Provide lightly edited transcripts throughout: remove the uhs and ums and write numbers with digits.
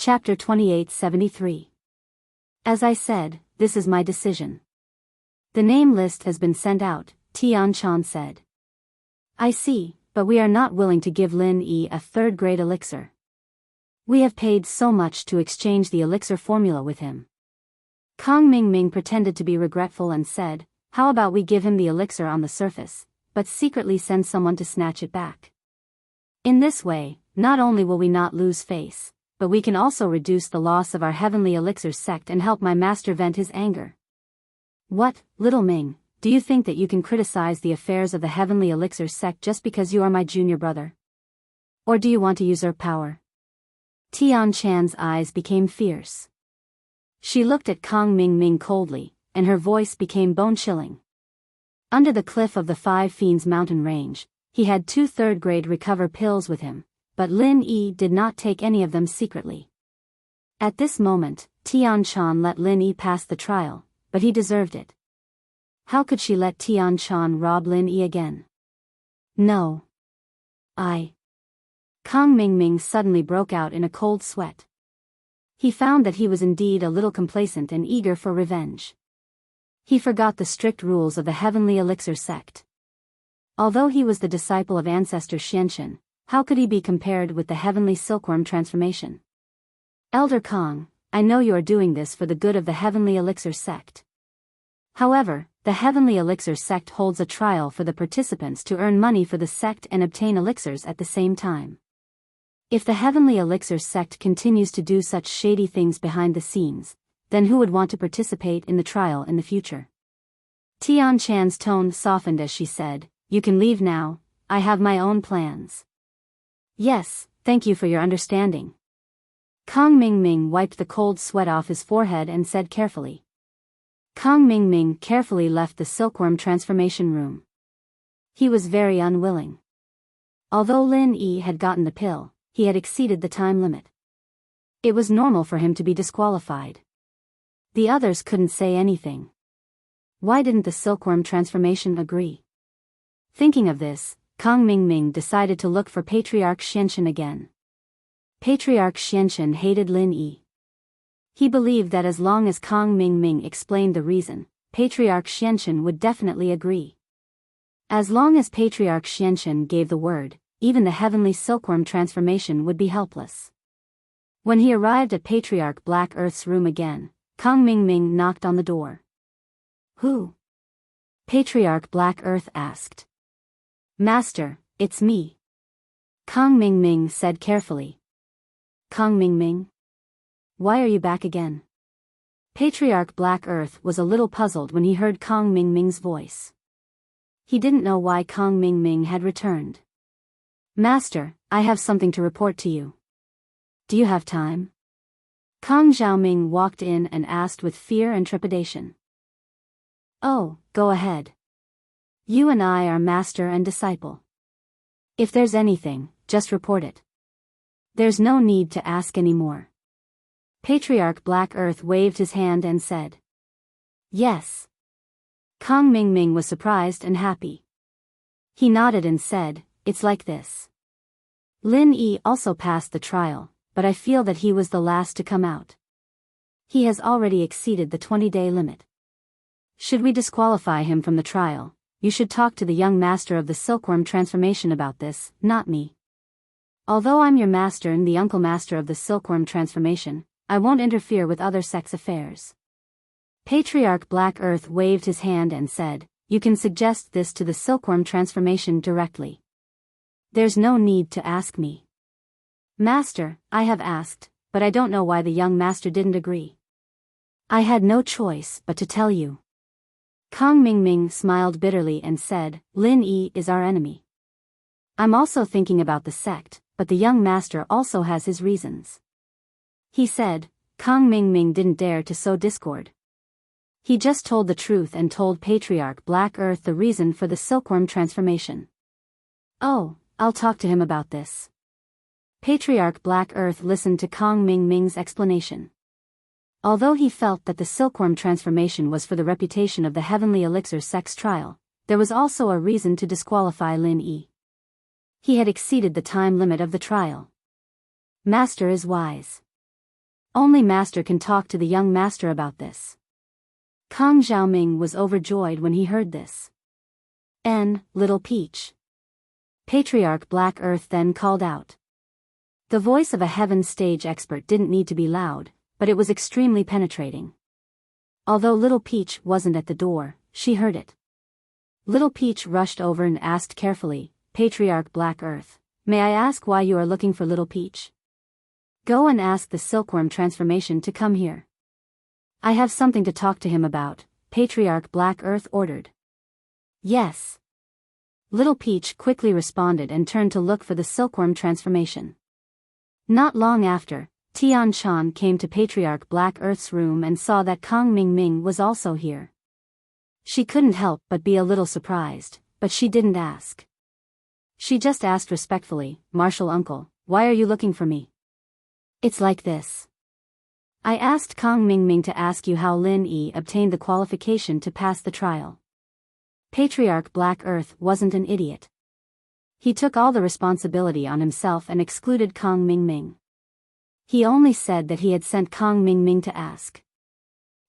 Chapter 2873. As I said, this is my decision. The name list has been sent out, Tian Chan said. I see, but we are not willing to give Lin Yi a third-grade elixir. We have paid so much to exchange the elixir formula with him. Kang Mingming pretended to be regretful and said, how about we give him the elixir on the surface, but secretly send someone to snatch it back? In this way, not only will we not lose face, but we can also reduce the loss of our heavenly elixir sect and help my master vent his anger. What, little Ming, do you think that you can criticize the affairs of the heavenly elixir sect just because you are my junior brother? Or do you want to usurp power? Tian Chan's eyes became fierce. She looked at Kang Mingming coldly, and her voice became bone-chilling. Under the cliff of the Five Fiends mountain range, he had 2 third-grade recover pills with him, but Lin Yi did not take any of them secretly. At this moment, Tian Chan let Lin Yi pass the trial, but he deserved it. How could she let Tian Chan rob Lin Yi again? No. Kang Mingming suddenly broke out in a cold sweat. He found that he was indeed a little complacent and eager for revenge. He forgot the strict rules of the heavenly elixir sect. Although he was the disciple of ancestor Xianchen, how could he be compared with the heavenly silkworm transformation? Elder Kang, I know you are doing this for the good of the heavenly elixir sect. However, the heavenly elixir sect holds a trial for the participants to earn money for the sect and obtain elixirs at the same time. If the heavenly elixir sect continues to do such shady things behind the scenes, then who would want to participate in the trial in the future? Tian Chan's tone softened as she said, you can leave now, I have my own plans. Yes, thank you for your understanding. Kang Mingming wiped the cold sweat off his forehead and said carefully. Kang Mingming carefully left the silkworm transformation room. He was very unwilling. Although Lin Yi had gotten the pill, he had exceeded the time limit. It was normal for him to be disqualified. The others couldn't say anything. Why didn't the silkworm transformation agree? Thinking of this, Kang Mingming decided to look for Patriarch Xianchen again. Patriarch Xianchen hated Lin Yi. He believed that as long as Kang Mingming explained the reason, Patriarch Xianchen would definitely agree. As long as Patriarch Xianchen gave the word, even the heavenly silkworm transformation would be helpless. When he arrived at Patriarch Black Earth's room again, Kang Mingming knocked on the door. Who? Patriarch Black Earth asked. Master, it's me. Kang Mingming said carefully. Kang Mingming? Why are you back again? Patriarch Black Earth was a little puzzled when he heard Kang Mingming's voice. He didn't know why Kang Mingming had returned. Master, I have something to report to you. Do you have time? Kang Xiaoming walked in and asked with fear and trepidation. Oh, go ahead. You and I are master and disciple. If there's anything, just report it. There's no need to ask any more. Patriarch Black Earth waved his hand and said. Yes. Kang Mingming was surprised and happy. He nodded and said, it's like this. Lin Yi also passed the trial, but I feel that he was the last to come out. He has already exceeded the 20-day limit. Should we disqualify him from the trial? You should talk to the young master of the silkworm transformation about this, not me. Although I'm your master and the uncle master of the silkworm transformation, I won't interfere with other sects' affairs. Patriarch Black Earth waved his hand and said, you can suggest this to the silkworm transformation directly. There's no need to ask me. Master, I have asked, but I don't know why the young master didn't agree. I had no choice but to tell you. Kang Mingming smiled bitterly and said, Lin Yi is our enemy. I'm also thinking about the sect, but the young master also has his reasons. He said. Kang Mingming didn't dare to sow discord. He just told the truth and told Patriarch Black Earth the reason for the silkworm transformation. Oh, I'll talk to him about this. Patriarch Black Earth listened to Kang Mingming's explanation. Although he felt that the silkworm transformation was for the reputation of the heavenly elixir sect's trial, there was also a reason to disqualify Lin Yi. He had exceeded the time limit of the trial. Master is wise. Only master can talk to the young master about this. Kang Xiaoming was overjoyed when he heard this. Little Peach. Patriarch Black Earth then called out. The voice of a heaven stage expert didn't need to be loud, but it was extremely penetrating. Although Little Peach wasn't at the door, she heard it. Little Peach rushed over and asked carefully, Patriarch Black Earth, may I ask why you are looking for Little Peach? Go and ask the silkworm transformation to come here. I have something to talk to him about, Patriarch Black Earth ordered. Yes. Little Peach quickly responded and turned to look for the silkworm transformation. Not long after, Tian Chan came to Patriarch Black Earth's room and saw that Kang Mingming was also here. She couldn't help but be a little surprised, but she didn't ask. She just asked respectfully, Martial Uncle, why are you looking for me? It's like this. I asked Kang Mingming to ask you how Lin Yi obtained the qualification to pass the trial. Patriarch Black Earth wasn't an idiot. He took all the responsibility on himself and excluded Kang Mingming. He only said that he had sent Kang Mingming to ask.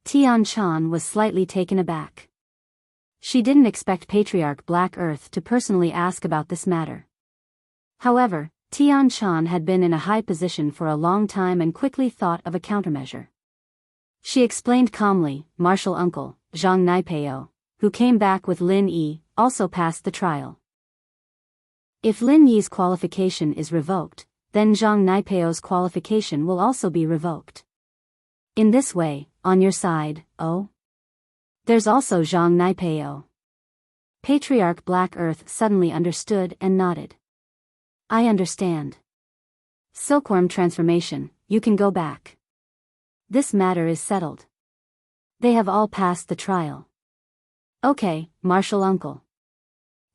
Tian Chan was slightly taken aback. She didn't expect Patriarch Black Earth to personally ask about this matter. However, Tian Chan had been in a high position for a long time and quickly thought of a countermeasure. She explained calmly, Martial Uncle, Zhang Naipeo, who came back with Lin Yi, also passed the trial. If Lin Yi's qualification is revoked, then Zhang Naipeo's qualification will also be revoked. In this way, on your side, oh? There's also Zhang Naipeo. Patriarch Black Earth suddenly understood and nodded. I understand. Silkworm transformation, you can go back. This matter is settled. They have all passed the trial. Okay, Martial Uncle.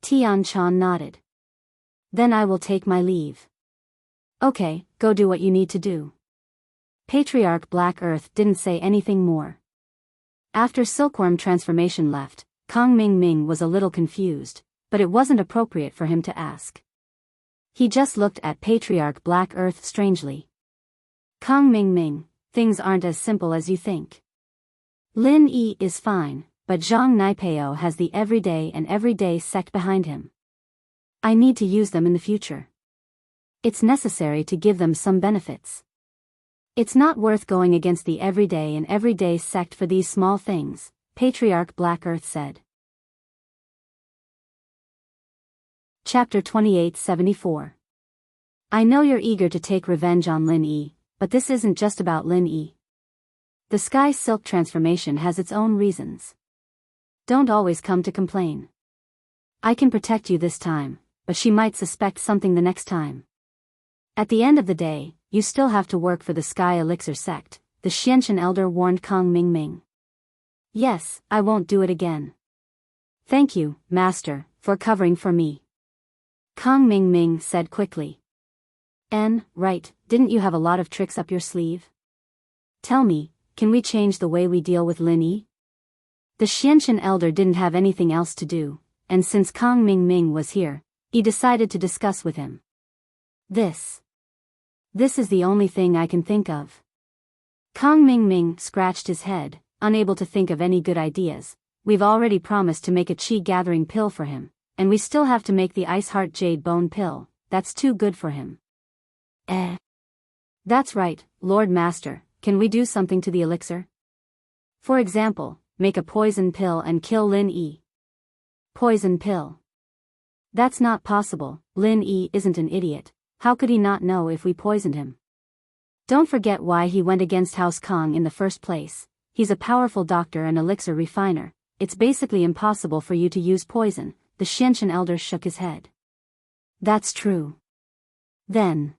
Tian Chan nodded. Then I will take my leave. Okay, go do what you need to do. Patriarch Black Earth didn't say anything more. After Silkworm transformation left, Kang Mingming was a little confused, but it wasn't appropriate for him to ask. He just looked at Patriarch Black Earth strangely. Kang Mingming, things aren't as simple as you think. Lin Yi is fine, but Zhang Naipeo has the everyday sect behind him. I need to use them in the future. It's necessary to give them some benefits. It's not worth going against the everyday sect for these small things, Patriarch Black Earth said. Chapter 2874. I know you're eager to take revenge on Lin Yi, but this isn't just about Lin Yi. The sky silk transformation has its own reasons. Don't always come to complain. I can protect you this time, but she might suspect something the next time. At the end of the day, you still have to work for the Sky Elixir sect, the Xiantian elder warned Kang Mingming. Yes, I won't do it again. Thank you, Master, for covering for me. Kang Mingming said quickly. Right, didn't you have a lot of tricks up your sleeve? Tell me, can we change the way we deal with Lin Yi? The Xiantian elder didn't have anything else to do, and since Kang Mingming was here, he decided to discuss with him. This is the only thing I can think of. Kang Mingming scratched his head, unable to think of any good ideas. We've already promised to make a chi gathering pill for him, and we still have to make the Ice Heart Jade Bone pill. That's too good for him. That's right, Lord Master, can we do something to the elixir? For example, make a poison pill and kill Lin Yi. Poison pill. That's not possible, Lin Yi isn't an idiot. How could he not know if we poisoned him? Don't forget why he went against House Kong in the first place. He's a powerful doctor and elixir refiner. It's basically impossible for you to use poison. The Xiantian elder shook his head. That's true. Then.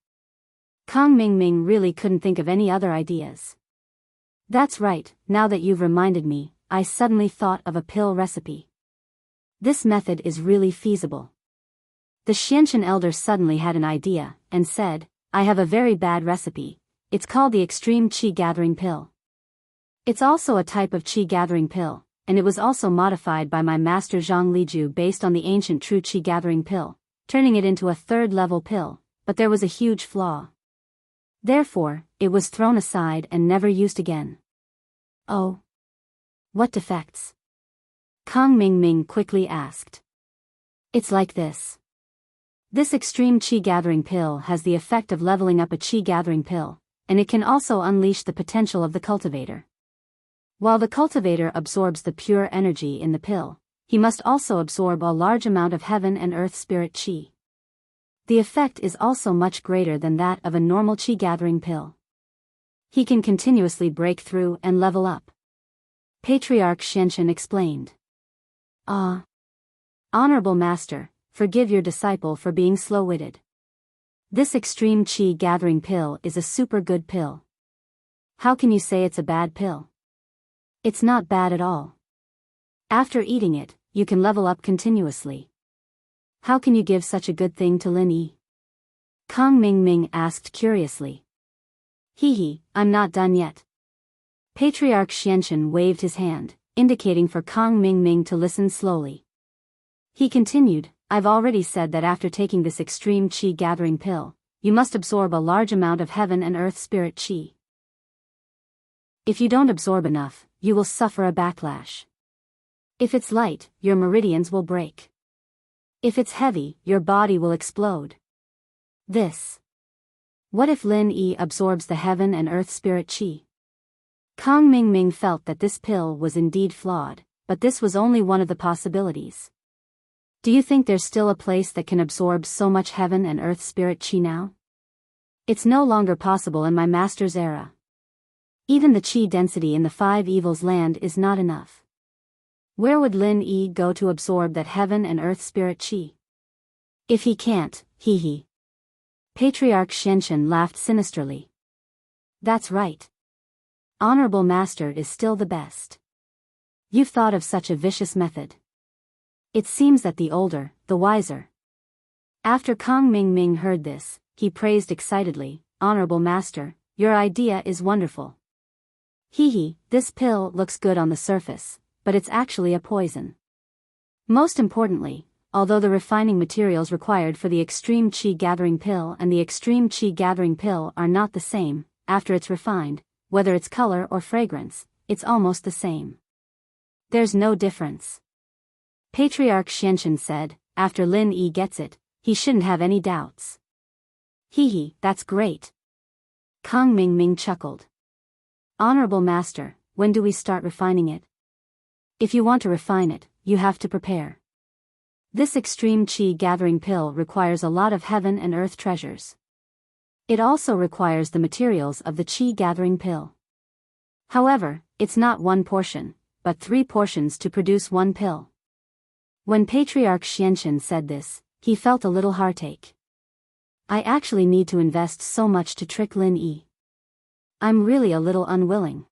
Kang Mingming really couldn't think of any other ideas. That's right, now that you've reminded me, I suddenly thought of a pill recipe. This method is really feasible. The Xiantian elder suddenly had an idea, and said, I have a very bad recipe. It's called the Extreme Qi Gathering Pill. It's also a type of Qi Gathering Pill, and it was also modified by my master Zhang Liju based on the ancient True Qi Gathering Pill, turning it into a third-level pill, but there was a huge flaw. Therefore, it was thrown aside and never used again. Oh. What defects? Kang Ming quickly asked. It's like this. This extreme chi gathering pill has the effect of leveling up a chi gathering pill, and it can also unleash the potential of the cultivator. While the cultivator absorbs the pure energy in the pill, he must also absorb a large amount of heaven and earth spirit chi. The effect is also much greater than that of a normal chi gathering pill. He can continuously break through and level up. Patriarch Xianchen explained. Ah. Honorable Master, forgive your disciple for being slow-witted. This extreme chi gathering pill is a super good pill. How can you say it's a bad pill? It's not bad at all. After eating it, you can level up continuously. How can you give such a good thing to Lin Yi? Kang Ming asked curiously. I'm not done yet. Patriarch Xianchen waved his hand, indicating for Kang Ming to listen slowly. He continued, I've already said that after taking this extreme chi gathering pill, you must absorb a large amount of heaven and earth spirit chi. If you don't absorb enough, you will suffer a backlash. If it's light, your meridians will break. If it's heavy, your body will explode. What if Lin Yi absorbs the heaven and earth spirit chi? Kang Ming felt that this pill was indeed flawed, but this was only one of the possibilities. Do you think there's still a place that can absorb so much heaven and earth spirit chi now? It's no longer possible in my master's era. Even the chi density in the five evils land is not enough. Where would Lin Yi go to absorb that heaven and earth spirit chi? If he can't, Patriarch Xianchen laughed sinisterly. That's right. Honorable Master is still the best. You've thought of such a vicious method. It seems that the older, the wiser. After Kang Ming heard this, he praised excitedly, Honorable Master, your idea is wonderful. This pill looks good on the surface, but it's actually a poison. Most importantly, although the refining materials required for the extreme chi gathering pill and the extreme chi gathering pill are not the same, after it's refined, whether it's color or fragrance, it's almost the same. There's no difference. Patriarch Xianchen said, after Lin Yi gets it, he shouldn't have any doubts. That's great. Kang Ming chuckled. Honorable Master, when do we start refining it? If you want to refine it, you have to prepare. This extreme chi gathering pill requires a lot of heaven and earth treasures. It also requires the materials of the chi gathering pill. However, it's not one portion, but 3 portions to produce one pill. When Patriarch Xianchen said this, he felt a little heartache. I actually need to invest so much to trick Lin Yi. I'm really a little unwilling.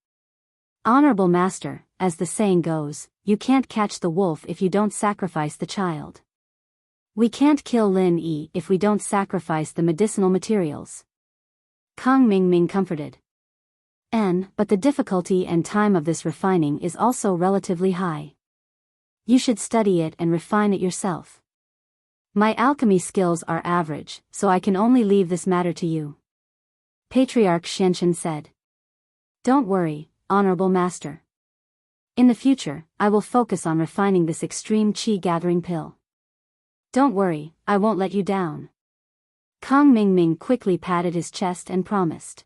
Honorable Master, as the saying goes, you can't catch the wolf if you don't sacrifice the child. We can't kill Lin Yi if we don't sacrifice the medicinal materials. Kang Ming comforted. But the difficulty and time of this refining is also relatively high. You should study it and refine it yourself. My alchemy skills are average, so I can only leave this matter to you. Patriarch Xianchen said. Don't worry, Honorable Master. In the future, I will focus on refining this extreme chi gathering pill. Don't worry, I won't let you down. Kang Ming quickly patted his chest and promised.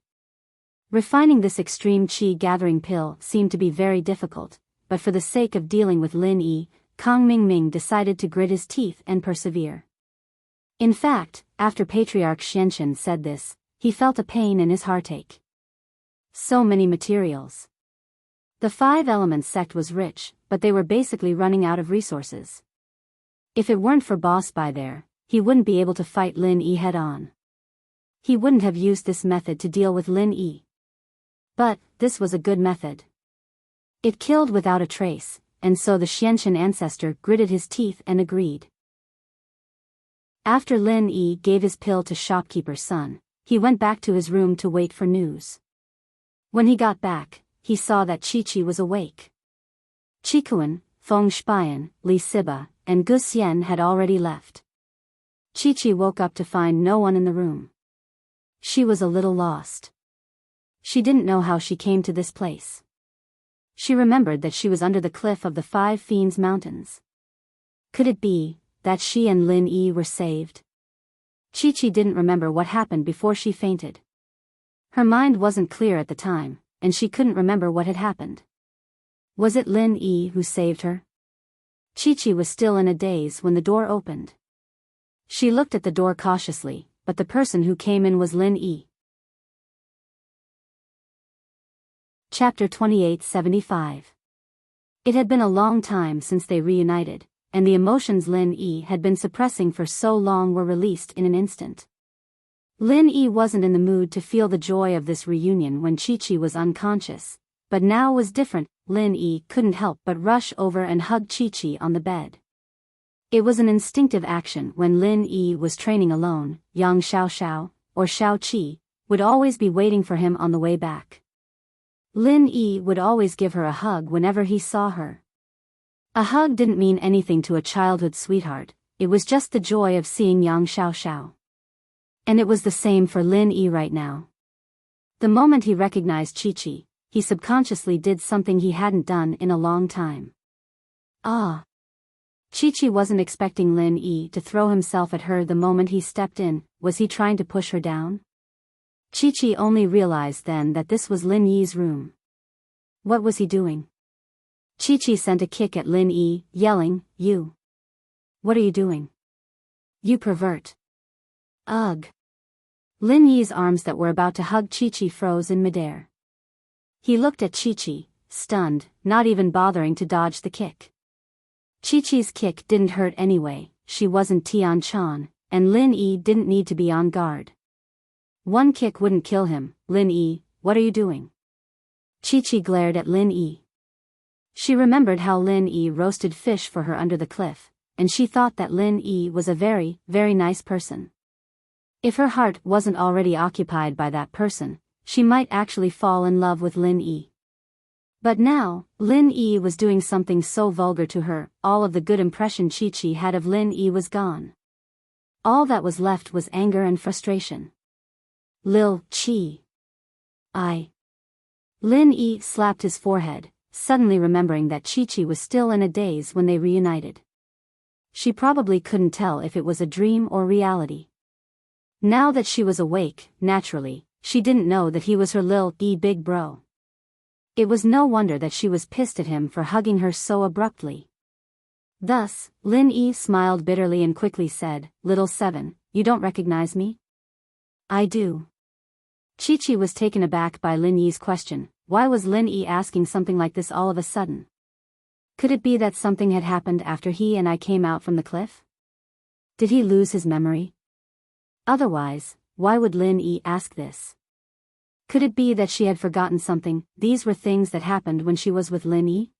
Refining this extreme chi gathering pill seemed to be very difficult, but for the sake of dealing with Lin Yi, Kang Ming decided to grit his teeth and persevere. In fact, after Patriarch Xianchen said this, he felt a pain in his heartache. So many materials. The 5 Elements sect was rich, but they were basically running out of resources. If it weren't for Boss Bai there, he wouldn't be able to fight Lin Yi head-on. He wouldn't have used this method to deal with Lin Yi. But, this was a good method. It killed without a trace, and so the Xianchen ancestor gritted his teeth and agreed. After Lin Yi gave his pill to shopkeeper's son, he went back to his room to wait for news. When he got back, he saw that Chi was awake. Qikuan, Feng Spian, Li Siba, and Gu Xian had already left. Chi woke up to find no one in the room. She was a little lost. She didn't know how she came to this place. She remembered that she was under the cliff of the Five Fiends Mountains. Could it be that she and Lin Yi were saved? Chi-Chi didn't remember what happened before she fainted. Her mind wasn't clear at the time, and she couldn't remember what had happened. Was it Lin Yi who saved her? Chi-Chi was still in a daze when the door opened. She looked at the door cautiously, but the person who came in was Lin Yi. Chapter 2875. It had been a long time since they reunited, and the emotions Lin Yi had been suppressing for so long were released in an instant. Lin Yi wasn't in the mood to feel the joy of this reunion when Chi-Chi was unconscious, but now was different. Lin Yi couldn't help but rush over and hug Chi-Chi on the bed. It was an instinctive action when Lin Yi was training alone. Yang Xiao, or Xiao Qi, would always be waiting for him on the way back. Lin Yi would always give her a hug whenever he saw her. A hug didn't mean anything to a childhood sweetheart, it was just the joy of seeing Yang Xiao. And it was the same for Lin Yi right now. The moment he recognized Chi-Chi, he subconsciously did something he hadn't done in a long time. Ah! Chi-Chi wasn't expecting Lin Yi to throw himself at her the moment he stepped in. Was he trying to push her down? Chi-Chi only realized then that this was Lin Yi's room. What was he doing? Chi-Chi sent a kick at Lin Yi, yelling, "You! What are you doing? You pervert!" Ugh! Lin Yi's arms that were about to hug Chi-Chi froze in midair. He looked at Chi-Chi, stunned, not even bothering to dodge the kick. Chi-Chi's kick didn't hurt anyway, she wasn't Tian Chan, and Lin Yi didn't need to be on guard. One kick wouldn't kill him. "Lin Yi, what are you doing?" Chi-Chi glared at Lin Yi. She remembered how Lin Yi roasted fish for her under the cliff, and she thought that Lin Yi was a very, very nice person. If her heart wasn't already occupied by that person, she might actually fall in love with Lin Yi. But now, Lin Yi was doing something so vulgar to her, all of the good impression Chi-Chi had of Lin Yi was gone. All that was left was anger and frustration. "Lil Chi. Lin Yi slapped his forehead, suddenly remembering that Chi-Chi was still in a daze when they reunited. She probably couldn't tell if it was a dream or reality. Now that she was awake, naturally, she didn't know that he was her Lil Yi big bro. It was no wonder that she was pissed at him for hugging her so abruptly. Thus, Lin Yi smiled bitterly and quickly said, "Little Seven, you don't recognize me?" "I do." Chi-Chi was taken aback by Lin Yi's question. Why was Lin Yi asking something like this all of a sudden? Could it be that something had happened after he and I came out from the cliff? Did he lose his memory? Otherwise, why would Lin Yi ask this? Could it be that she had forgotten something? These were things that happened when she was with Lin Yi?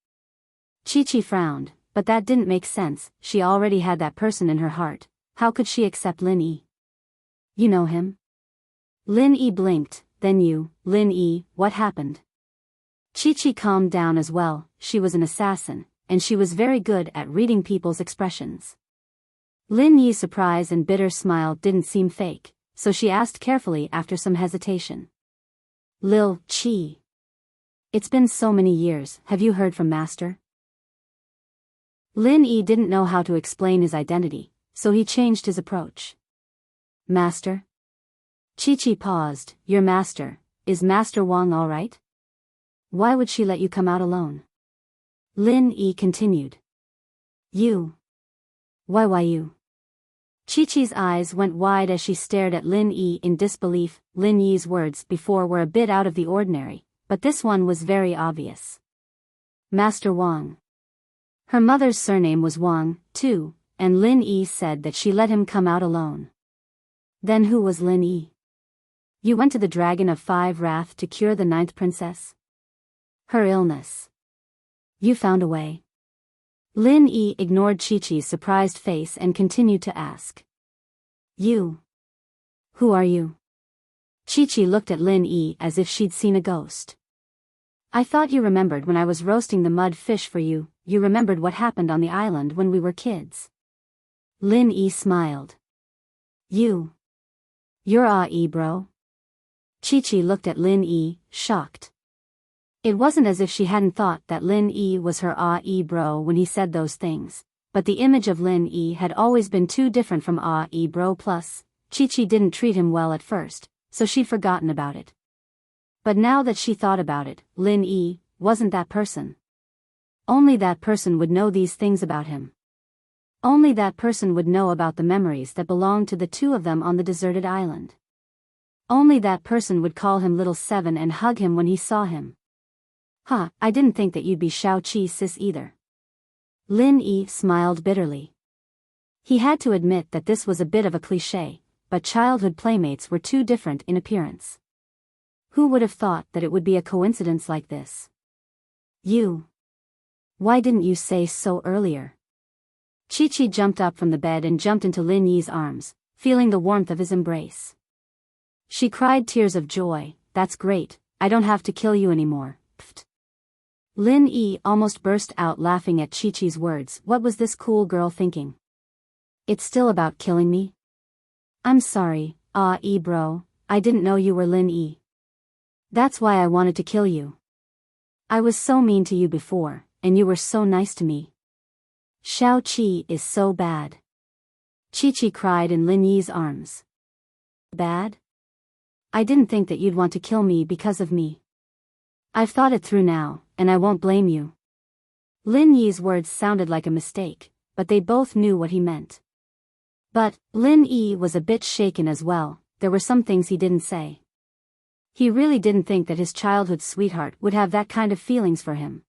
Chi-Chi frowned, but that didn't make sense. She already had that person in her heart. How could she accept Lin Yi? "You know him?" Lin Yi blinked. "Then you, Lin Yi, what happened?" Chi-Chi calmed down as well. She was an assassin, and she was very good at reading people's expressions. Lin Yi's surprise and bitter smile didn't seem fake, so she asked carefully after some hesitation. "Lil Chi. It's been so many years, have you heard from Master?" Lin Yi didn't know how to explain his identity, so he changed his approach. "Master?" Chi-Chi paused. "Your master, is Master Wang all right? Why would she let you come out alone?" Lin Yi continued. "You. Why you?" Chi-Chi's eyes went wide as she stared at Lin Yi in disbelief. Lin Yi's words before were a bit out of the ordinary, but this one was very obvious. Master Wang. Her mother's surname was Wang, too, and Lin Yi said that she let him come out alone. Then who was Lin Yi? "You went to the Dragon of Five Wrath to cure the 9th princess? Her illness. You found a way?" Lin Yi ignored Chi-Chi's surprised face and continued to ask. "You. Who are you?" Chi-Chi looked at Lin Yi as if she'd seen a ghost. "I thought you remembered when I was roasting the mud fish for you. You remembered what happened on the island when we were kids." Lin Yi smiled. You're A.E. bro? Chi-Chi looked at Lin Yi, shocked. It wasn't as if she hadn't thought that Lin Yi was her Ah-Yi bro when he said those things, but the image of Lin Yi had always been too different from Ah-Yi bro. Plus, Chi-Chi didn't treat him well at first, so she'd forgotten about it. But now that she thought about it, Lin Yi wasn't that person. Only that person would know these things about him. Only that person would know about the memories that belonged to the two of them on the deserted island. Only that person would call him Little Seven and hug him when he saw him. Huh, I didn't think that you'd be Shao-Chi sis either. Lin Yi smiled bitterly. He had to admit that this was a bit of a cliché, but childhood playmates were too different in appearance. Who would have thought that it would be a coincidence like this? You. Why didn't you say so earlier? Chi-Chi jumped up from the bed and jumped into Lin Yi's arms, feeling the warmth of his embrace. She cried tears of joy. That's great, I don't have to kill you anymore. Pfft. Lin Yi almost burst out laughing at Chi-Chi's words. What was this cool girl thinking? It's still about killing me? I'm sorry, Ah-Yi bro, I didn't know you were Lin Yi. That's why I wanted to kill you. I was so mean to you before, and you were so nice to me. Shao-Chi is so bad. Chi-Chi cried in Lin Yi's arms. Bad? I didn't think that you'd want to kill me because of me. I've thought it through now, and I won't blame you. Lin Yi's words sounded like a mistake, but they both knew what he meant. But Lin Yi was a bit shaken as well. There were some things he didn't say. He really didn't think that his childhood sweetheart would have that kind of feelings for him.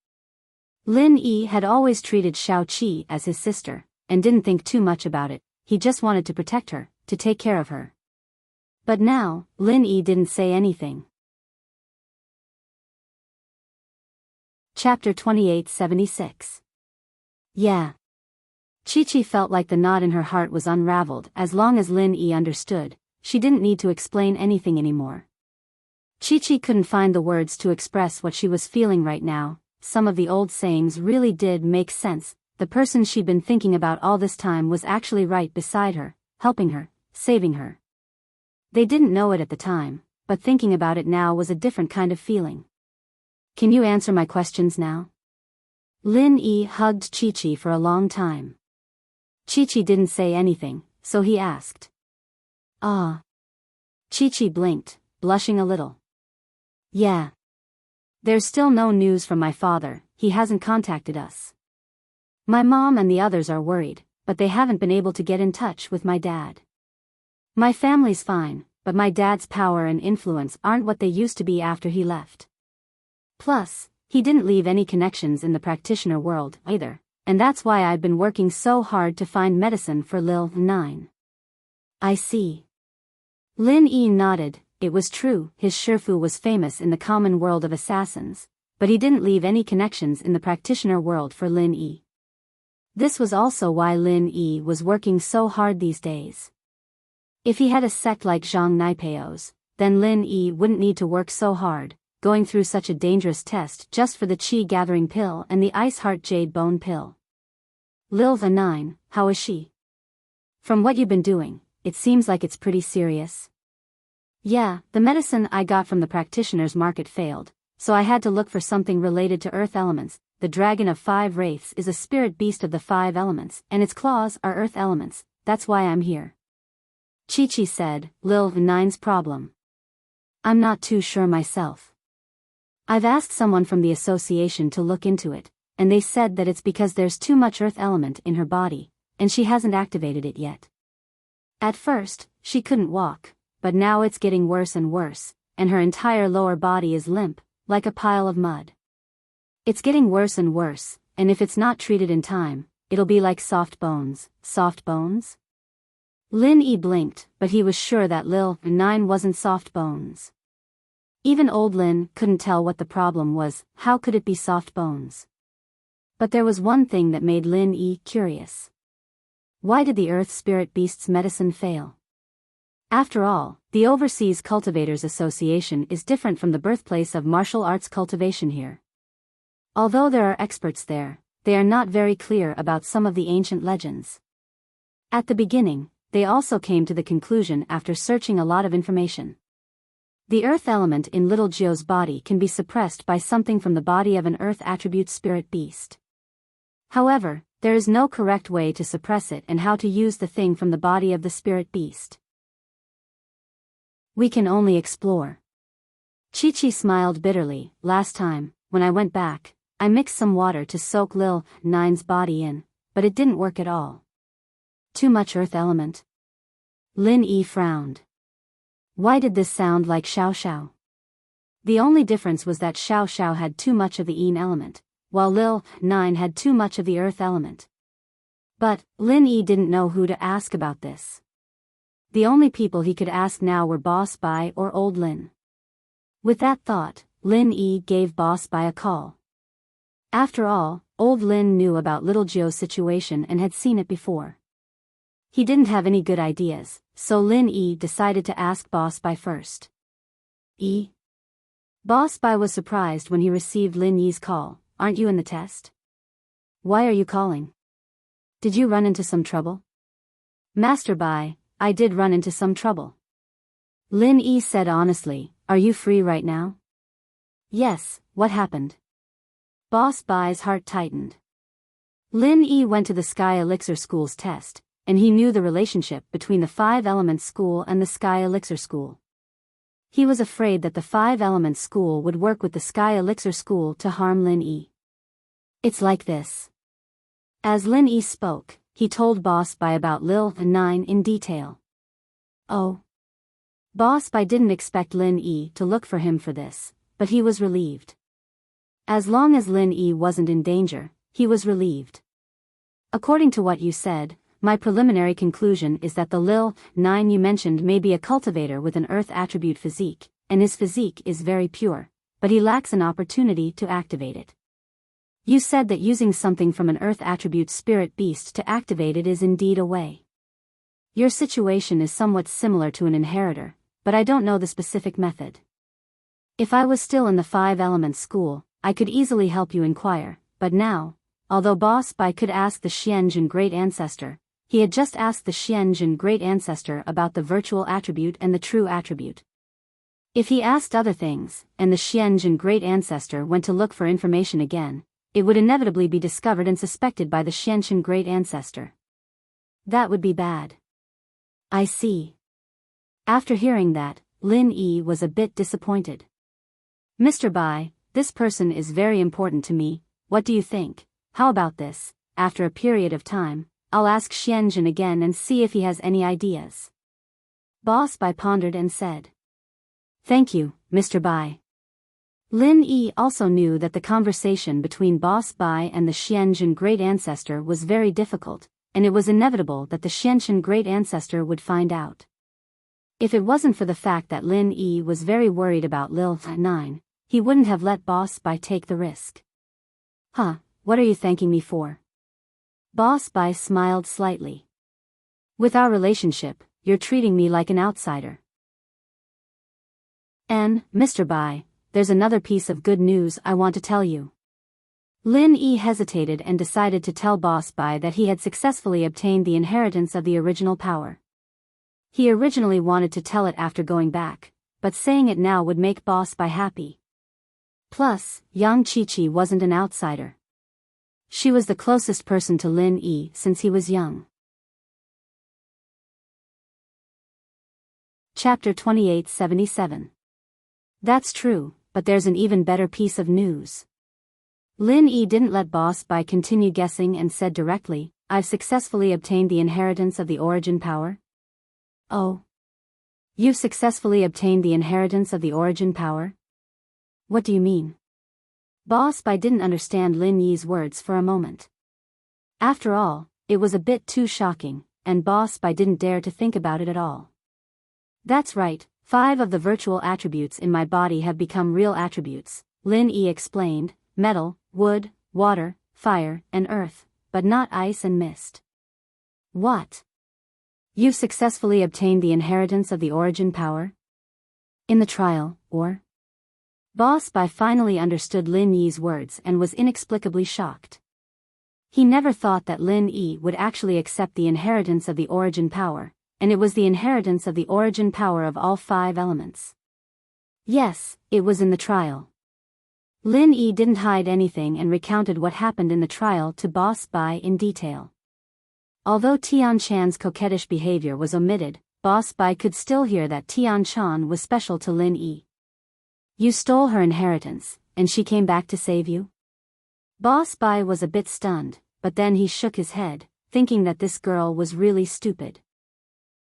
Lin Yi had always treated Shao-Chi as his sister, and didn't think too much about it. He just wanted to protect her, to take care of her. But now, Lin Yi didn't say anything. Chapter 2876. Yeah. Chi-Chi felt like the knot in her heart was unraveled. As long as Lin Yi understood, she didn't need to explain anything anymore. Chi-Chi couldn't find the words to express what she was feeling right now. Some of the old sayings really did make sense. The person she'd been thinking about all this time was actually right beside her, helping her, saving her. They didn't know it at the time, but thinking about it now was a different kind of feeling. Can you answer my questions now? Lin Yi hugged Chi-Chi for a long time. Chi-Chi didn't say anything, so he asked. Ah. Chi-Chi blinked, blushing a little. Yeah. There's still no news from my father. He hasn't contacted us. My mom and the others are worried, but they haven't been able to get in touch with my dad. My family's fine, but my dad's power and influence aren't what they used to be after he left. Plus, he didn't leave any connections in the practitioner world either, and that's why I've been working so hard to find medicine for Lil 9. I see. Lin Yi nodded. It was true, his Shifu was famous in the common world of assassins, but he didn't leave any connections in the practitioner world for Lin Yi. This was also why Lin Yi was working so hard these days. If he had a sect like Zhang Naipeo's, then Lin Yi wouldn't need to work so hard, going through such a dangerous test just for the Qi-gathering pill and the Ice Heart Jade Bone pill. Lil 9, how is she? From what you've been doing, it seems like it's pretty serious. Yeah, the medicine I got from the practitioner's market failed, so I had to look for something related to earth elements. The dragon of 5 wraiths is a spirit beast of the 5 elements, and its claws are earth elements. That's why I'm here. Chi-Chi said. Lil 9's problem. I'm not too sure myself. I've asked someone from the association to look into it, and they said that it's because there's too much earth element in her body, and she hasn't activated it yet. At first, she couldn't walk, but now it's getting worse and worse, and her entire lower body is limp, like a pile of mud. It's getting worse and worse, and if it's not treated in time, it'll be like soft bones. Soft bones? Lin Yi blinked, but he was sure that Lil 9 wasn't soft bones. Even old Lin couldn't tell what the problem was. How could it be soft bones? But there was one thing that made Lin Yi curious. Why did the Earth Spirit Beast's medicine fail? After all, the Overseas Cultivators Association is different from the birthplace of martial arts cultivation here. Although there are experts there, they are not very clear about some of the ancient legends. At the beginning, they also came to the conclusion after searching a lot of information. The earth element in little Gio's body can be suppressed by something from the body of an earth attribute spirit beast. However, there is no correct way to suppress it and how to use the thing from the body of the spirit beast. We can only explore. Chi-Chi smiled bitterly. Last time, when I went back, I mixed some water to soak Lil Nine's body in, but it didn't work at all. Too much earth element. Lin Yi frowned. Why did this sound like Xiao Xiao? The only difference was that Xiao Xiao had too much of the Yin element, while Lil Nine had too much of the earth element. But Lin Yi didn't know who to ask about this. The only people he could ask now were Boss Bai or Old Lin. With that thought, Lin Yi gave Boss Bai a call. After all, Old Lin knew about Little Gio's situation and had seen it before. He didn't have any good ideas, so Lin Yi decided to ask Boss Bai first. Boss Bai was surprised when he received Lin Yi's call. Aren't you in the test? Why are you calling? Did you run into some trouble? Master Bai, I did run into some trouble. Lin Yi said honestly. Are you free right now? Yes, what happened? Boss Bai's heart tightened. Lin Yi went to the Sky Elixir School's test, and he knew the relationship between the Five Elements School and the Sky Elixir School. He was afraid that the Five Elements School would work with the Sky Elixir School to harm Lin Yi. It's like this. As Lin Yi spoke, he told Boss Bai about Lil Nine in detail. Oh. Boss Bai didn't expect Lin Yi to look for him for this, but he was relieved. As long as Lin Yi wasn't in danger, he was relieved. According to what you said, my preliminary conclusion is that the Lil Nine you mentioned may be a cultivator with an earth attribute physique, and his physique is very pure, but he lacks an opportunity to activate it. You said that using something from an earth attribute spirit beast to activate it is indeed a way. Your situation is somewhat similar to an inheritor, but I don't know the specific method. If I was still in the Five Elements School, I could easily help you inquire, but now, although Boss Bai could ask the Xianjin Great Ancestor, he had just asked the Xianjin Great Ancestor about the virtual attribute and the true attribute. If he asked other things, and the Xianjin Great Ancestor went to look for information again, it would inevitably be discovered and suspected by the Xianjin Great Ancestor. That would be bad. I see. After hearing that, Lin Yi was a bit disappointed. Mr. Bai, this person is very important to me. What do you think? How about this? After a period of time, I'll ask Xianjin again and see if he has any ideas. Boss Bai pondered and said. Thank you, Mr. Bai. Lin Yi also knew that the conversation between Boss Bai and the Xianjin Great Ancestor was very difficult, and it was inevitable that the Xianjin Great Ancestor would find out. If it wasn't for the fact that Lin Yi was very worried about Lil Nine, he wouldn't have let Boss Bai take the risk. Huh, what are you thanking me for? Boss Bai smiled slightly. With our relationship, you're treating me like an outsider. And, Mr. Bai, there's another piece of good news I want to tell you. Lin Yi hesitated and decided to tell Boss Bai that he had successfully obtained the inheritance of the original power. He originally wanted to tell it after going back, but saying it now would make Boss Bai happy. Plus, young Chi-Chi wasn't an outsider. She was the closest person to Lin Yi since he was young. Chapter 2877. That's true, but there's an even better piece of news. Lin Yi didn't let Boss Bai continue guessing and said directly, I've successfully obtained the inheritance of the origin power. Oh. You've successfully obtained the inheritance of the origin power? What do you mean? Boss Bai didn't understand Lin Yi's words for a moment. After all, it was a bit too shocking, and Boss Bai didn't dare to think about it at all. That's right, 5 of the virtual attributes in my body have become real attributes, Lin Yi explained, metal, wood, water, fire, and earth, but not ice and mist. What? You've successfully obtained the inheritance of the origin power? In the trial, or? Boss Bai finally understood Lin Yi's words and was inexplicably shocked. He never thought that Lin Yi would actually accept the inheritance of the origin power, and it was the inheritance of the origin power of all 5 elements. Yes, it was in the trial. Lin Yi didn't hide anything and recounted what happened in the trial to Boss Bai in detail. Although Tian Chan's coquettish behavior was omitted, Boss Bai could still hear that Tian Chan was special to Lin Yi. You stole her inheritance, and she came back to save you? Boss Bai was a bit stunned, but then he shook his head, thinking that this girl was really stupid.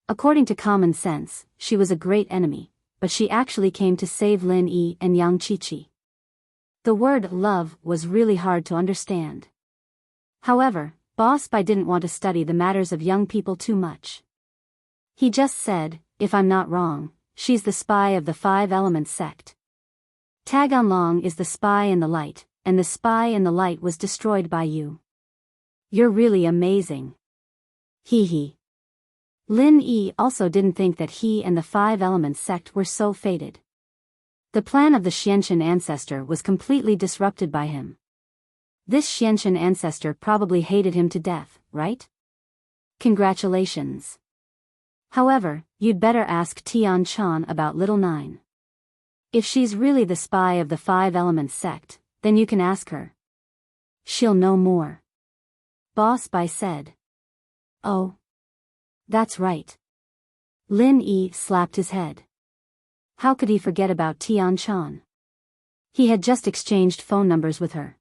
According to common sense, she was a great enemy, but she actually came to save Lin Yi and Yang Qiqi. The word love was really hard to understand. However, Boss Bai didn't want to study the matters of young people too much. He just said, if I'm not wrong, she's the spy of the Five Elements sect. Taganlong is the spy in the light, and the spy in the light was destroyed by you. You're really amazing. Hee hee. Lin Yi also didn't think that he and the Five Elements sect were so fated. The plan of the Xiantian ancestor was completely disrupted by him. This Xiantian ancestor probably hated him to death, right? Congratulations. However, you'd better ask Tian Chan about Little Nine. If she's really the spy of the Five Elements sect, then you can ask her. She'll know more. Boss Bai said. Oh. That's right. Lin Yi slapped his head. How could he forget about Tian Chan? He had just exchanged phone numbers with her.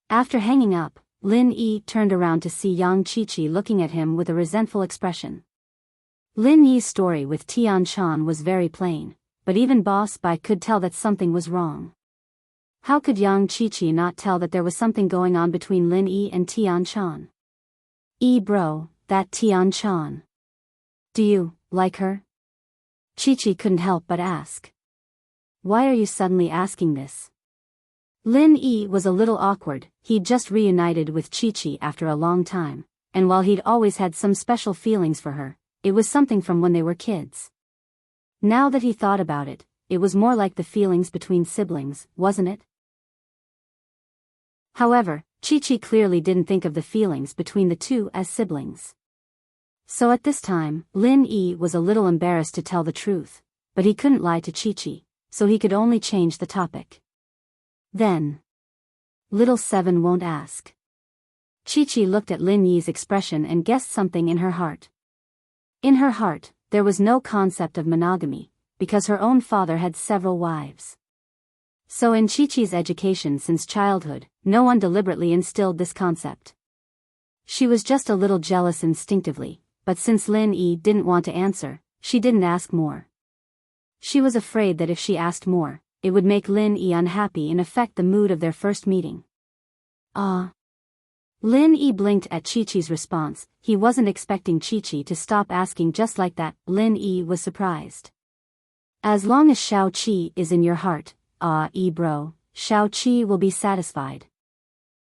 After hanging up, Lin Yi turned around to see Yang Qiqi looking at him with a resentful expression. Lin Yi's story with Tian Chan was very plain, but even Boss Bai could tell that something was wrong. How could Yang Qiqi not tell that there was something going on between Lin Yi and Tian Chan? Bro, that Tian Chan. Do you like her? Qiqi couldn't help but ask. Why are you suddenly asking this? Lin Yi was a little awkward. He'd just reunited with Qiqi after a long time, and while he'd always had some special feelings for her, it was something from when they were kids. Now that he thought about it, it was more like the feelings between siblings, wasn't it? However, Qiqi clearly didn't think of the feelings between the two as siblings. So at this time, Lin Yi was a little embarrassed to tell the truth, but he couldn't lie to Qiqi, so he could only change the topic. Then. Little Seven won't ask. Qiqi looked at Lin Yi's expression and guessed something in her heart. In her heart, there was no concept of monogamy, because her own father had several wives. So in Qiqi's education since childhood, no one deliberately instilled this concept. She was just a little jealous instinctively, but since Lin Yi didn't want to answer, she didn't ask more. She was afraid that if she asked more, it would make Lin Yi unhappy and affect the mood of their first meeting. Lin Yi blinked at Qiqi's response. He wasn't expecting Qiqi to stop asking just like that. Lin Yi was surprised. As long as Shao Qi is in your heart, bro, Shao Qi will be satisfied.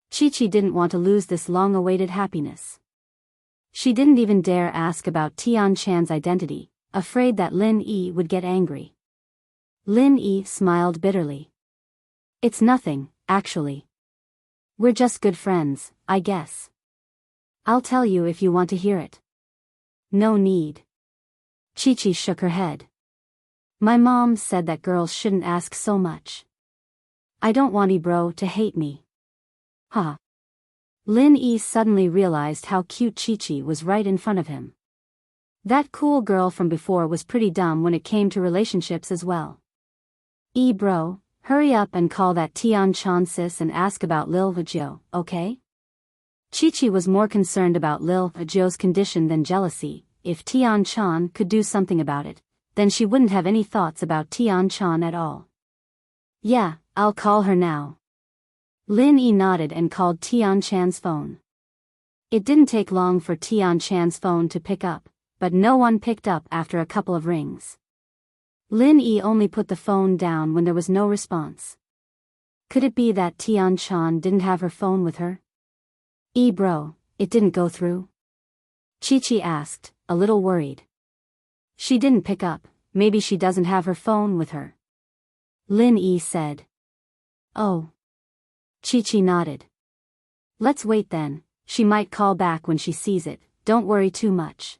Qiqi didn't want to lose this long-awaited happiness. She didn't even dare ask about Tian Chan's identity, afraid that Lin Yi would get angry. Lin Yi smiled bitterly. It's nothing, actually. We're just good friends, I guess. I'll tell you if you want to hear it. No need. Qiqi shook her head. My mom said that girls shouldn't ask so much. I don't want bro to hate me. Huh. Lin Yi suddenly realized how cute Qiqi was right in front of him. That cool girl from before was pretty dumb when it came to relationships as well. Bro, hurry up and call that Tian Chan sis and ask about Lil Vijio, okay? Qiqi was more concerned about Lil Vijio's condition than jealousy. If Tian Chan could do something about it, then she wouldn't have any thoughts about Tian Chan at all. Yeah, I'll call her now. Lin Yi nodded and called Tian Chan's phone. It didn't take long for Tian Chan's phone to pick up, but no one picked up after a couple of rings. Lin Yi only put the phone down when there was no response. Could it be that Tian Chan didn't have her phone with her? Bro, it didn't go through? Qiqi asked, a little worried. She didn't pick up, maybe she doesn't have her phone with her. Lin Yi said. Oh. Qiqi nodded. Let's wait then, she might call back when she sees it, don't worry too much.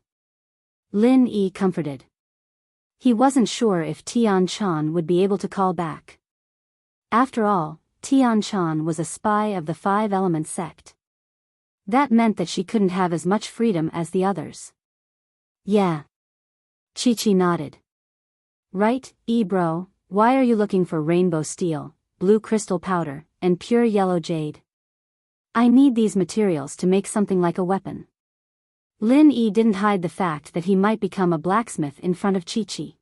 Lin Yi comforted. He wasn't sure if Tian-chan would be able to call back. After all, Tian-chan was a spy of the Five Elements sect. That meant that she couldn't have as much freedom as the others. Yeah. Chi-Chi nodded. Right, bro, why are you looking for rainbow steel, blue crystal powder, and pure yellow jade? I need these materials to make something like a weapon. Lin Yi didn't hide the fact that he might become a blacksmith in front of Chi-Chi.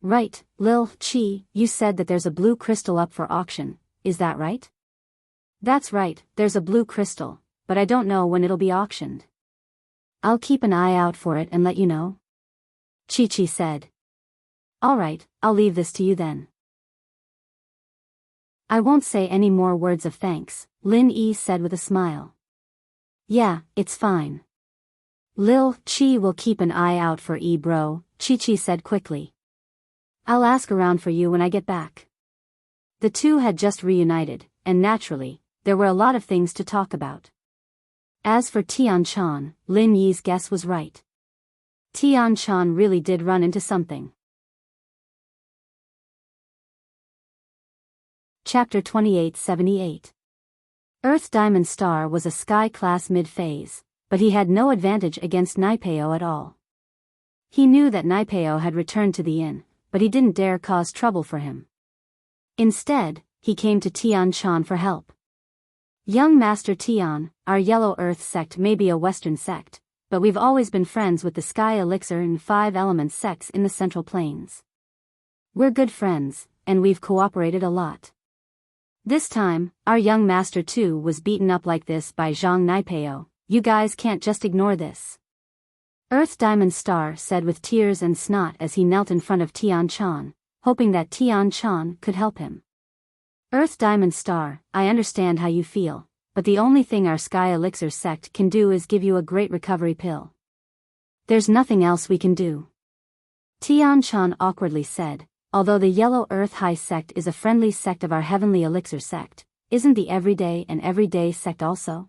Right, Lil Chi, you said that there's a blue crystal up for auction, is that right? That's right, there's a blue crystal, but I don't know when it'll be auctioned. I'll keep an eye out for it and let you know. Chi-Chi said. Alright, I'll leave this to you then. I won't say any more words of thanks, Lin Yi said with a smile. Yeah, it's fine. Lil Chi will keep an eye out for bro, Chi-Chi said quickly. I'll ask around for you when I get back. The two had just reunited, and naturally, there were a lot of things to talk about. As for Tian-chan, Lin Yi's guess was right. Tian-chan really did run into something. Chapter 2878. Earth Diamond Star was a sky-class mid-phase, but he had no advantage against Naipeo at all. He knew that Naipeo had returned to the inn, but he didn't dare cause trouble for him. Instead, he came to Tian-chan for help. Young Master Tian, our Yellow Earth sect may be a Western sect, but we've always been friends with the Sky Elixir and Five Elements sects in the Central Plains. We're good friends, and we've cooperated a lot. This time, our young master too was beaten up like this by Zhang Naipeo. You guys can't just ignore this. Earth Diamond Star said with tears and snot as he knelt in front of Tian-chan, hoping that Tian-chan could help him. Earth Diamond Star, I understand how you feel, but the only thing our Sky Elixir sect can do is give you a great recovery pill. There's nothing else we can do. Tian-chan awkwardly said, although the Yellow Earth High sect is a friendly sect of our Heavenly Elixir sect, isn't the Everyday sect also?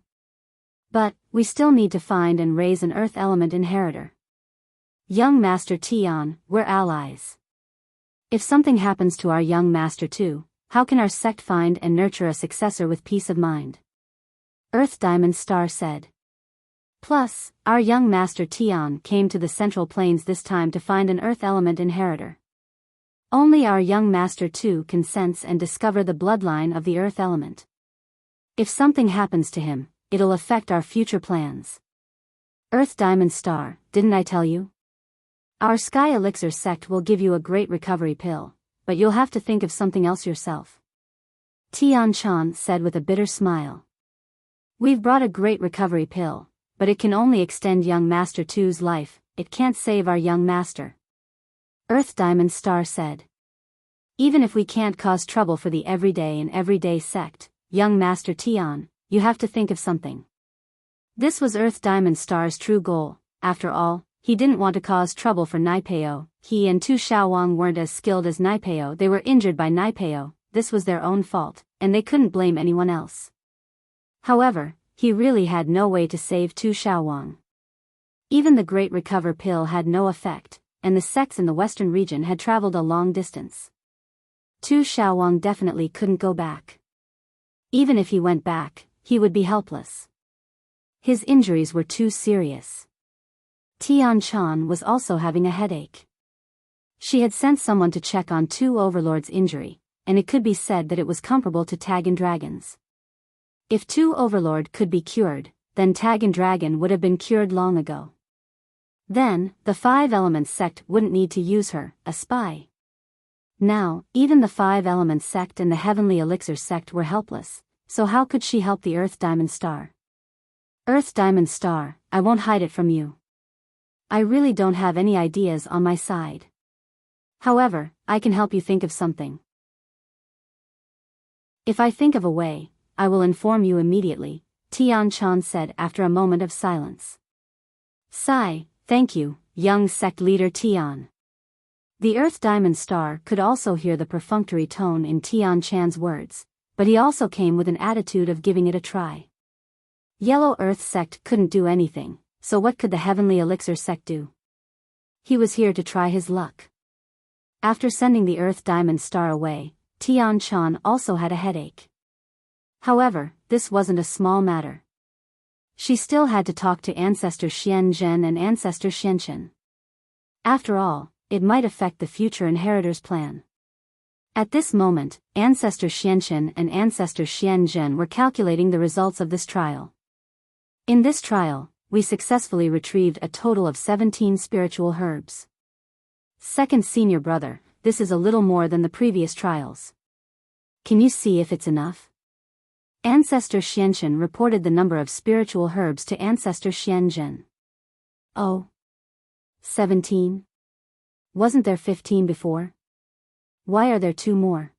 But, we still need to find and raise an Earth Element inheritor. Young Master Tian, we're allies. If something happens to our young master too, how can our sect find and nurture a successor with peace of mind? Earth Diamond Star said. Plus, our young master Tian came to the Central Plains this time to find an Earth Element inheritor. Only our young master too can sense and discover the bloodline of the Earth Element. If something happens to him, it'll affect our future plans. Earth Diamond Star, didn't I tell you? Our Sky Elixir sect will give you a great recovery pill, but you'll have to think of something else yourself. Tian-chan said with a bitter smile. We've brought a great recovery pill, but it can only extend young Master 2's life, it can't save our young master. Earth Diamond Star said. Even if we can't cause trouble for the Everyday sect, young Master Tian, you have to think of something. This was Earth Diamond Star's true goal. After all, he didn't want to cause trouble for Naipeo. He and Tu Xiaowang weren't as skilled as Naipeo. They were injured by Naipeo. This was their own fault, and they couldn't blame anyone else. However, he really had no way to save Tu Xiaowang. Even the Great Recover pill had no effect, and the sects in the western region had traveled a long distance. Tu Xiaowang definitely couldn't go back. Even if he went back, he would be helpless. His injuries were too serious. Tian-chan was also having a headache. She had sent someone to check on two overlords' injury, and it could be said that it was comparable to Tag and Dragon's. If two overlord could be cured, then Tag and Dragon would have been cured long ago. Then, the Five Elements sect wouldn't need to use her, a spy. Now, even the Five Elements sect and the Heavenly Elixir sect were helpless, so how could she help the Earth Diamond Star? Earth Diamond Star, I won't hide it from you. I really don't have any ideas on my side. However, I can help you think of something. If I think of a way, I will inform you immediately, Tian-chan said after a moment of silence. Sigh, thank you, young sect leader Tian. The Earth Diamond Star could also hear the perfunctory tone in Tian-chan's words, but he also came with an attitude of giving it a try. Yellow Earth sect couldn't do anything, so what could the Heavenly Elixir sect do? He was here to try his luck. After sending the Earth Diamond Star away, Tian Chan also had a headache. However, this wasn't a small matter. She still had to talk to Ancestor Xian Zhen and Ancestor Xianchen. After all, it might affect the future inheritor's plan. At this moment, Ancestor Xianchen and Ancestor Xian Zhen were calculating the results of this trial. In this trial, we successfully retrieved a total of 17 spiritual herbs. Second senior brother, this is a little more than the previous trials. Can you see if it's enough? Ancestor Xianchen reported the number of spiritual herbs to Ancestor Xianzhen. Oh. 17? Wasn't there 15 before? Why are there 2 more?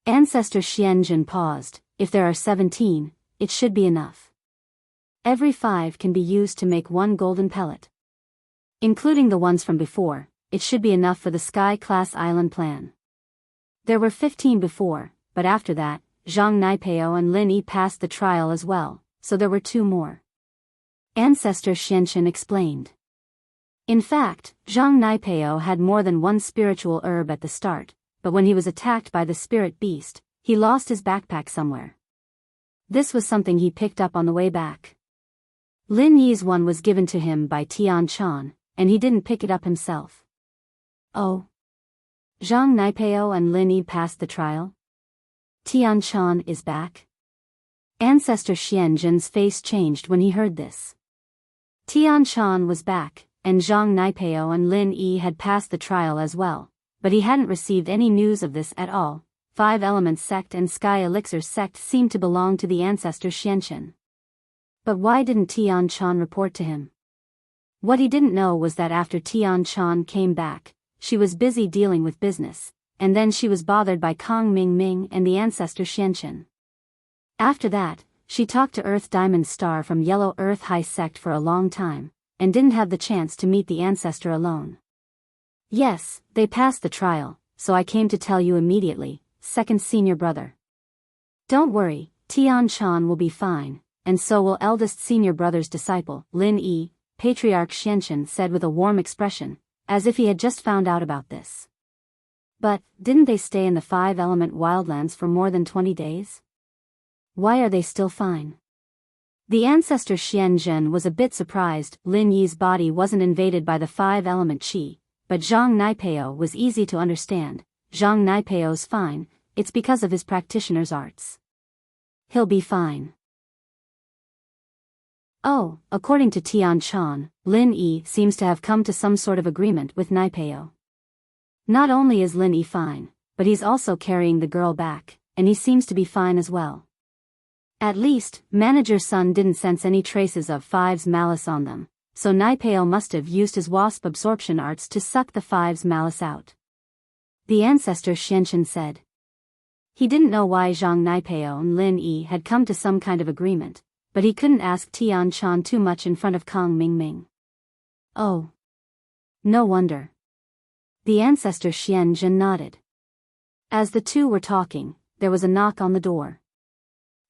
Ancestor Xianzhen paused. If there are 17, it should be enough. Every 5 can be used to make 1 golden pellet. Including the ones from before, it should be enough for the Sky-class island plan. There were 15 before, but after that, Zhang Naipeo and Lin Yi passed the trial as well, so there were 2 more. Ancestor Xianchen explained. In fact, Zhang Naipeo had more than 1 spiritual herb at the start, but when he was attacked by the spirit beast, he lost his backpack somewhere. This was something he picked up on the way back. Lin Yi's one was given to him by Tian Chan, and he didn't pick it up himself. Oh. Zhang Naipeo and Lin Yi passed the trial? Tian Chan is back? Ancestor Xianzhen's face changed when he heard this. Tian Chan was back, and Zhang Naipeo and Lin Yi had passed the trial as well, but he hadn't received any news of this at all. 5 Elements sect and Sky Elixir sect seemed to belong to the Ancestor Xianchen. But why didn't Tian Chan report to him? What he didn't know was that after Tian Chan came back, she was busy dealing with business, and then she was bothered by Kong Ming and the Ancestor Xianchen. After that, she talked to Earth Diamond Star from Yellow Earth High Sect for a long time, and didn't have the chance to meet the Ancestor alone. Yes, they passed the trial, so I came to tell you immediately, second senior brother. Don't worry, Tian Chan will be fine, and so will eldest senior brother's disciple, Lin Yi, Patriarch Xianchen said with a warm expression, as if he had just found out about this. But, didn't they stay in the 5-element wildlands for more than 20 days? Why are they still fine? The Ancestor Xianzhen was a bit surprised. Lin Yi's body wasn't invaded by the 5-element qi, but Zhang Naipeo was easy to understand. Zhang Naipeo's fine, it's because of his practitioner's arts. He'll be fine. Oh, according to Tian Chan, Lin Yi seems to have come to some sort of agreement with Naipeo. Not only is Lin Yi fine, but he's also carrying the girl back, and he seems to be fine as well. At least, Manager Sun didn't sense any traces of 5's malice on them, so Naipeo must have used his wasp absorption arts to suck the 5's malice out. The Ancestor Xianchen said. He didn't know why Zhang Naipeo and Lin Yi had come to some kind of agreement, but he couldn't ask Tian Chan too much in front of Kong Ming. Oh. No wonder. The Ancestor Xianzhen nodded. As the two were talking, there was a knock on the door.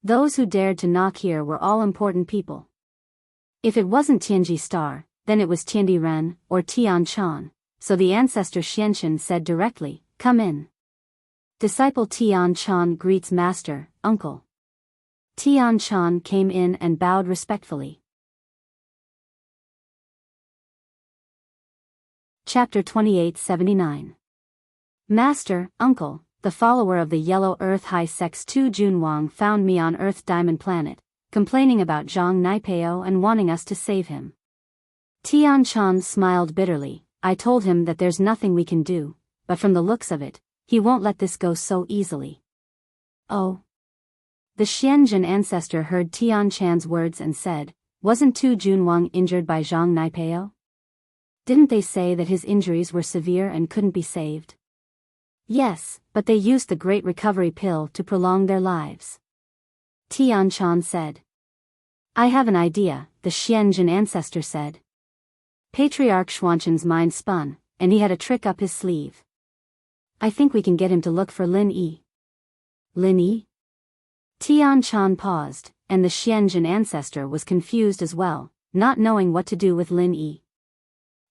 Those who dared to knock here were all important people. If it wasn't Tianji Star, then it was Tiandi Ren, or Tian Chan, so the Ancestor Xianchen said directly, "Come in." Disciple Tian Chan greets Master, Uncle. Tian Chan came in and bowed respectfully. Chapter 2879. Master, Uncle, the follower of the Yellow Earth High Sect's Tu Junwang found me on Earth Diamond Planet, complaining about Zhang Naipeo and wanting us to save him. Tian Chan smiled bitterly. I told him that there's nothing we can do, but from the looks of it, he won't let this go so easily. Oh. The Xianzhen ancestor heard Tian Chan's words and said, wasn't Tu Junwang injured by Zhang Naipeo? Didn't they say that his injuries were severe and couldn't be saved? Yes, but they used the Great Recovery Pill to prolong their lives. Tian Chan said. I have an idea, the Xianzhen ancestor said. Patriarch Xuanchen's mind spun, and he had a trick up his sleeve. I think we can get him to look for Lin Yi. Lin Yi? Tian Chan paused, and the Xianzhen ancestor was confused as well, not knowing what to do with Lin Yi.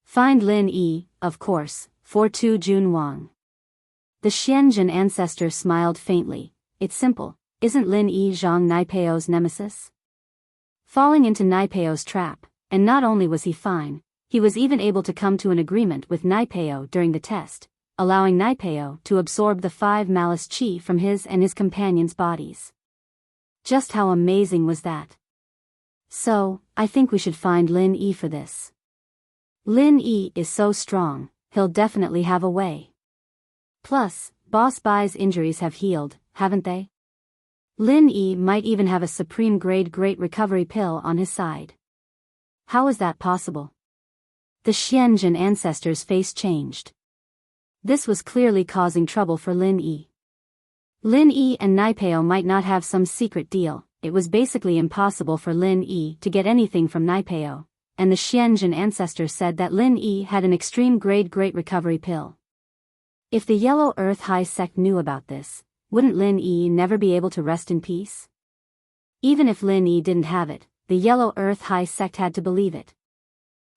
Find Lin Yi, of course, for Tu Junwang. The Xianzhen ancestor smiled faintly. It's simple, isn't Lin Yi Zhang Naipeo's nemesis? Falling into Naipeo's trap, and not only was he fine, he was even able to come to an agreement with Naipeo during the test, allowing Naipeo to absorb the 5 malice chi from his and his companions' bodies. Just how amazing was that? So, I think we should find Lin Yi for this. Lin Yi is so strong, he'll definitely have a way. Plus, Boss Bai's injuries have healed, haven't they? Lin Yi might even have a supreme grade great recovery pill on his side. How is that possible? The Xianzhen ancestor's face changed. This was clearly causing trouble for Lin Yi. Lin Yi and Naipeo might not have some secret deal. It was basically impossible for Lin Yi to get anything from Naipeo, and the Xianzhen ancestor said that Lin Yi had an extreme grade great recovery pill. If the Yellow Earth High Sect knew about this, wouldn't Lin Yi never be able to rest in peace? Even if Lin Yi didn't have it, the Yellow Earth High Sect had to believe it.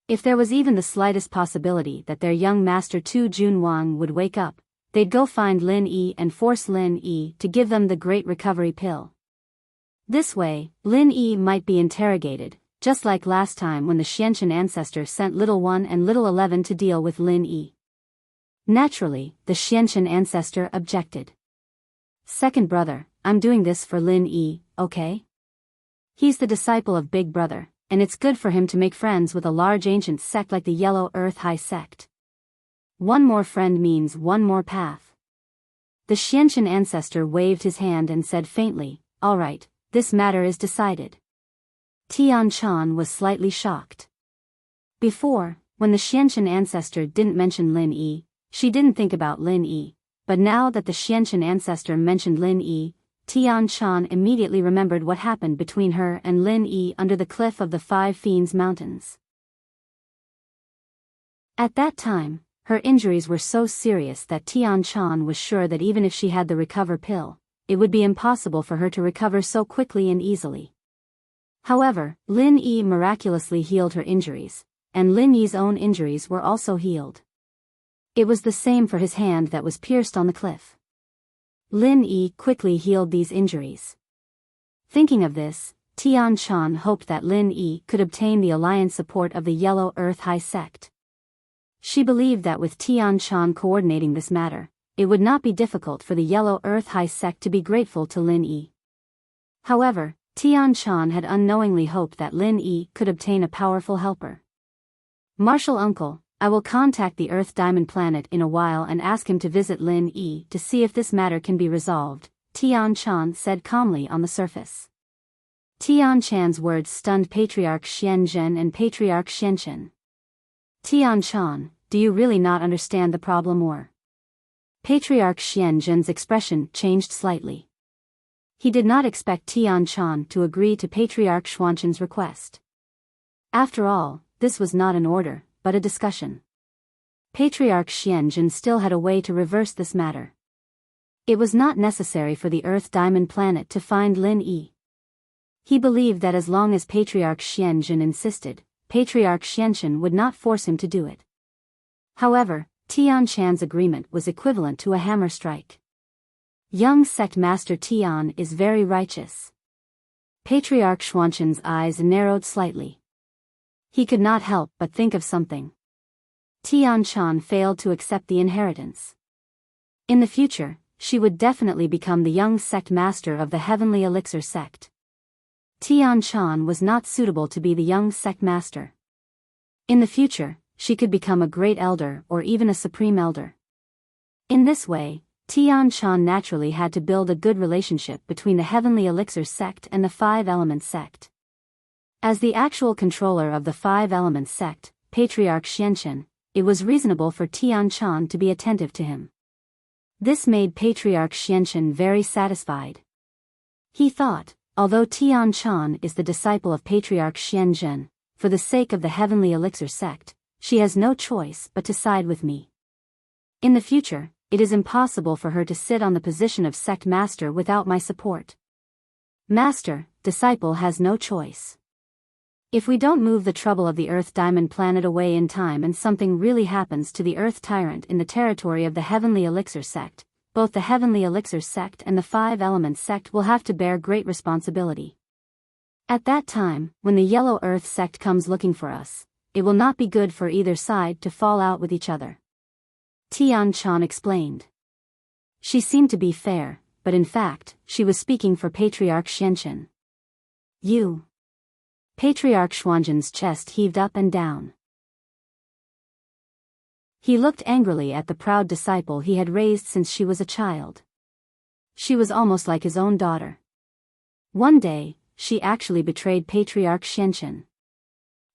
If there was even the slightest possibility that their young master Tu Junwang would wake up, they'd go find Lin Yi and force Lin Yi to give them the great recovery pill. This way, Lin Yi might be interrogated, just like last time when the Xianzhen ancestor sent Little 1 and Little 11 to deal with Lin Yi. Naturally, the Xianzhen ancestor objected. Second brother, I'm doing this for Lin Yi, okay? He's the disciple of Big Brother, and it's good for him to make friends with a large ancient sect like the Yellow Earth High Sect. One more friend means one more path. The Xianzhen ancestor waved his hand and said faintly, all right, this matter is decided. Tian Chan was slightly shocked. Before, when the Xianzhen ancestor didn't mention Lin Yi, she didn't think about Lin Yi, but now that the Xianzhen ancestor mentioned Lin Yi, Tian Chan immediately remembered what happened between her and Lin Yi under the cliff of the 5 Fiends Mountains. At that time, her injuries were so serious that Tian Chan was sure that even if she had the recover pill, it would be impossible for her to recover so quickly and easily. However, Lin Yi miraculously healed her injuries, and Lin Yi's own injuries were also healed. It was the same for his hand that was pierced on the cliff. Lin Yi quickly healed these injuries. Thinking of this, Tian Chan hoped that Lin Yi could obtain the alliance support of the Yellow Earth High Sect. She believed that with Tian Chan coordinating this matter, it would not be difficult for the Yellow Earth High Sect to be grateful to Lin Yi. However, Tian Chan had unknowingly hoped that Lin Yi could obtain a powerful helper. Martial Uncle, I will contact the Earth Diamond Planet in a while and ask him to visit Lin Yi to see if this matter can be resolved, Tian Chan said calmly on the surface. Tian Chan's words stunned Patriarch Xianzhen and Patriarch Xianchen. Tian Chan, do you really not understand the problem or? Patriarch Xianzhen's expression changed slightly. He did not expect Tian Chan to agree to Patriarch Xuanchen's request. After all, this was not an order, but a discussion. Patriarch Xianzhen still had a way to reverse this matter. It was not necessary for the Earth Diamond Planet to find Lin Yi. He believed that as long as Patriarch Xianzhen insisted, Patriarch Xianchen would not force him to do it. However, Tian Chan's agreement was equivalent to a hammer strike. Young Sect Master Tian is very righteous. Patriarch Xuanchen's eyes narrowed slightly. He could not help but think of something. Tian Chan failed to accept the inheritance. In the future, she would definitely become the young sect master of the Heavenly Elixir sect. Tian Chan was not suitable to be the young sect master. In the future, she could become a great elder or even a supreme elder. In this way, Tian Chan naturally had to build a good relationship between the Heavenly Elixir sect and the 5 Elements sect. As the actual controller of the 5 Elements sect, Patriarch Xianchen, it was reasonable for Tian Chan to be attentive to him. This made Patriarch Xianchen very satisfied. He thought, although Tian Chan is the disciple of Patriarch Xianzhen, for the sake of the Heavenly Elixir sect, she has no choice but to side with me. In the future, it is impossible for her to sit on the position of sect master without my support. Master, disciple has no choice. If we don't move the trouble of the Earth Diamond Planet away in time and something really happens to the Earth Tyrant in the territory of the Heavenly Elixir Sect, both the Heavenly Elixir Sect and the Five Elements Sect will have to bear great responsibility. At that time, when the Yellow Earth Sect comes looking for us, it will not be good for either side to fall out with each other. Tian-chan explained. She seemed to be fair, but in fact, she was speaking for Patriarch Xianchen. You. Patriarch Xuanzhen's chest heaved up and down. He looked angrily at the proud disciple he had raised since she was a child. She was almost like his own daughter. One day, she actually betrayed Patriarch Xianchen.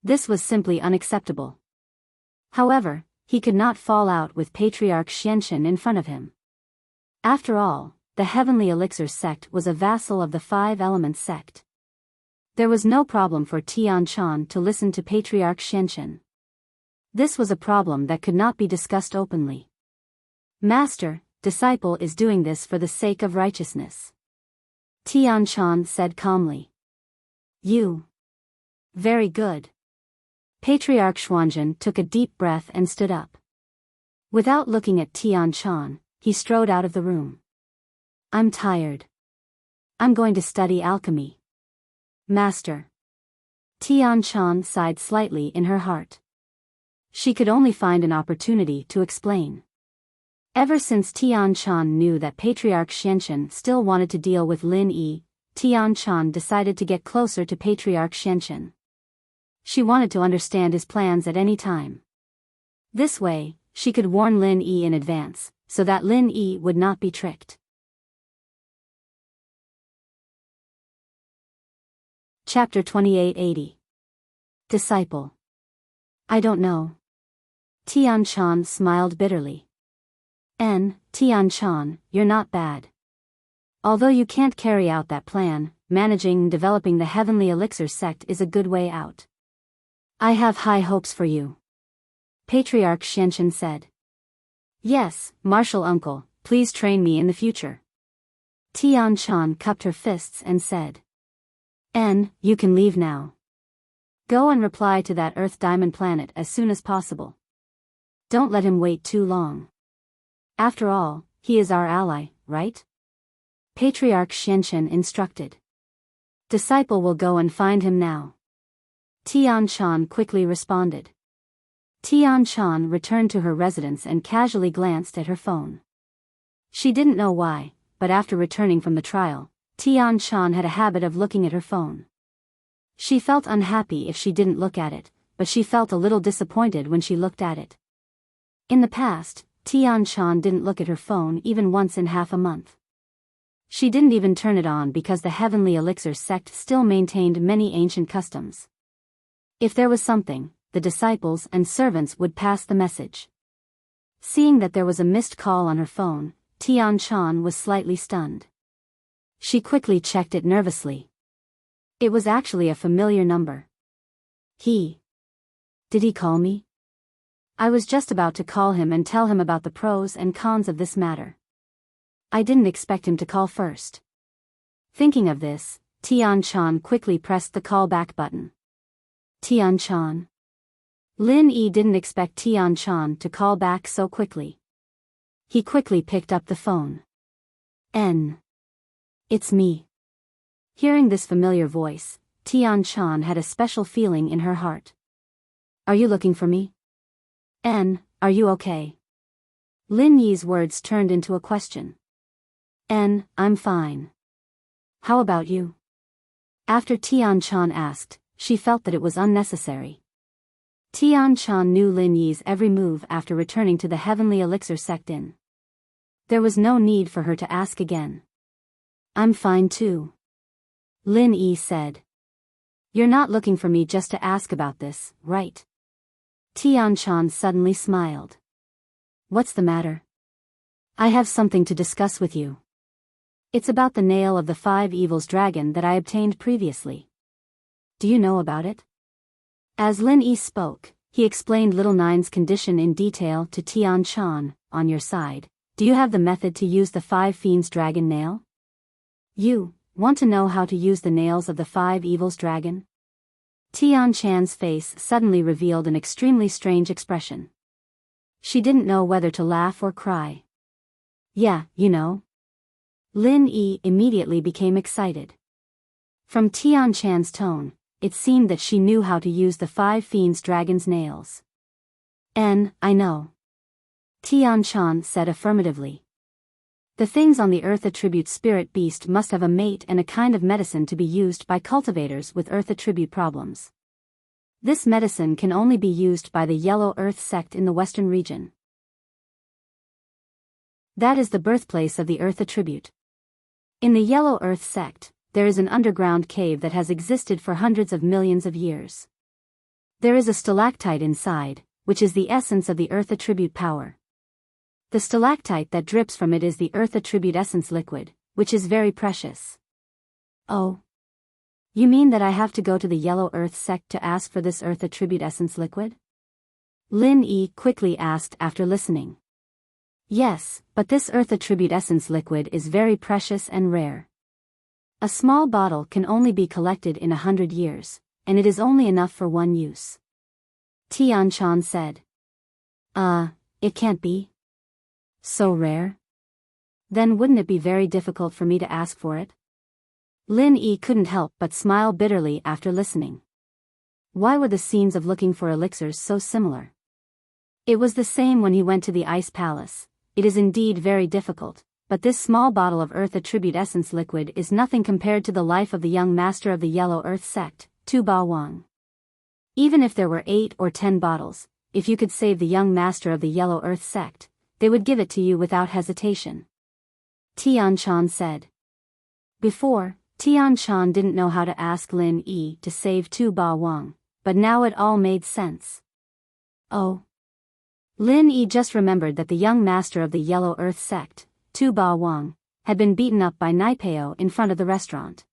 This was simply unacceptable. However, he could not fall out with Patriarch Xianchen in front of him. After all, the Heavenly Elixir Sect was a vassal of the Five Elements Sect. There was no problem for Tian-chan to listen to Patriarch Xianchen. This was a problem that could not be discussed openly. Master, disciple is doing this for the sake of righteousness. Tian-chan said calmly. You. Very good. Patriarch Xuanzhen took a deep breath and stood up. Without looking at Tian-chan, he strode out of the room. I'm tired. I'm going to study alchemy. Master. Tian-chan sighed slightly in her heart. She could only find an opportunity to explain. Ever since Tian-chan knew that Patriarch Xianchen still wanted to deal with Lin Yi, Tian-chan decided to get closer to Patriarch Xianchen. She wanted to understand his plans at any time. This way, she could warn Lin Yi in advance, so that Lin Yi would not be tricked. Chapter 2880. Disciple. I don't know. Tian-chan smiled bitterly. Tian-chan, you're not bad. Although you can't carry out that plan, managing and developing the Heavenly Elixir Sect is a good way out. I have high hopes for you. Patriarch Xianchen said. Yes, Martial Uncle, please train me in the future. Tian-chan cupped her fists and said. You can leave now. Go and reply to that Earth Diamond Planet as soon as possible. Don't let him wait too long. After all, he is our ally, right? Patriarch Xianchen instructed. Disciple will go and find him now. Tian-chan quickly responded. Tian-chan returned to her residence and casually glanced at her phone. She didn't know why, but after returning from the trial, Tian-chan had a habit of looking at her phone. She felt unhappy if she didn't look at it, but she felt a little disappointed when she looked at it. In the past, Tian-chan didn't look at her phone even once in half a month. She didn't even turn it on because the Heavenly Elixir Sect still maintained many ancient customs. If there was something, the disciples and servants would pass the message. Seeing that there was a missed call on her phone, Tian-chan was slightly stunned. She quickly checked it nervously. It was actually a familiar number. Did he call me? I was just about to call him and tell him about the pros and cons of this matter. I didn't expect him to call first. Thinking of this, Tian-chan quickly pressed the callback button. Tian-chan. Lin Yi didn't expect Tian-chan to call back so quickly. He quickly picked up the phone. It's me. Hearing this familiar voice, Tian-chan had a special feeling in her heart. Are you looking for me? Are you okay? Lin Yi's words turned into a question. I'm fine. How about you? After Tian-chan asked, she felt that it was unnecessary. Tian-chan knew Lin Yi's every move after returning to the Heavenly Elixir Sect. There was no need for her to ask again. I'm fine too. Lin Yi said. You're not looking for me just to ask about this, right? Tian-chan suddenly smiled. What's the matter? I have something to discuss with you. It's about the nail of the Five Evils dragon that I obtained previously. Do you know about it? As Lin Yi spoke, he explained Little Nine's condition in detail to Tian-chan. On your side, do you have the method to use the Five Fiends dragon nail? You want to know how to use the nails of the Five Evils dragon? Tian Chan's face suddenly revealed an extremely strange expression. She didn't know whether to laugh or cry. Yeah, you know. Lin Yi immediately became excited. From Tian Chan's tone, it seemed that she knew how to use the 5 Fiends Dragon's nails. I know. Tian Chan said affirmatively. The things on the earth attribute spirit beast must have a mate and a kind of medicine to be used by cultivators with earth attribute problems. This medicine can only be used by the Yellow Earth sect in the western region. That is the birthplace of the earth attribute. In the Yellow Earth sect, there is an underground cave that has existed for hundreds of millions of years. There is a stalactite inside, which is the essence of the earth attribute power. The stalactite that drips from it is the earth attribute essence liquid, which is very precious. Oh. You mean that I have to go to the Yellow Earth sect to ask for this earth attribute essence liquid? Lin Yi quickly asked after listening. Yes, but this earth attribute essence liquid is very precious and rare. A small bottle can only be collected in 100 years, and it is only enough for one use. Tian Chan said. It can't be. So rare? Then wouldn't it be very difficult for me to ask for it? Lin Yi couldn't help but smile bitterly after listening. Why were the scenes of looking for elixirs so similar? It was the same when he went to the Ice Palace. It is indeed very difficult, but this small bottle of earth attribute essence liquid is nothing compared to the life of the young master of the Yellow Earth sect, Tu Ba Wang. Even if there were 8 or 10 bottles, if you could save the young master of the Yellow Earth sect, they would give it to you without hesitation. Tian Chan said. Before, Tian Chan didn't know how to ask Lin Yi to save Tu Ba Wang, but now it all made sense. Oh. Lin Yi just remembered that the young master of the Yellow Earth sect, Tu Ba Wang, had been beaten up by Naipeo in front of the restaurant.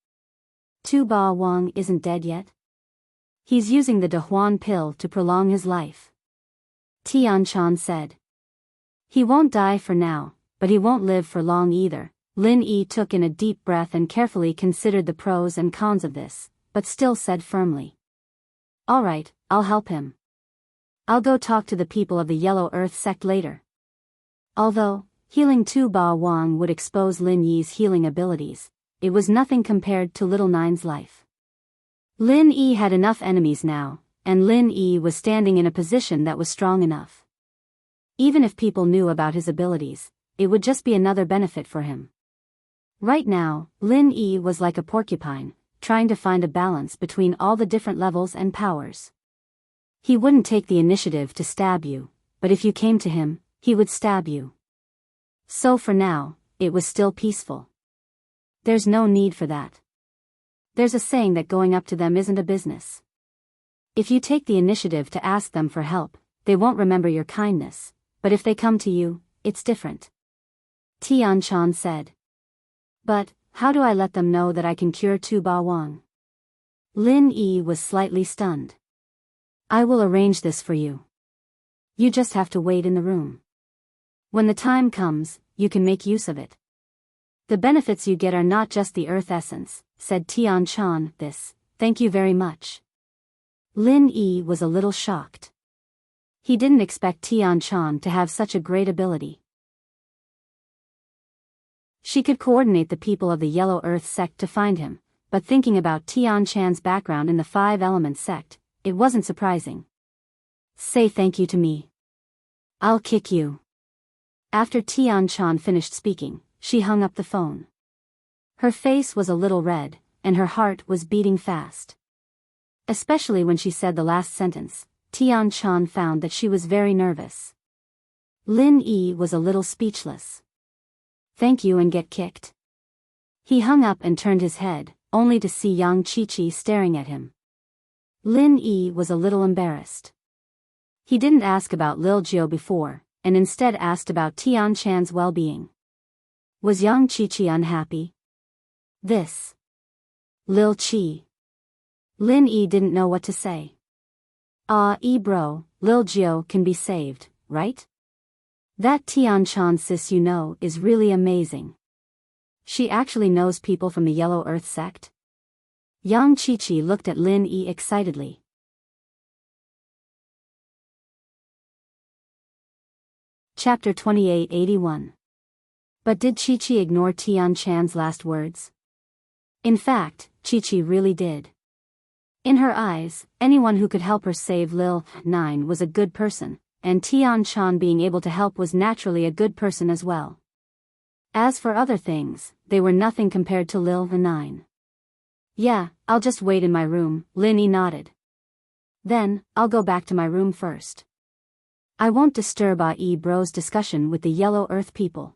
Tu Ba Wang isn't dead yet? He's using the De Huan pill to prolong his life. Tian Chan said. He won't die for now, but he won't live for long either. Lin Yi took in a deep breath and carefully considered the pros and cons of this, but still said firmly. All right, I'll help him. I'll go talk to the people of the Yellow Earth sect later. Although, healing Tu Ba Wang would expose Lin Yi's healing abilities, it was nothing compared to Little Nine's life. Lin Yi had enough enemies now, and Lin Yi was standing in a position that was strong enough. Even if people knew about his abilities, it would just be another benefit for him. Right now, Lin Yi was like a porcupine, trying to find a balance between all the different levels and powers. He wouldn't take the initiative to stab you, but if you came to him, he would stab you. So for now, it was still peaceful. There's no need for that. There's a saying that going up to them isn't a business. If you take the initiative to ask them for help, they won't remember your kindness, but if they come to you, it's different. Tian Chan said. But, how do I let them know that I can cure Tu Ba Wang? Lin Yi was slightly stunned. I will arrange this for you. You just have to wait in the room. When the time comes, you can make use of it. The benefits you get are not just the earth essence, said Tian Chan. Thank you very much. Lin Yi was a little shocked. He didn't expect Tian Chan to have such a great ability. She could coordinate the people of the Yellow Earth sect to find him, but thinking about Tian Chan's background in the 5 Elements sect, it wasn't surprising. Say thank you to me. I'll kick you. After Tian Chan finished speaking, she hung up the phone. Her face was a little red, and her heart was beating fast. Especially when she said the last sentence, Tian Chan found that she was very nervous. Lin Yi was a little speechless. Thank you and get kicked. He hung up and turned his head, only to see Yang Qiqi staring at him. Lin Yi was a little embarrassed. He didn't ask about Lil Jiao before, and instead asked about Tian Chan's well-being. Was Yang Qiqi unhappy? This. Lil Qi. Lin Yi didn't know what to say. Bro, Lil Jiao can be saved, right? That Tian Chan sis you know is really amazing. She actually knows people from the Yellow Earth sect? Yang Chi-Chi looked at Lin Yi excitedly. Chapter 2881. But did Chi-Chi ignore Tian Chan's last words? In fact, Chi-Chi really did. In her eyes, anyone who could help her save Lil 9 was a good person, and Tian Chan being able to help was naturally a good person as well. As for other things, they were nothing compared to Lil 9. Yeah, I'll just wait in my room, Lin Yi nodded. Then, I'll go back to my room first. I won't disturb Bro's discussion with the Yellow Earth people.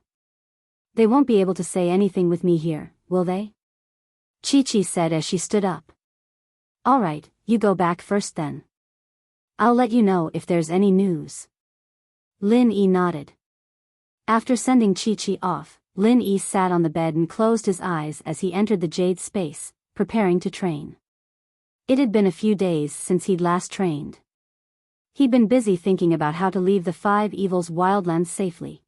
They won't be able to say anything with me here, will they? Chi-Chi said as she stood up. Alright, you go back first then. I'll let you know if there's any news. Lin Yi nodded. After sending Chi-Chi off, Lin Yi sat on the bed and closed his eyes as he entered the Jade space, preparing to train. It had been a few days since he'd last trained. He'd been busy thinking about how to leave the Five Evils wildlands safely.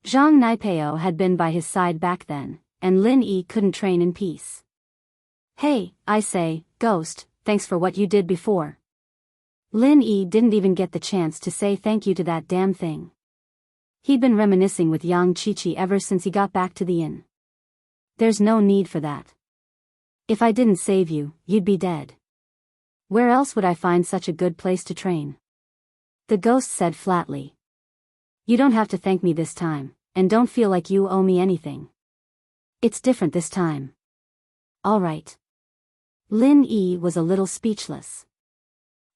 Zhang Naipeo had been by his side back then, and Lin Yi couldn't train in peace. Hey, I say, Ghost, thanks for what you did before. Lin Yi didn't even get the chance to say thank you to that damn thing. He'd been reminiscing with Yang Chi-Chi ever since he got back to the inn. There's no need for that. If I didn't save you, you'd be dead. Where else would I find such a good place to train? The ghost said flatly. You don't have to thank me this time, and don't feel like you owe me anything. It's different this time. All right. Lin Yi was a little speechless.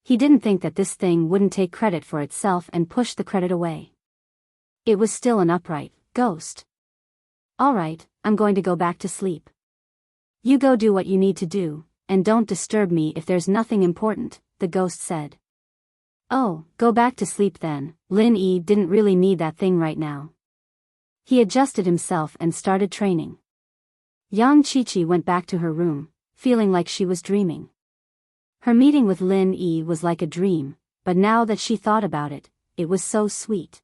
He didn't think that this thing wouldn't take credit for itself and push the credit away. It was still an upright ghost. All right, I'm going to go back to sleep. You go do what you need to do, and don't disturb me if there's nothing important, the ghost said. Oh, go back to sleep then. Lin Yi didn't really need that thing right now. He adjusted himself and started training. Yang Chi-Chi went back to her room, feeling like she was dreaming. Her meeting with Lin Yi was like a dream, but now that she thought about it, it was so sweet.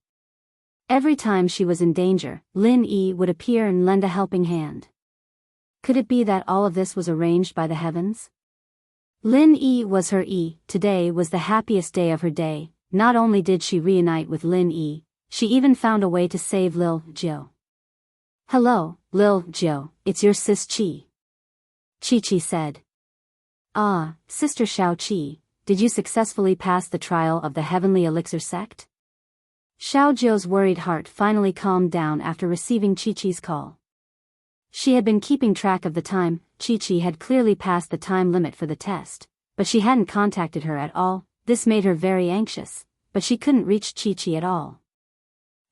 Every time she was in danger, Lin Yi would appear and lend a helping hand. Could it be that all of this was arranged by the heavens? Lin Yi was her Yi. Today was the happiest day of her day. Not only did she reunite with Lin Yi, she even found a way to save Lil Jiu. Hello, Lil Jiu, it's your sis Chi. Chi-Chi said. Ah, Sister Shao Chi, did you successfully pass the trial of the Heavenly Elixir sect? Xiao Jiu's worried heart finally calmed down after receiving Chi-Chi's call. She had been keeping track of the time. Chi-Chi had clearly passed the time limit for the test, but she hadn't contacted her at all. This made her very anxious, but she couldn't reach Chi-Chi at all.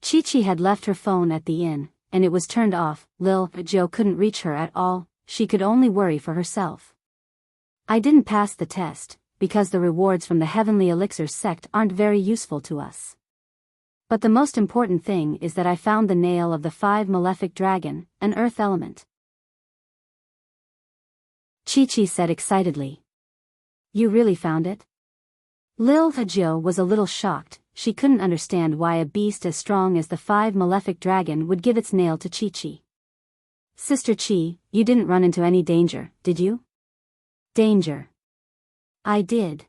Chi-Chi had left her phone at the inn, and it was turned off. Lil Jiu couldn't reach her at all. She could only worry for herself. I didn't pass the test, because the rewards from the Heavenly Elixir sect aren't very useful to us. But the most important thing is that I found the nail of the 5 malefic dragon, an earth element. Chi-Chi said excitedly. You really found it? Lil Jiu was a little shocked. She couldn't understand why a beast as strong as the 5 malefic dragon would give its nail to Chi-Chi. Sister Chi, you didn't run into any danger, did you? Danger. I did.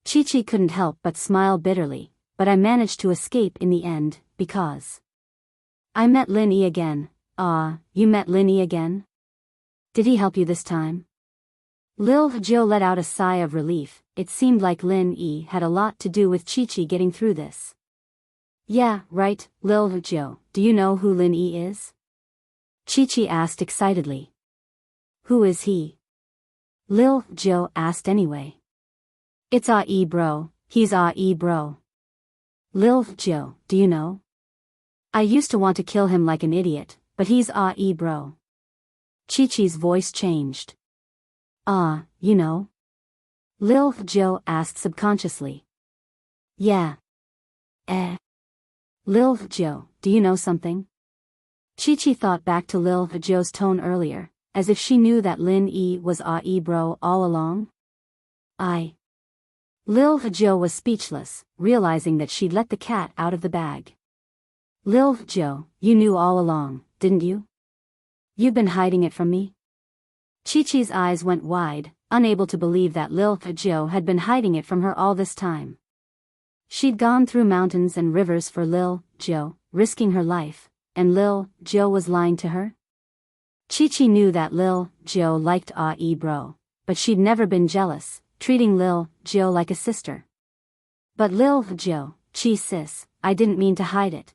Chi-Chi couldn't help but smile bitterly, but I managed to escape in the end, because I met Lin Yi again. Ah, you met Lin Yi again? Did he help you this time? Lil Jiu let out a sigh of relief. It seemed like Lin Yi had a lot to do with Chi-Chi getting through this. Yeah, right, Lil Jiu, do you know who Lin Yi is? Chi-Chi asked excitedly. Who is he? Lil Jiu asked anyway. It's bro, he's bro. Lil Jiu, do you know? I used to want to kill him like an idiot, but he's bro. Chi-Chi's voice changed. You know? Lil Jiu asked subconsciously. Yeah. Lil Jiu, do you know something? Chi-Chi thought back to Lil Jiu's tone earlier, as if she knew that Lin Yi was bro all along. Lil Jiu was speechless, realizing that she'd let the cat out of the bag. Lil Jiu, you knew all along, didn't you? You've been hiding it from me? Chi-Chi's eyes went wide, unable to believe that Lil Jiao had been hiding it from her all this time. She'd gone through mountains and rivers for Lil Jiao, risking her life, and Lil Jiao was lying to her? Chi-Chi knew that Lil Jiao liked Bro, but she'd never been jealous, treating Lil Jiao like a sister. But Lil Jiao, Chi sis, I didn't mean to hide it.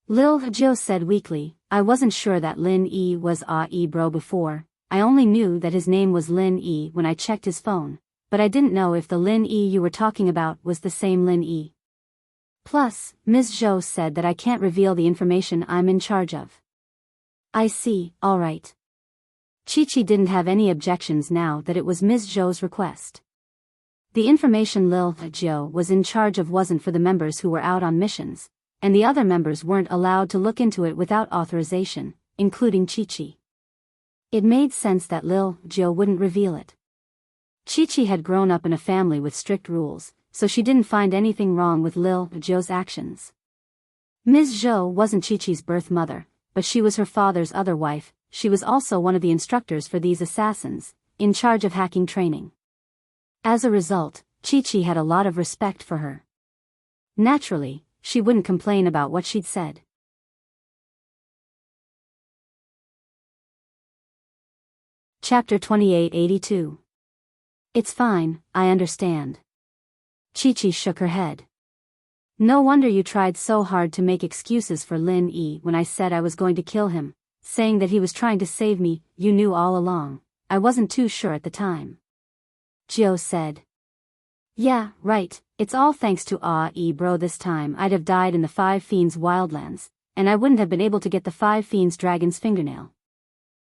Lil Jiao said weakly, I wasn't sure that Lin Yi was Bro before, I only knew that his name was Lin Yi when I checked his phone, but I didn't know if the Lin Yi you were talking about was the same Lin Yi. Plus, Ms. Zhou said that I can't reveal the information I'm in charge of. I see, alright. Chi-Chi didn't have any objections now that it was Ms. Zhou's request. The information Lil Jiao was in charge of wasn't for the members who were out on missions, and the other members weren't allowed to look into it without authorization, including Chi-Chi. It made sense that Lil Jiao wouldn't reveal it. Chi-Chi had grown up in a family with strict rules, so she didn't find anything wrong with Lil Jiao's actions. Ms. Zhou wasn't Chi-Chi's birth mother, but she was her father's other wife. She was also one of the instructors for these assassins, in charge of hacking training. As a result, Chi-Chi had a lot of respect for her. Naturally, she wouldn't complain about what she'd said. Chapter 2882. It's fine, I understand. Chi-Chi shook her head. No wonder you tried so hard to make excuses for Lin Yi when I said I was going to kill him, saying that he was trying to save me. You knew all along. I wasn't too sure at the time. Jiao said. Yeah, right, it's all thanks to Bro. This time I'd have died in the Five Fiends Wildlands, and I wouldn't have been able to get the Five Fiends Dragon's fingernail.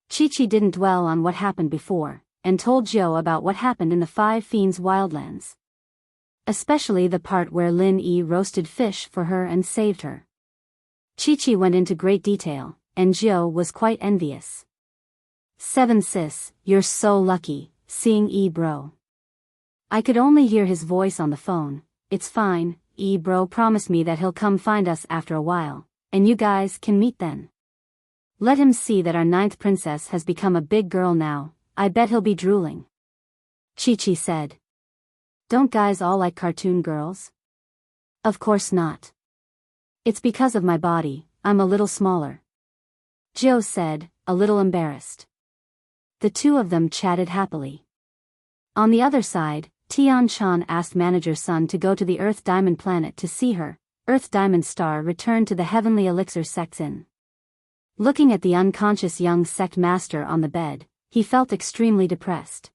Chi-Chi didn't dwell on what happened before, and told Jiao about what happened in the Five Fiends Wildlands. Especially the part where Lin Yi roasted fish for her and saved her. Chi-Chi went into great detail, and Jiao was quite envious. 7 sis, you're so lucky, seeing Bro. I could only hear his voice on the phone. It's fine, Bro promised me that he'll come find us after a while, and you guys can meet then. Let him see that our 9th princess has become a big girl now, I bet he'll be drooling. Chi-Chi said. Don't guys all like cartoon girls? Of course not. It's because of my body, I'm a little smaller. Jiao said, a little embarrassed. The two of them chatted happily. On the other side, Tian-chan asked Manager Sun to go to the Earth Diamond planet to see her. Earth Diamond Star returned to the Heavenly Elixir Sect's Inn. Looking at the unconscious young sect master on the bed, he felt extremely depressed.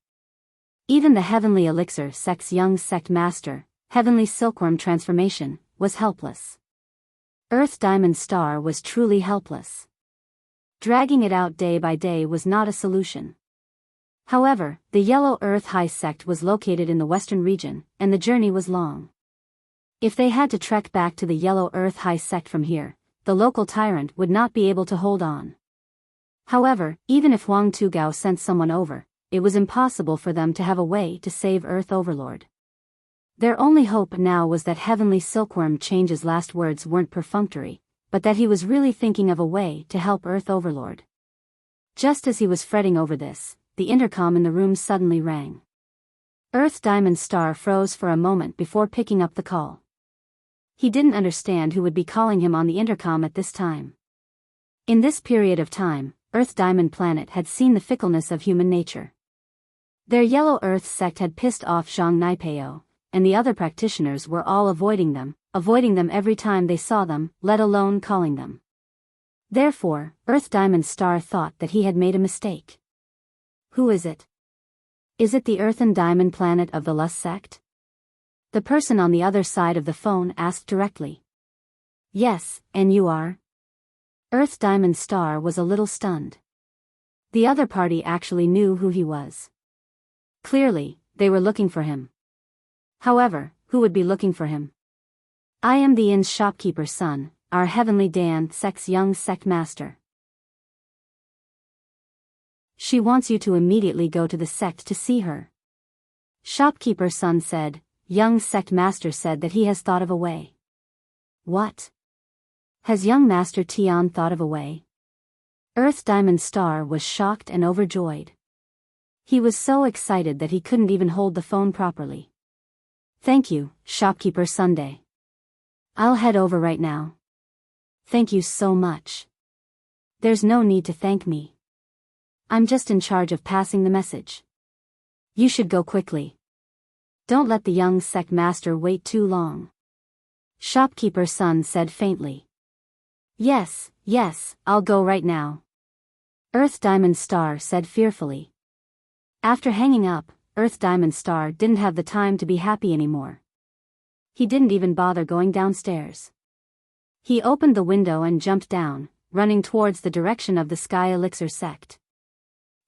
Even the Heavenly Elixir Sect's young sect master, Heavenly Silkworm Transformation, was helpless. Earth Diamond Star was truly helpless. Dragging it out day by day was not a solution. However, the Yellow Earth High Sect was located in the western region, and the journey was long. If they had to trek back to the Yellow Earth High Sect from here, the local tyrant would not be able to hold on. However, even if Huang Tugao sent someone over, it was impossible for them to have a way to save Earth Overlord. Their only hope now was that Heavenly Silkworm Change's last words weren't perfunctory, but that he was really thinking of a way to help Earth Overlord. Just as he was fretting over this, the intercom in the room suddenly rang. Earth Diamond Star froze for a moment before picking up the call. He didn't understand who would be calling him on the intercom at this time. In this period of time, Earth Diamond Planet had seen the fickleness of human nature. Their Yellow Earth sect had pissed off Zhang Naipeo, and the other practitioners were all avoiding them every time they saw them, let alone calling them. Therefore, Earth Diamond Star thought that he had made a mistake. Who is it? Is it the Earth and Diamond Planet of the Lust sect? The person on the other side of the phone asked directly. Yes, and you are? Earth Diamond Star was a little stunned. The other party actually knew who he was. Clearly, they were looking for him. However, who would be looking for him? I am the inn's shopkeeper's son, our Heavenly Dan sect's young sect master. She wants you to immediately go to the sect to see her. Shopkeeper's son said. Young sect master said that he has thought of a way. What? Has young master Tian thought of a way? Earth Diamond Star was shocked and overjoyed. He was so excited that he couldn't even hold the phone properly. Thank you, shopkeeper Sunday. I'll head over right now. Thank you so much. There's no need to thank me. I'm just in charge of passing the message. You should go quickly. Don't let the young sect master wait too long. Shopkeeper's son said faintly. Yes, I'll go right now. Earth Diamond Star said fearfully. After hanging up, Earth Diamond Star didn't have the time to be happy anymore. He didn't even bother going downstairs. He opened the window and jumped down, running towards the direction of the Sky Elixir sect.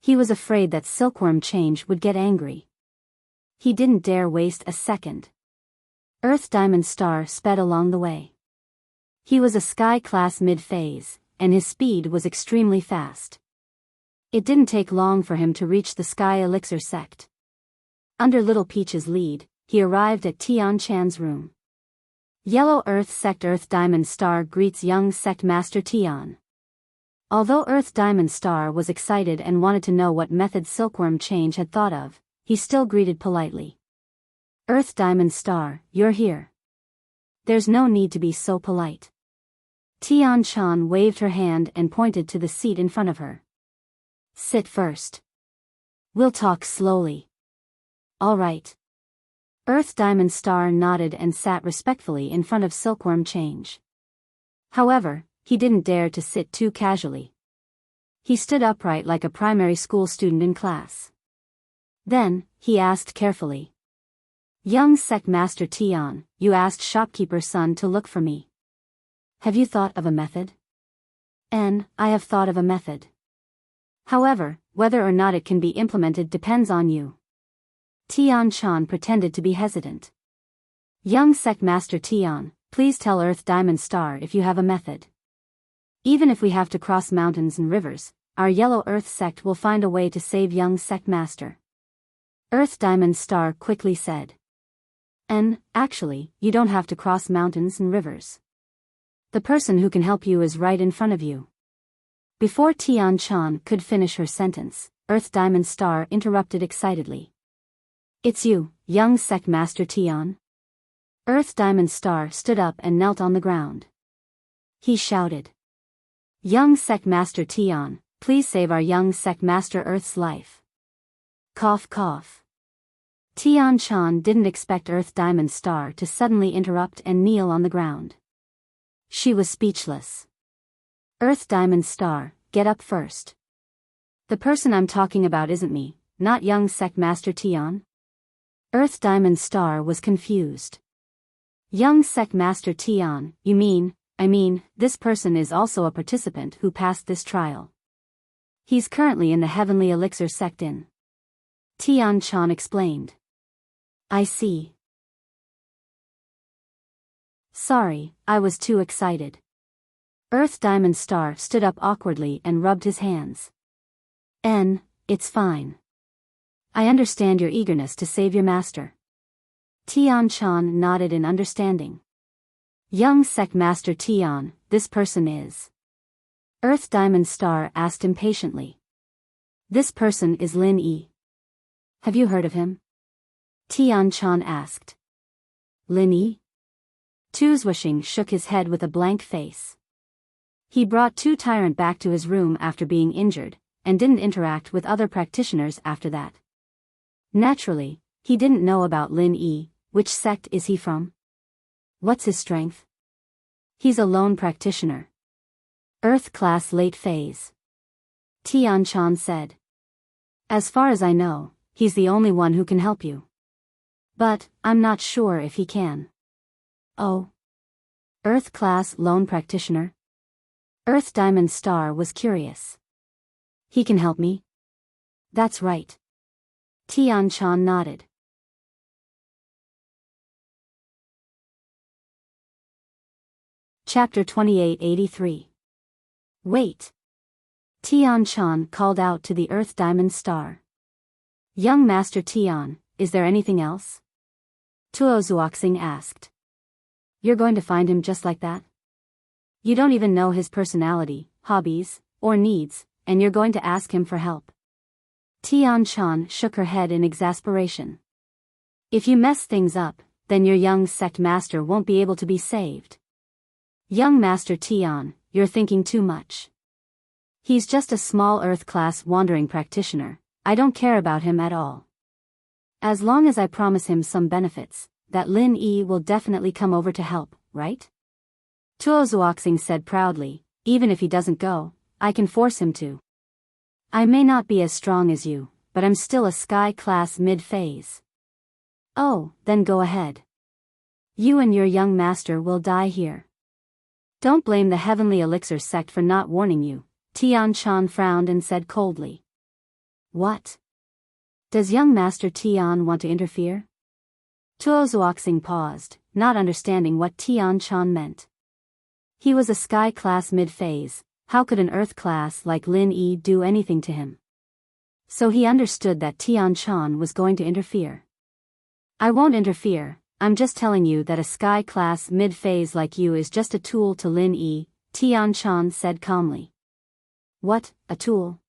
He was afraid that Silkworm Change would get angry. He didn't dare waste a second. Earth Diamond Star sped along the way. He was a Sky class mid-phase, and his speed was extremely fast. It didn't take long for him to reach the Sky Elixir sect. Under Little Peach's lead, he arrived at Tian Chan's room. Yellow Earth Sect Earth Diamond Star greets young Sect Master Tian. Although Earth Diamond Star was excited and wanted to know what method Silkworm Change had thought of, he still greeted politely. Earth Diamond Star, you're here. There's no need to be so polite. Tian Chan waved her hand and pointed to the seat in front of her. Sit first. We'll talk slowly. All right. Earth Diamond Star nodded and sat respectfully in front of Silkworm Change. However, he didn't dare to sit too casually. He stood upright like a primary school student in class. Then, he asked carefully. Young Sect Master Tian, you asked shopkeeper's son to look for me. Have you thought of a method? I have thought of a method. However, whether or not it can be implemented depends on you. Tian Chan pretended to be hesitant. Young Sect Master Tian, please tell Earth Diamond Star if you have a method. Even if we have to cross mountains and rivers, our Yellow Earth Sect will find a way to save young Sect Master. Earth Diamond Star quickly said. Actually, you don't have to cross mountains and rivers. The person who can help you is right in front of you. Before Tian Chan could finish her sentence, Earth Diamond Star interrupted excitedly. It's you, young Sect Master Tian. Earth Diamond Star stood up and knelt on the ground. He shouted. Young Sect Master Tian, please save our young Sect Master Earth's life. Cough cough. Tian Chan didn't expect Earth Diamond Star to suddenly interrupt and kneel on the ground. She was speechless. Earth Diamond Star, get up first. The person I'm talking about isn't me, not young Sect Master Tian. Earth Diamond Star was confused. Young Sect Master Tian, you mean, this person is also a participant who passed this trial. He's currently in the Heavenly Elixir sect in. Tian Chan explained. I see. Sorry, I was too excited. Earth Diamond Star stood up awkwardly and rubbed his hands. It's fine. I understand your eagerness to save your master. Tian Chan nodded in understanding. Young Sect Master Tian, this person is. Earth Diamond Star asked impatiently. This person is Lin Yi. Have you heard of him? Tian Chan asked. Lin Yi? Tu Zhuoxing shook his head with a blank face. He brought Tu Tyrant back to his room after being injured, and didn't interact with other practitioners after that. Naturally, he didn't know about Lin Yi. Which sect is he from? What's his strength? He's a lone practitioner. Earth class late phase. Tian Chan said. As far as I know, he's the only one who can help you. But, I'm not sure if he can. Oh. Earth class lone practitioner? Earth Diamond Star was curious. He can help me? That's right. Tian Chan nodded. Chapter 2883. Wait. Tian Chan called out to the Earth Diamond Star. Young Master Tian, is there anything else? Tuo Zhuoxing asked. You're going to find him just like that? You don't even know his personality, hobbies, or needs, and you're going to ask him for help. Tian Shan shook her head in exasperation. If you mess things up, then your young sect master won't be able to be saved. Young Master Tian, you're thinking too much. He's just a small Earth-class wandering practitioner. I don't care about him at all. As long as I promise him some benefits, that Lin Yi will definitely come over to help, right? Tuo Zuoxing said proudly, even if he doesn't go, I can force him to. I may not be as strong as you, but I'm still a sky-class mid-phase. Oh, then go ahead. You and your young master will die here. Don't blame the Heavenly Elixir sect for not warning you, Tian Shan frowned and said coldly. What? Does young Master Tian want to interfere? Tuo Zuoxing paused, not understanding what Tian Shan meant. He was a sky-class mid-phase, how could an Earth-class like Lin Yi do anything to him? So he understood that Tian Shan was going to interfere. I won't interfere, I'm just telling you that a sky-class mid-phase like you is just a tool to Lin Yi, Tian Shan said calmly. What, a tool?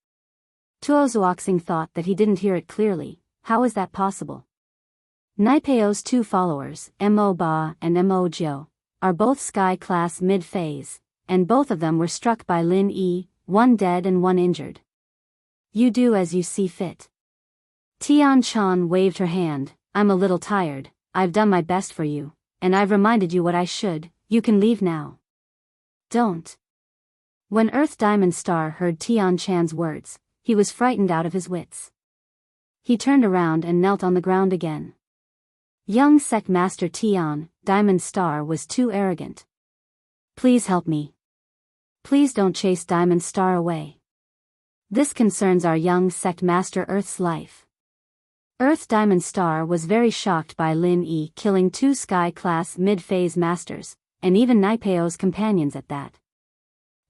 Tuo Zuoxing thought that he didn't hear it clearly. How is that possible? Naipeo's two followers, Mo Ba and Mo Jiu, are both sky-class mid-phase, and both of them were struck by Lin Yi, one dead and one injured. You do as you see fit. Tian Shan waved her hand. I'm a little tired, I've done my best for you, and I've reminded you what I should, you can leave now. Don't. When Earth Diamond Star heard Tian Shan's words, he was frightened out of his wits. He turned around and knelt on the ground again. Young Sect Master Tian, Diamond Star was too arrogant. Please help me. Please don't chase Diamond Star away. This concerns our young Sect Master Earth's life. Earth Diamond Star was very shocked by Lin Yi killing two sky-class mid-phase masters, and even Naipeo's companions at that.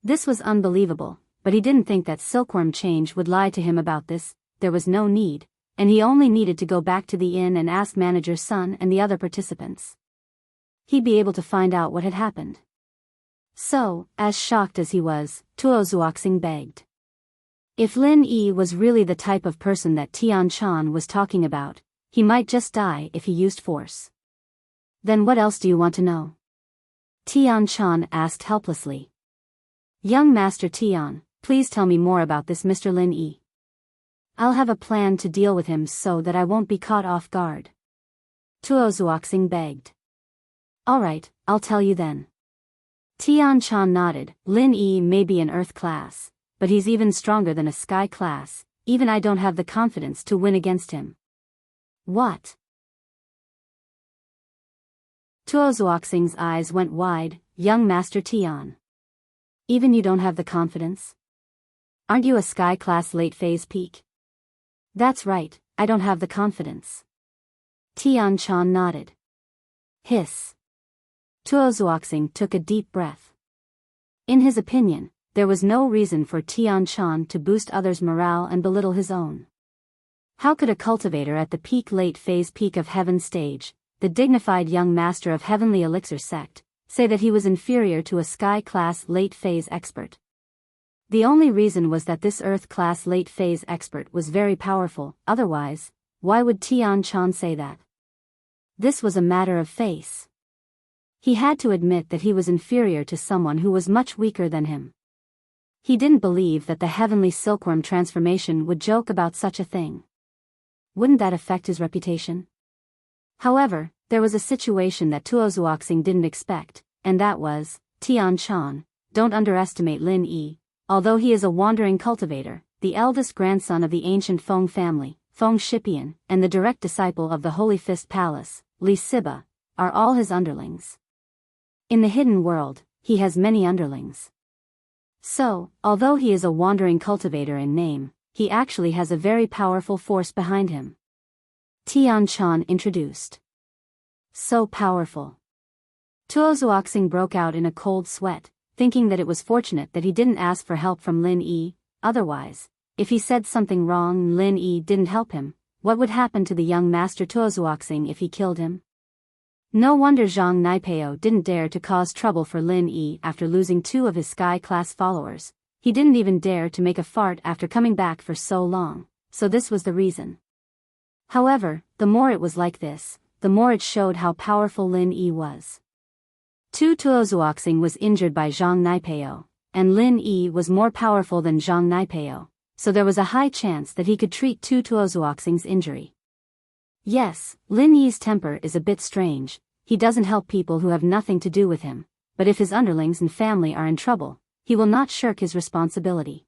This was unbelievable, but he didn't think that Silkworm Change would lie to him about this. There was no need, and he only needed to go back to the inn and ask Manager Sun and the other participants. He'd be able to find out what had happened. So, as shocked as he was, Tuo Zuoxing begged. If Lin Yi was really the type of person that Tian Shan was talking about, he might just die if he used force. Then what else do you want to know? Tian Shan asked helplessly. Young Master Tian, please tell me more about this Mr. Lin Yi. I'll have a plan to deal with him so that I won't be caught off guard. Tuo Zuoxing begged. Alright, I'll tell you then. Tian Shan nodded. Lin Yi may be an Earth class, but he's even stronger than a sky class. Even I don't have the confidence to win against him. What? Tuo Zuoxing's eyes went wide. Young Master Tian. Even you don't have the confidence? Aren't you a sky class late phase peak? That's right, I don't have the confidence. Tian Shan nodded. Hiss. Tuo Zuoxing took a deep breath. In his opinion, there was no reason for Tian Shan to boost others' morale and belittle his own. How could a cultivator at the peak late phase peak of heaven stage, the dignified young master of Heavenly Elixir sect, say that he was inferior to a sky class late phase expert? The only reason was that this Earth class late phase expert was very powerful. Otherwise, why would Tian Shan say that? This was a matter of face. He had to admit that he was inferior to someone who was much weaker than him. He didn't believe that the heavenly silkworm transformation would joke about such a thing. Wouldn't that affect his reputation? However, there was a situation that Tuo Zuoxing didn't expect, and that was, Tian Shan, don't underestimate Lin Yi. Although he is a wandering cultivator, the eldest grandson of the ancient Feng family, Feng Shipian, and the direct disciple of the Holy Fist Palace, Li Siba, are all his underlings. In the hidden world, he has many underlings. So, although he is a wandering cultivator in name, he actually has a very powerful force behind him. Tian Shan introduced. So powerful. Tuo Zuoxing broke out in a cold sweat, thinking that it was fortunate that he didn't ask for help from Lin Yi. Otherwise, if he said something wrong and Lin Yi didn't help him, what would happen to the young master Tuo Zuoxing if he killed him? No wonder Zhang Naipeo didn't dare to cause trouble for Lin Yi after losing two of his sky class followers. He didn't even dare to make a fart after coming back for so long. so this was the reason. However, the more it was like this, the more it showed how powerful Lin Yi was. Tu Tuozuoxing was injured by Zhang Naipeo, and Lin Yi was more powerful than Zhang Naipeo, so there was a high chance that he could treat Tu Tuozuoxing's injury. Yes, Lin Yi's temper is a bit strange, he doesn't help people who have nothing to do with him, but if his underlings and family are in trouble, he will not shirk his responsibility.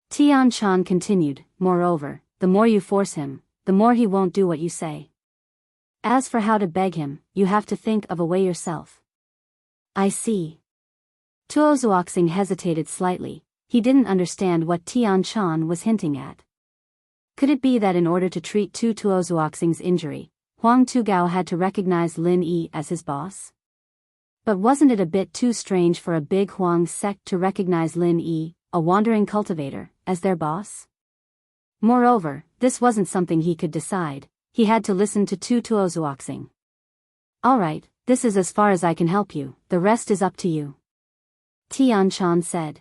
Tian Chan continued, moreover, the more you force him, the more he won't do what you say. As for how to beg him, you have to think of a way yourself. I see. Tuozuoxing hesitated slightly, he didn't understand what Tian Chan was hinting at. Could it be that in order to treat Tu Tuozuoxing's injury, Huang Tugao had to recognize Lin Yi as his boss? But wasn't it a bit too strange for a big Huang sect to recognize Lin Yi, a wandering cultivator, as their boss? Moreover, this wasn't something he could decide, he had to listen to Tu Tuozuoxing. Alright, this is as far as I can help you, the rest is up to you. Tian Chan said.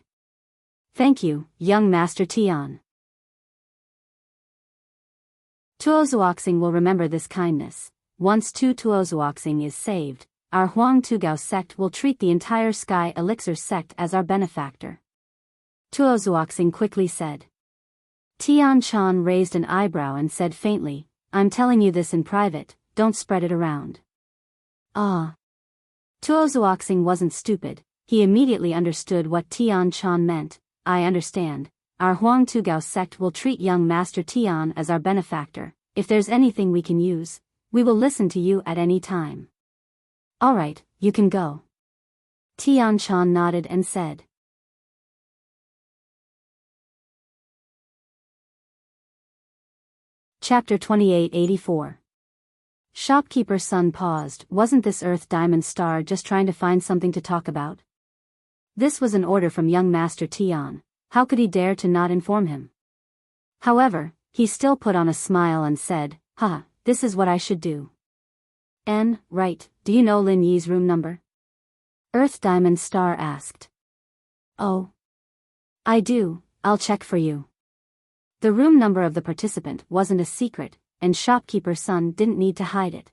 Thank you, young Master Tian. Tuozuoxing will remember this kindness. Once Tu Tuozuoxing is saved, our Huang Tugao sect will treat the entire Sky Elixir sect as our benefactor. Tuozuoxing quickly said. Tian Chan raised an eyebrow and said faintly, I'm telling you this in private, don't spread it around. Ah. Tuozuoxing wasn't stupid, he immediately understood what Tian Chan meant. I understand. Our Huang Tugao sect will treat young Master Tian as our benefactor. If there's anything we can use, we will listen to you at any time. Alright, you can go. Tian Chan nodded and said. Chapter 2884. Shopkeeper's son paused. Wasn't this Earth Diamond Star just trying to find something to talk about? This was an order from young Master Tian. How could he dare to not inform him? However, he still put on a smile and said, haha, this is what I should do. Right, do you know Lin Yi's room number? Earth Diamond Star asked. Oh. I do, I'll check for you. The room number of the participant wasn't a secret, and Shopkeeper's son didn't need to hide it.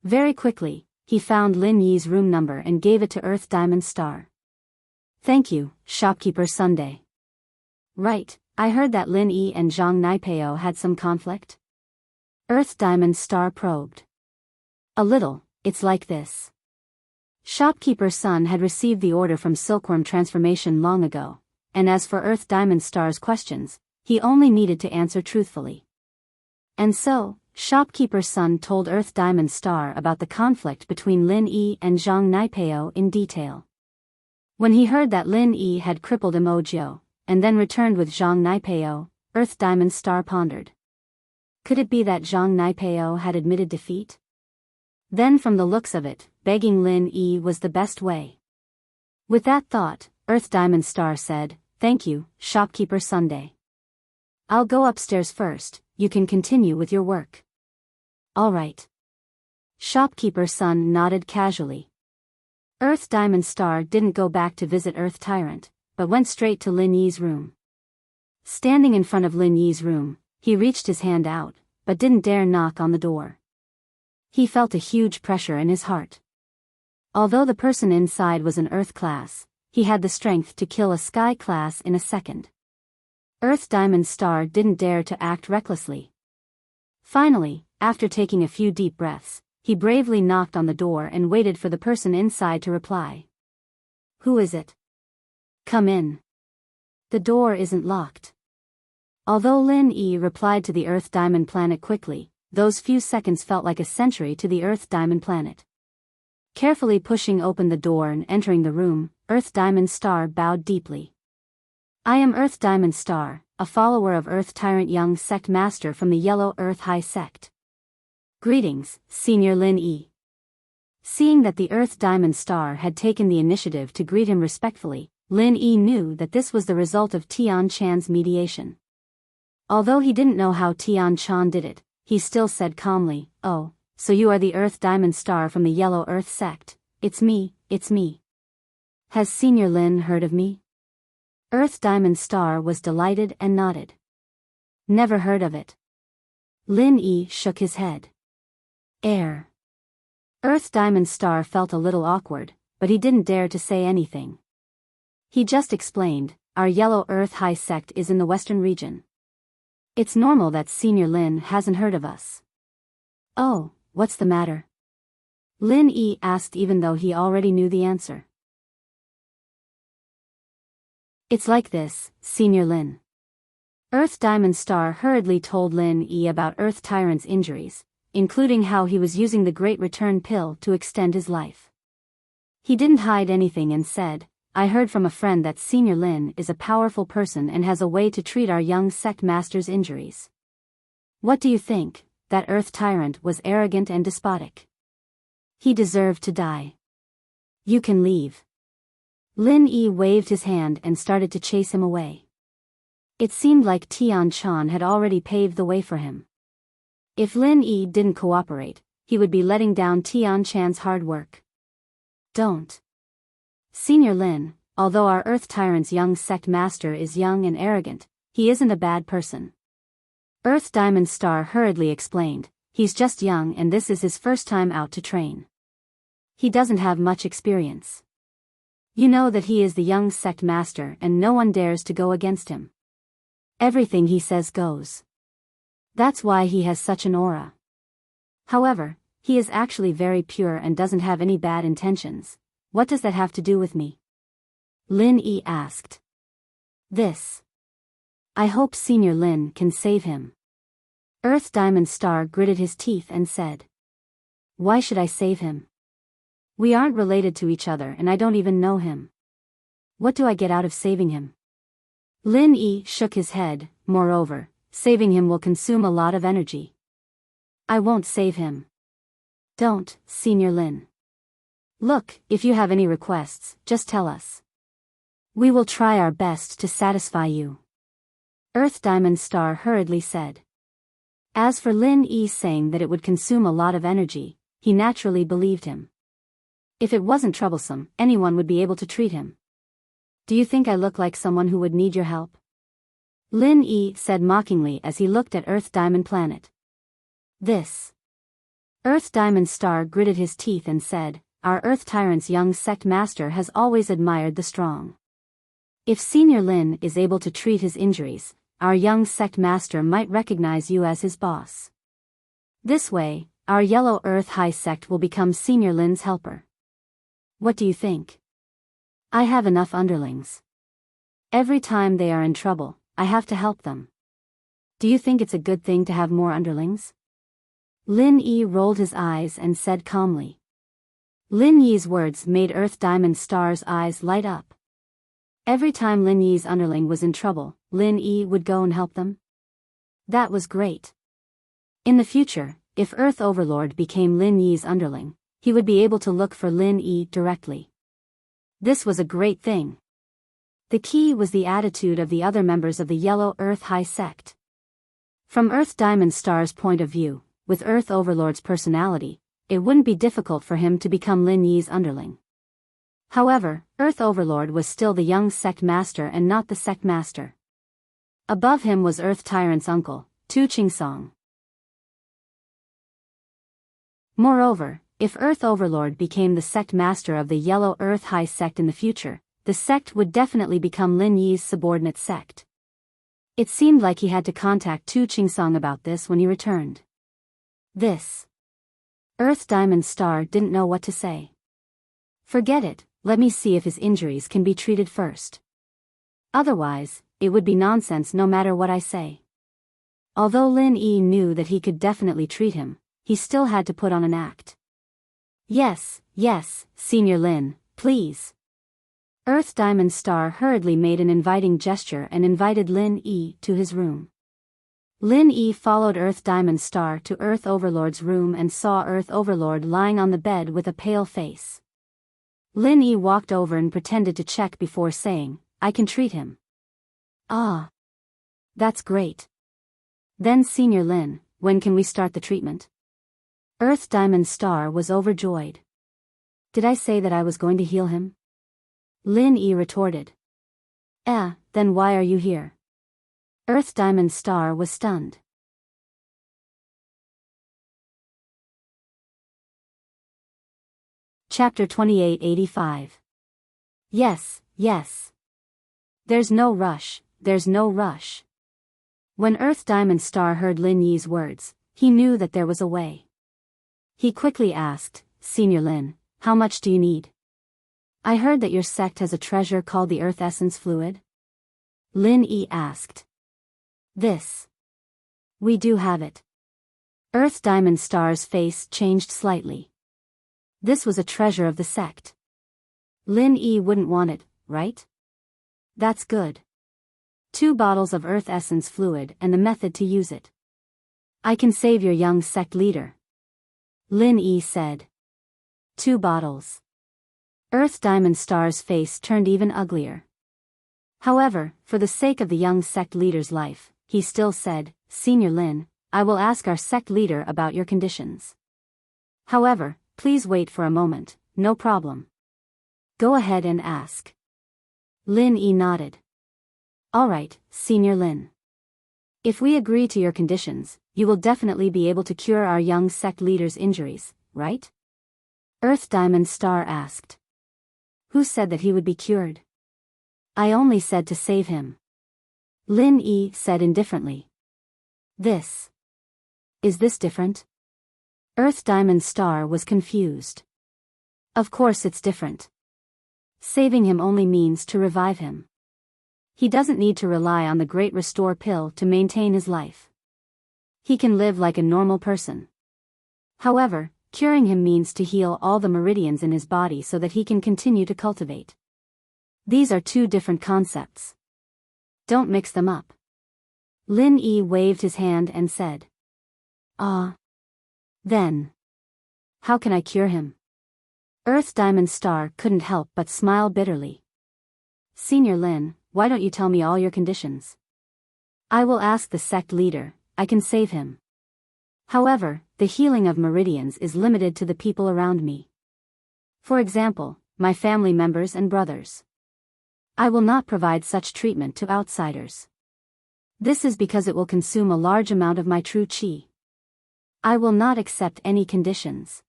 Very quickly, he found Lin Yi's room number and gave it to Earth Diamond Star. Thank you, Shopkeeper Sunday. Right, I heard that Lin Yi and Zhang Naipeo had some conflict? Earth Diamond Star probed. A little, it's like this. Shopkeeper's son had received the order from Silkworm Transformation long ago, and as for Earth Diamond Star's questions, he only needed to answer truthfully. And so, Shopkeeper's son told Earth Diamond Star about the conflict between Lin Yi and Zhang Naipeo in detail. When he heard that Lin Yi had crippled Emojio, and then returned with Zhang Naipeo, Earth Diamond Star pondered. Could it be that Zhang Naipeo had admitted defeat? Then from the looks of it, begging Lin Yi was the best way. With that thought, Earth Diamond Star said, thank you, Shopkeeper Sunday. I'll go upstairs first, you can continue with your work. All right. Shopkeeper's son nodded casually. Earth Diamond Star didn't go back to visit Earth Tyrant, but went straight to Lin Yi's room. Standing in front of Lin Yi's room, he reached his hand out, but didn't dare knock on the door. He felt a huge pressure in his heart. Although the person inside was an Earth class, he had the strength to kill a Sky class in a second. Earth Diamond Star didn't dare to act recklessly. Finally, after taking a few deep breaths, he bravely knocked on the door and waited for the person inside to reply. Who is it? Come in. The door isn't locked. Although Lin Yi replied to the Earth Diamond Planet quickly, those few seconds felt like a century to the Earth Diamond Planet. Carefully pushing open the door and entering the room, Earth Diamond Star bowed deeply. I am Earth Diamond Star, a follower of Earth Tyrant Young Sect Master from the Yellow Earth High Sect. Greetings, Senior Lin Yi. Seeing that the Earth Diamond Star had taken the initiative to greet him respectfully, Lin Yi knew that this was the result of Tian Chan's mediation. Although he didn't know how Tian Chan did it, he still said calmly, oh, so you are the Earth Diamond Star from the Yellow Earth Sect. It's me, it's me. Has Senior Lin heard of me? Earth Diamond Star was delighted and nodded. Never heard of it. Lin Yi shook his head. Air. Earth Diamond Star felt a little awkward, but he didn't dare to say anything. He just explained, our Yellow Earth High Sect is in the western region. It's normal that Senior Lin hasn't heard of us. Oh, what's the matter? Lin Yi asked even though he already knew the answer. It's like this, Senior Lin. Earth Diamond Star hurriedly told Lin Yi about Earth Tyrant's injuries, including how he was using the Great Return Pill to extend his life. He didn't hide anything and said, I heard from a friend that Senior Lin is a powerful person and has a way to treat our young sect master's injuries. What do you think? That Earth Tyrant was arrogant and despotic. He deserved to die. You can leave. Lin Yi waved his hand and started to chase him away. It seemed like Tian Chan had already paved the way for him. If Lin Yi didn't cooperate, he would be letting down Tian Chan's hard work. Don't. Senior Lin, although our Earth Tyrant's young sect master is young and arrogant, he isn't a bad person. Earth Diamond Star hurriedly explained, he's just young and this is his first time out to train. He doesn't have much experience. You know that he is the young sect master and no one dares to go against him. Everything he says goes. That's why he has such an aura. However, he is actually very pure and doesn't have any bad intentions. What does that have to do with me? Lin Yi asked. This. I hope Senior Lin can save him. Earth Diamond Star gritted his teeth and said. Why should I save him? We aren't related to each other and I don't even know him. What do I get out of saving him? Lin Yi shook his head, moreover, saving him will consume a lot of energy. I won't save him. Don't, Senior Lin. Look, if you have any requests, just tell us. We will try our best to satisfy you. Earth Diamond Star hurriedly said. As for Lin Yi saying that it would consume a lot of energy, he naturally believed him. If it wasn't troublesome, anyone would be able to treat him. Do you think I look like someone who would need your help? Lin Yi said mockingly as he looked at Earth Diamond Planet. This. Earth Diamond Star gritted his teeth and said, our Earth Tyrant's young sect master has always admired the strong. If Senior Lin is able to treat his injuries, our young sect master might recognize you as his boss. This way, our Yellow Earth High Sect will become Senior Lin's helper. What do you think? I have enough underlings. Every time they are in trouble, I have to help them. Do you think it's a good thing to have more underlings? Lin Yi rolled his eyes and said calmly. Lin Yi's words made Earth Diamond Star's eyes light up. Every time Lin Yi's underling was in trouble, Lin Yi would go and help them. That was great. In the future, if Earth Overlord became Lin Yi's underling, he would be able to look for Lin Yi directly. This was a great thing. The key was the attitude of the other members of the Yellow Earth High Sect. From Earth Diamond Star's point of view, with Earth Overlord's personality, it wouldn't be difficult for him to become Lin Yi's underling. However, Earth Overlord was still the young sect master and not the sect master. Above him was Earth Tyrant's uncle, Tu Chingsong. Moreover, if Earth Overlord became the sect master of the Yellow Earth High Sect in the future, the sect would definitely become Lin Yi's subordinate sect. It seemed like he had to contact Tu Chingsong about this when he returned. This. Earth Diamond Star didn't know what to say. Forget it, let me see if his injuries can be treated first. Otherwise, it would be nonsense no matter what I say. Although Lin Yi knew that he could definitely treat him, he still had to put on an act. Yes, Senior Lin, please. Earth Diamond Star hurriedly made an inviting gesture and invited Lin Yi to his room. Lin Yi followed Earth Diamond Star to Earth Overlord's room and saw Earth Overlord lying on the bed with a pale face. Lin Yi walked over and pretended to check before saying, I can treat him. Ah. That's great. Then Senior Lin, when can we start the treatment? Earth Diamond Star was overjoyed. Did I say that I was going to heal him? Lin Yi retorted. Then why are you here? Earth Diamond Star was stunned. Chapter 2885. Yes, yes. There's no rush, there's no rush. When Earth Diamond Star heard Lin Yi's words, he knew that there was a way. He quickly asked, Senior Lin, how much do you need? I heard that your sect has a treasure called the Earth Essence Fluid. Lin Yi asked. This. We do have it. Earth Diamond Star's face changed slightly. This was a treasure of the sect. Lin Yi wouldn't want it, right? That's good. 2 bottles of Earth Essence Fluid and the method to use it. I can save your young sect leader. Lin Yi said. 2 bottles. Earth Diamond Star's face turned even uglier. However, for the sake of the young sect leader's life, he still said, Senior Lin, I will ask our sect leader about your conditions. However, please wait for a moment, no problem. Go ahead and ask. Lin Yi nodded. Alright, Senior Lin. If we agree to your conditions, you will definitely be able to cure our young sect leader's injuries, right? Earth Diamond Star asked. Who said that he would be cured? I only said to save him. Lin Yi said indifferently. Is this different? Earth Diamond Star was confused. Of course it's different. Saving him only means to revive him. He doesn't need to rely on the Great Restore pill to maintain his life. He can live like a normal person. However, curing him means to heal all the meridians in his body so that he can continue to cultivate. These are 2 different concepts. Don't mix them up. Lin Yi waved his hand and said. Then. How can I cure him? Earth Diamond Star couldn't help but smile bitterly. Senior Lin, why don't you tell me all your conditions? I will ask the sect leader, I can save him. However, the healing of meridians is limited to the people around me. For example, my family members and brothers. I will not provide such treatment to outsiders. This is because it will consume a large amount of my true qi. I will not accept any conditions.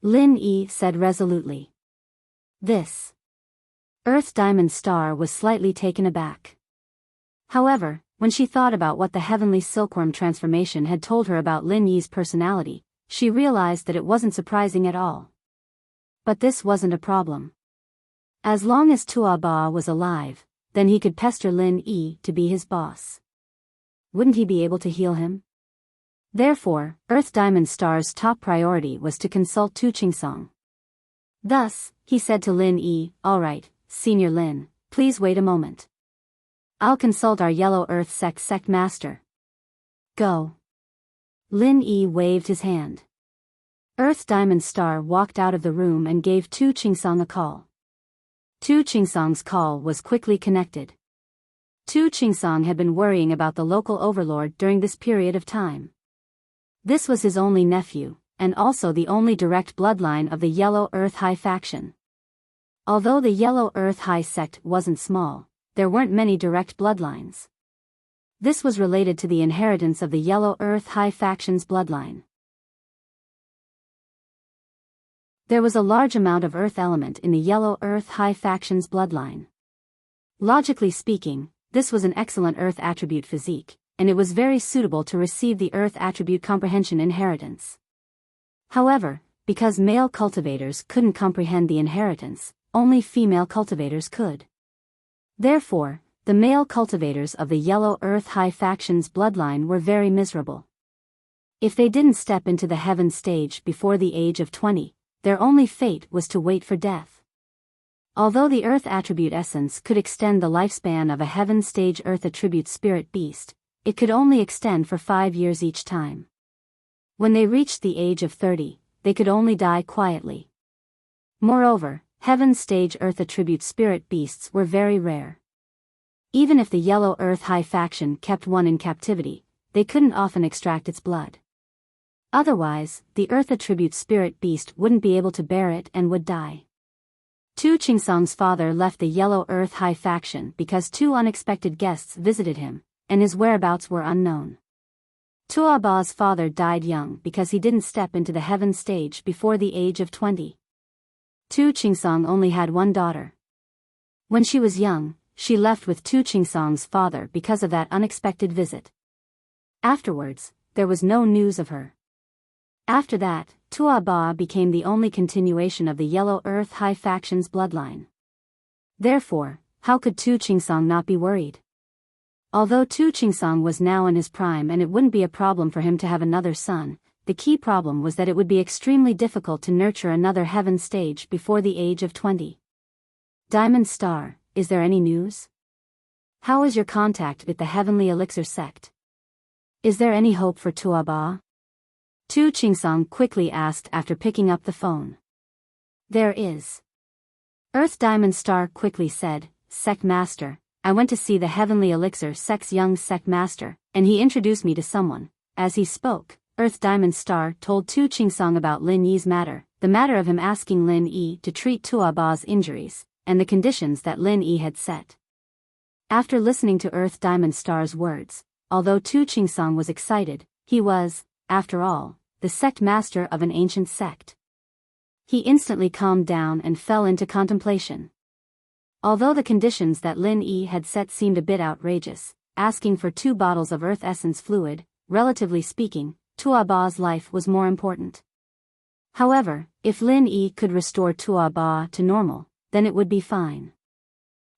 Lin Yi said resolutely. Earth Diamond Star was slightly taken aback. However, when she thought about what the Heavenly Silkworm transformation had told her about Lin Yi's personality, she realized that it wasn't surprising at all. But this wasn't a problem. As long as Tua Ba was alive, then he could pester Lin Yi to be his boss. Wouldn't he be able to heal him? Therefore, Earth Diamond Star's top priority was to consult Tu Qingsong. Thus, he said to Lin Yi, Alright, Senior Lin, please wait a moment. I'll consult our Yellow Earth sect master. Go. Lin Yi waved his hand. Earth Diamond Star walked out of the room and gave Tu Qingsong a call. Tu Qingsong's call was quickly connected. Tu Qingsong had been worrying about the local overlord during this period of time. This was his only nephew, and also the only direct bloodline of the Yellow Earth High faction. Although the Yellow Earth High sect wasn't small, there weren't many direct bloodlines. This was related to the inheritance of the Yellow Earth High faction's bloodline. There was a large amount of earth element in the Yellow Earth High faction's bloodline. Logically speaking, this was an excellent earth attribute physique, and it was very suitable to receive the earth attribute comprehension inheritance. However, because male cultivators couldn't comprehend the inheritance, only female cultivators could. Therefore, the male cultivators of the Yellow Earth High faction's bloodline were very miserable. If they didn't step into the heaven stage before the age of 20, their only fate was to wait for death. Although the earth attribute essence could extend the lifespan of a heaven stage earth attribute spirit beast, it could only extend for 5 years each time. When they reached the age of 30, they could only die quietly. Moreover, heaven stage earth attribute spirit beasts were very rare. Even if the Yellow Earth High faction kept one in captivity, they couldn't often extract its blood. Otherwise, the earth attribute spirit beast wouldn't be able to bear it and would die. Tu Qingsong's father left the Yellow Earth High faction because 2 unexpected guests visited him, and his whereabouts were unknown. Tuaba's father died young because he didn't step into the heaven stage before the age of 20. Tu Chingsong only had one daughter. When she was young, she left with Tu Chingsong's father because of that unexpected visit. Afterwards, there was no news of her. After that, Tuaba became the only continuation of the Yellow Earth High faction's bloodline. Therefore, how could Tu Chingsong not be worried? Although Tu Chingsong was now in his prime and it wouldn't be a problem for him to have another son, the key problem was that it would be extremely difficult to nurture another heaven stage before the age of 20. Diamond Star, is there any news? How is your contact with the Heavenly Elixir sect? Is there any hope for Tuaba? Tu Chingsong quickly asked after picking up the phone. There is. Earth Diamond Star quickly said, Sect Master, I went to see the Heavenly Elixir sect's young sect master, and he introduced me to someone. As he spoke, Earth Diamond Star told Tu Chingsong about Lin Yi's matter, the matter of him asking Lin Yi to treat Tuaba's injuries, and the conditions that Lin Yi had set. After listening to Earth Diamond Star's words, although Tu Chingsong was excited, he was, after all, the sect master of an ancient sect. He instantly calmed down and fell into contemplation. Although the conditions that Lin Yi had set seemed a bit outrageous, asking for 2 bottles of earth essence fluid, relatively speaking, Tuaba's life was more important. However, if Lin Yi could restore Tuaba to normal, then it would be fine.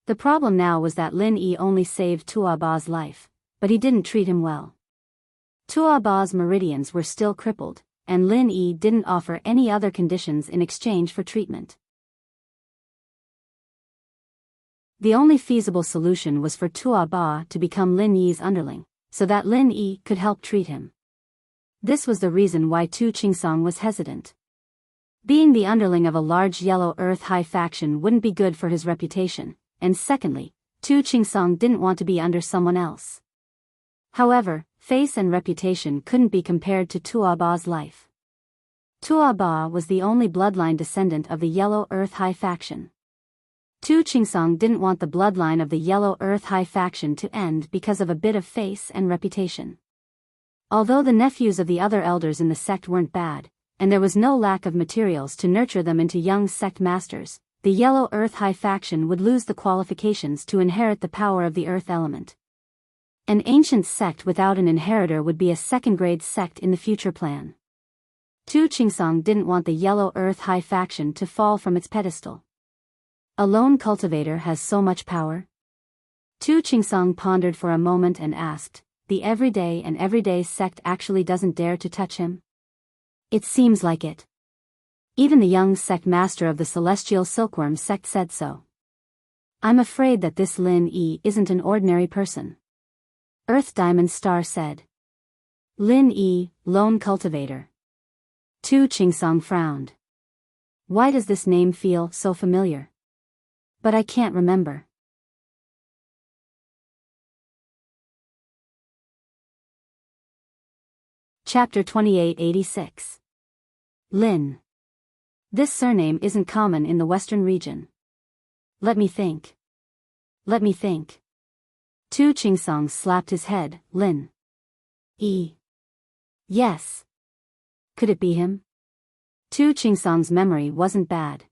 The problem now was that Lin Yi only saved Tuaba's life, but he didn't treat him well. Tuaba's meridians were still crippled, and Lin Yi didn't offer any other conditions in exchange for treatment. The only feasible solution was for Tuaba to become Lin Yi's underling, so that Lin Yi could help treat him. This was the reason why Tu Chingsong was hesitant. Being the underling of a large Yellow Earth High faction wouldn't be good for his reputation, and secondly, Tu Chingsong didn't want to be under someone else. However, face and reputation couldn't be compared to Tuaba's life. Tuaba was the only bloodline descendant of the Yellow Earth High faction. Tu Chingsong didn't want the bloodline of the Yellow Earth High faction to end because of a bit of face and reputation. Although the nephews of the other elders in the sect weren't bad, and there was no lack of materials to nurture them into young sect masters, the Yellow Earth High faction would lose the qualifications to inherit the power of the earth element. An ancient sect without an inheritor would be a second-grade sect in the future plan. Tu Chingsong didn't want the Yellow Earth High faction to fall from its pedestal. A lone cultivator has so much power? Tu Chingsong pondered for a moment and asked, the everyday sect actually doesn't dare to touch him? It seems like it. Even the young sect master of the Celestial Silkworm sect said so. I'm afraid that this Lin Yi isn't an ordinary person. Earth Diamond Star said. Lin Yi, lone cultivator. Tu Chingsong frowned. Why does this name feel so familiar? But I can't remember. Chapter 2886. Lin. This surname isn't common in the Western region. Let me think. Tu Chingsong slapped his head. Lin. Yes. Could it be him? Tu Chingsong's memory wasn't bad.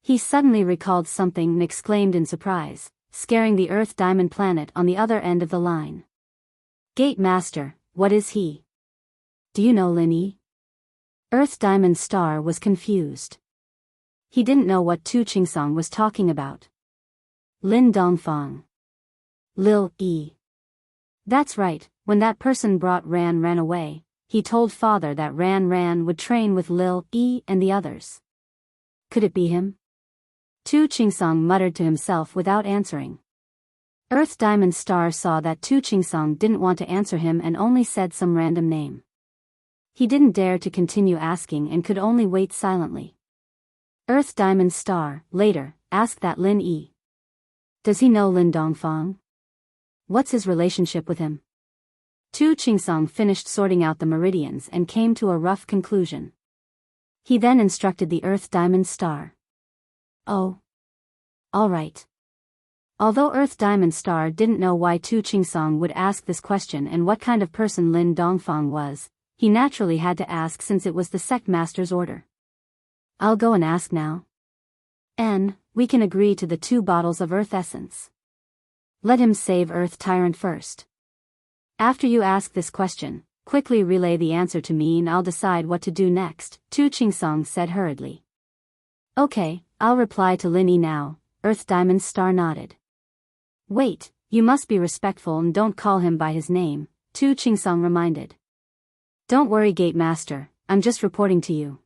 He suddenly recalled something and exclaimed in surprise, scaring the Earth Diamond planet on the other end of the line. Gate Master, what is he? Do you know Lin Yi? Earth Diamond Star was confused. He didn't know what Tu Chingsong was talking about. Lin Dongfang. Lil Yi. That's right, when that person brought Ran away, he told father that Ran would train with Lil Yi and the others. Could it be him? Tu Chingsong muttered to himself without answering. Earth Diamond Star saw that Tu Chingsong didn't want to answer him and only said some random name. He didn't dare to continue asking and could only wait silently. Earth Diamond Star, later, asked that Lin Yi. Does he know Lin Dongfang? What's his relationship with him? Tu Chingsong finished sorting out the meridians and came to a rough conclusion. He then instructed the Earth Diamond Star. Oh. All right. Although Earth Diamond Star didn't know why Tu Chingsong would ask this question and what kind of person Lin Dongfang was, he naturally had to ask since it was the sect master's order. I'll go and ask now. We can agree to the 2 bottles of Earth Essence. Let him save Earth Tyrant first. After you ask this question, quickly relay the answer to me and I'll decide what to do next, Tu Chingsong said hurriedly. Okay, I'll reply to Lin Yi now, Earth Diamond Star nodded. Wait, you must be respectful and don't call him by his name, Tu Chingsong reminded. Don't worry Gate Master, I'm just reporting to you.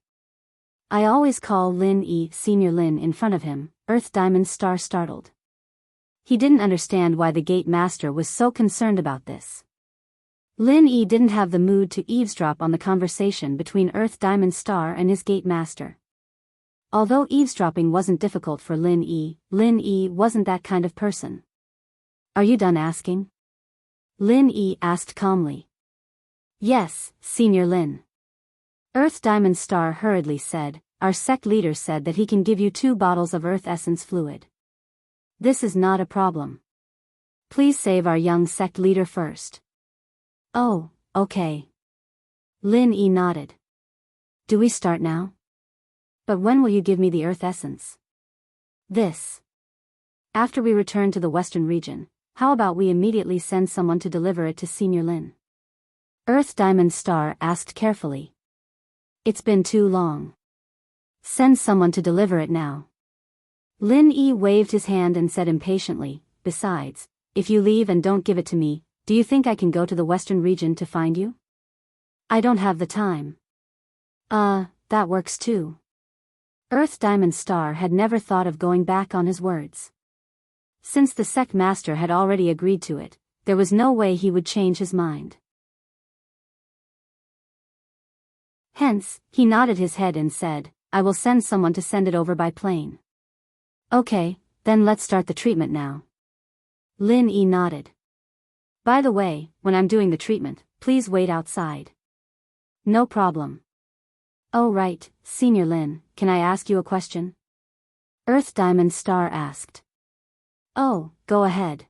I always call Lin Yi Senior Lin in front of him, Earth Diamond Star startled. He didn't understand why the Gate Master was so concerned about this. Lin Yi didn't have the mood to eavesdrop on the conversation between Earth Diamond Star and his Gate Master. Although eavesdropping wasn't difficult for Lin Yi wasn't that kind of person. Are you done asking? Lin Yi asked calmly. Yes, Senior Lin. Earth Diamond Star hurriedly said, our sect leader said that he can give you 2 bottles of Earth Essence fluid. This is not a problem. Please save our young sect leader first. Oh, okay. Lin Yi nodded. Do we start now? But when will you give me the Earth Essence? This. After we return to the Western region, how about we immediately send someone to deliver it to Senior Lin? Earth Diamond Star asked carefully. It's been too long. Send someone to deliver it now. Lin Yi waved his hand and said impatiently, besides, if you leave and don't give it to me, do you think I can go to the Western region to find you? I don't have the time. That works too. Earth Diamond Star had never thought of going back on his words. Since the sect master had already agreed to it, there was no way he would change his mind. Hence, he nodded his head and said, I will send someone to send it over by plane. Okay, then let's start the treatment now. Lin Yi nodded. By the way, when I'm doing the treatment, please wait outside. No problem. Oh right, Senior Lin, can I ask you a question? Earth Diamond Star asked. Oh, go ahead.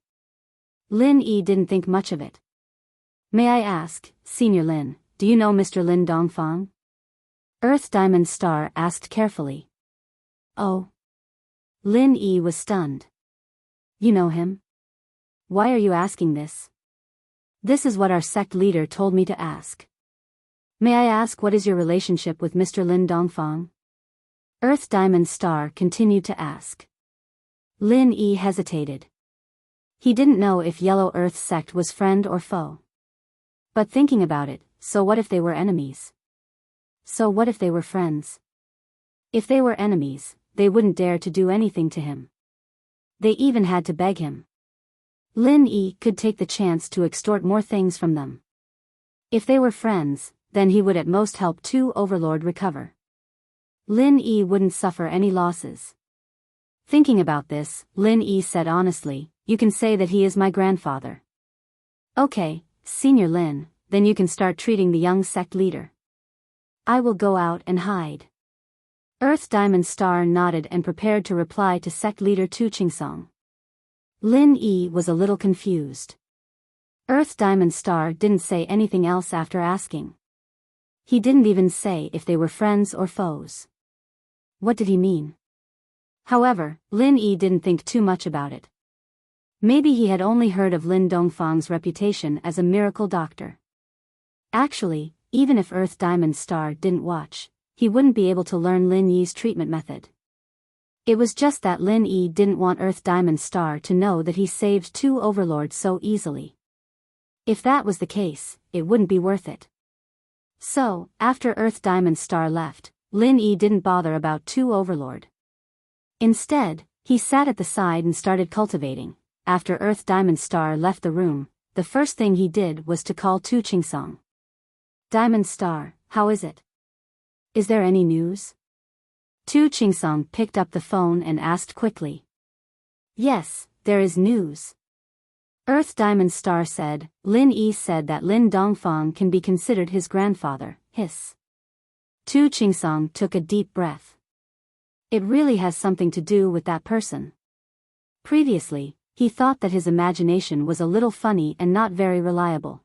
Lin Yi didn't think much of it. May I ask, Senior Lin, do you know Mr. Lin Dongfang? Earth Diamond Star asked carefully. Oh. Lin Yi was stunned. You know him? Why are you asking this? This is what our sect leader told me to ask. May I ask what is your relationship with Mr. Lin Dongfang? Earth Diamond Star continued to ask. Lin Yi hesitated. He didn't know if Yellow Earth sect was friend or foe. But thinking about it, so what if they were enemies? So what if they were friends? If they were enemies, they wouldn't dare to do anything to him. They even had to beg him. Lin Yi could take the chance to extort more things from them. If they were friends, then he would at most help Tu Overlord recover. Lin Yi wouldn't suffer any losses. Thinking about this, Lin Yi said honestly, you can say that he is my grandfather. Okay, Senior Lin, then you can start treating the young sect leader. I will go out and hide. Earth Diamond Star nodded and prepared to reply to sect leader Tu Chingsong. Lin Yi was a little confused. Earth Diamond Star didn't say anything else after asking. He didn't even say if they were friends or foes. What did he mean? However, Lin Yi didn't think too much about it. Maybe he had only heard of Lin Dongfang's reputation as a miracle doctor. Actually, even if Earth Diamond Star didn't watch, he wouldn't be able to learn Lin Yi's treatment method. It was just that Lin Yi didn't want Earth Diamond Star to know that he saved Tu Overlords so easily. If that was the case, it wouldn't be worth it. So, after Earth Diamond Star left, Lin Yi didn't bother about Tu Overlord. Instead, he sat at the side and started cultivating. After Earth Diamond Star left the room, the first thing he did was to call Tu Chingsong. Diamond Star, how is it? Is there any news? Tu Chingsong picked up the phone and asked quickly. Yes, there is news. Earth Diamond Star said, Lin Yi said that Lin Dongfang can be considered his grandfather, hiss. Tu Chingsong took a deep breath. It really has something to do with that person. Previously, He thought that his imagination was a little funny and not very reliable.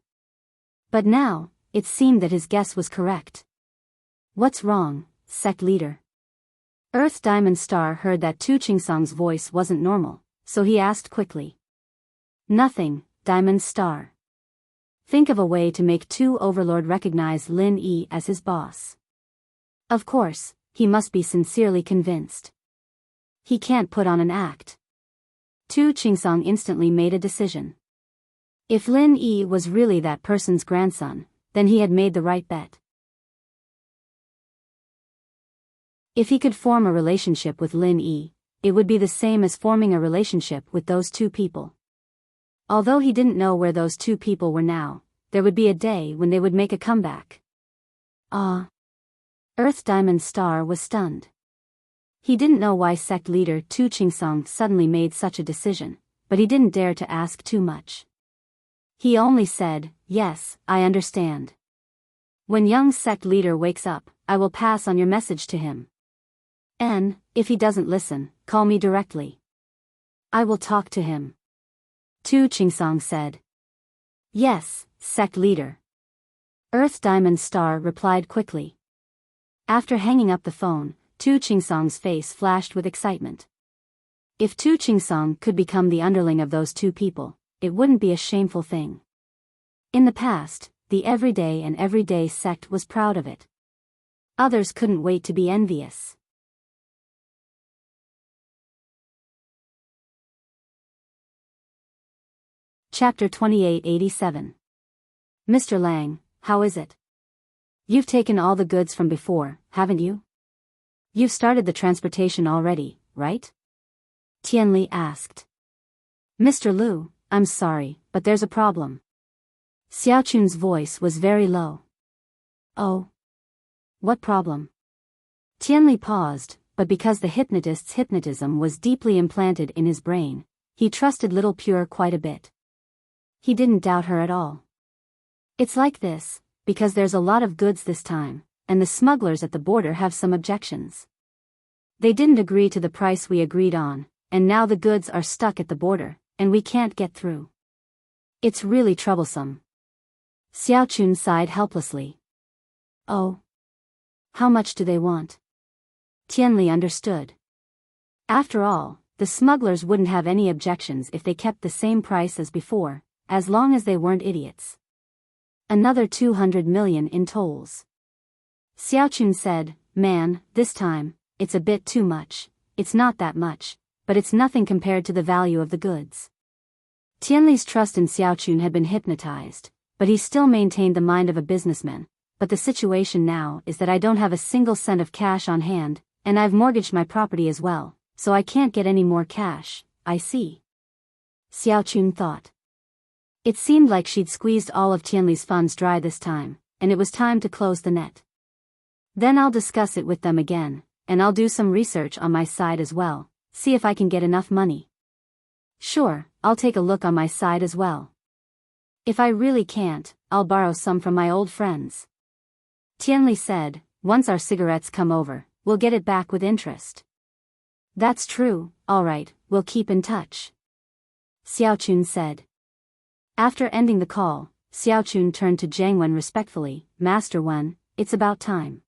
But now, it seemed that his guess was correct. What's wrong, sect leader? Earth Diamond Star heard that Tu Chingsong's voice wasn't normal, so he asked quickly. Nothing, Diamond Star. Think of a way to make Tu Overlord recognize Lin Yi as his boss. Of course, he must be sincerely convinced. He can't put on an act. Tu Chingsong instantly made a decision. If Lin Yi was really that person's grandson, then he had made the right bet. If he could form a relationship with Lin Yi, it would be the same as forming a relationship with those two people. Although he didn't know where those two people were now, there would be a day when they would make a comeback. Earth Diamond Star was stunned. He didn't know why sect leader Tu Chingsong suddenly made such a decision, but he didn't dare to ask too much. He only said, yes, I understand. When young sect leader wakes up, I will pass on your message to him. And, if he doesn't listen, call me directly. I will talk to him. Tu Chingsong said. Yes, sect leader. Earth Diamond Star replied quickly. After hanging up the phone, Tu Chingsong's face flashed with excitement. If Tu Chingsong could become the underling of those two people, it wouldn't be a shameful thing. In the past, the everyday sect was proud of it. Others couldn't wait to be envious. Chapter 2887. Mr. Lang, how is it? You've taken all the goods from before, haven't you? You've started the transportation already, right? Tianli asked. Mr. Lu, I'm sorry, but there's a problem. Xiaochun's voice was very low. Oh. What problem? Tianli paused, but because the hypnotist's hypnotism was deeply implanted in his brain, he trusted Little Pure quite a bit. He didn't doubt her at all. It's like this, because there's a lot of goods this time, and the smugglers at the border have some objections. They didn't agree to the price we agreed on, and now the goods are stuck at the border, and we can't get through. It's really troublesome. Xiaochun sighed helplessly. Oh. How much do they want? Tianli understood. After all, the smugglers wouldn't have any objections if they kept the same price as before, as long as they weren't idiots. Another 200 million in tolls. Xiaochun said, man, this time, it's a bit too much. It's not that much, but it's nothing compared to the value of the goods. Tianli's trust in Xiaochun had been hypnotized, but he still maintained the mind of a businessman. But the situation now is that I don't have a single cent of cash on hand, and I've mortgaged my property as well, so I can't get any more cash. I see. Xiaochun thought. It seemed like she'd squeezed all of Tianli's funds dry this time, and it was time to close the net. Then I'll discuss it with them again, and I'll do some research on my side as well, see if I can get enough money. Sure, I'll take a look on my side as well. If I really can't, I'll borrow some from my old friends. Tianli said, once our cigarettes come over, we'll get it back with interest. That's true, alright, we'll keep in touch. Xiaochun said. After ending the call, Xiaochun turned to Jiang Wen respectfully, Master Wen, it's about time.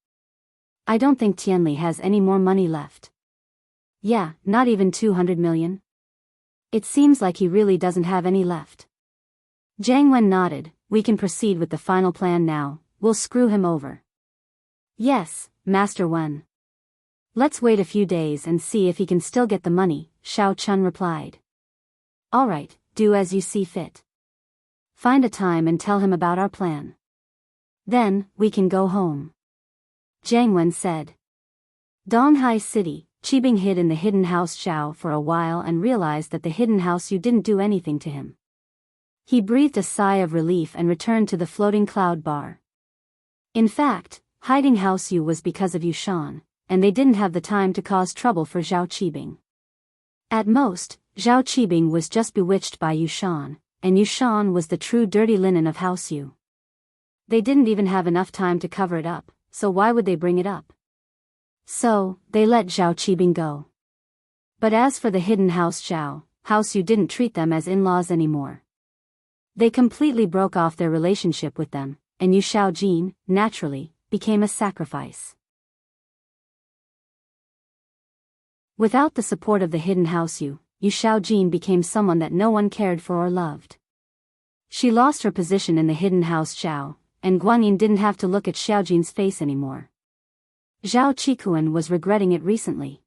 I don't think Tianli has any more money left. Yeah, not even 200 million. It seems like he really doesn't have any left. Jiang Wen nodded, we can proceed with the final plan now, we'll screw him over. Yes, Master Wen. Let's wait a few days and see if he can still get the money, Shao Chun replied. Alright, do as you see fit. Find a time and tell him about our plan. Then, we can go home. Jiang Wen said. Donghai City, Qibing hid in the hidden house Zhao for a while and realized that the hidden house Yu didn't do anything to him. He breathed a sigh of relief and returned to the floating cloud bar. In fact, hiding house Yu was because of Yushan, and they didn't have the time to cause trouble for Zhao Qibing. At most, Zhao Qibing was just bewitched by Yushan, and Yushan was the true dirty linen of house Yu. They didn't even have enough time to cover it up, so why would they bring it up? So, they let Zhao Qibing go. But as for the hidden house Zhao, House Yu didn't treat them as in-laws anymore. They completely broke off their relationship with them, and Yu Xiaojin, naturally, became a sacrifice. Without the support of the hidden House Yu Xiaojin became someone that no one cared for or loved. She lost her position in the hidden house Zhao, and Guanyin didn't have to look at Xiaojin's face anymore. Zhao Qikuan was regretting it recently.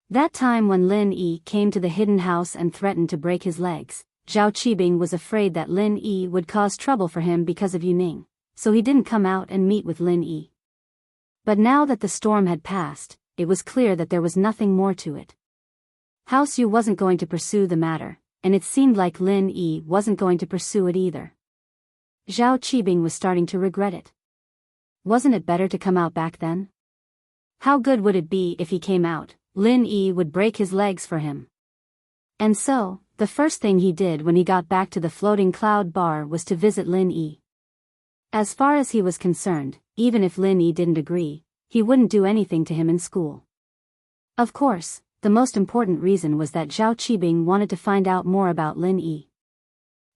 That time when Lin Yi came to the hidden house and threatened to break his legs, Zhao Qibing was afraid that Lin Yi would cause trouble for him because of Yu Ning, so he didn't come out and meet with Lin Yi. But now that the storm had passed, it was clear that there was nothing more to it. House Yu wasn't going to pursue the matter, and it seemed like Lin Yi wasn't going to pursue it either. Zhao Qibing was starting to regret it. Wasn't it better to come out back then? How good would it be if he came out? Lin Yi would break his legs for him. And so, the first thing he did when he got back to the floating cloud bar was to visit Lin Yi. As far as he was concerned, even if Lin Yi didn't agree, he wouldn't do anything to him in school. Of course, the most important reason was that Zhao Qibing wanted to find out more about Lin Yi.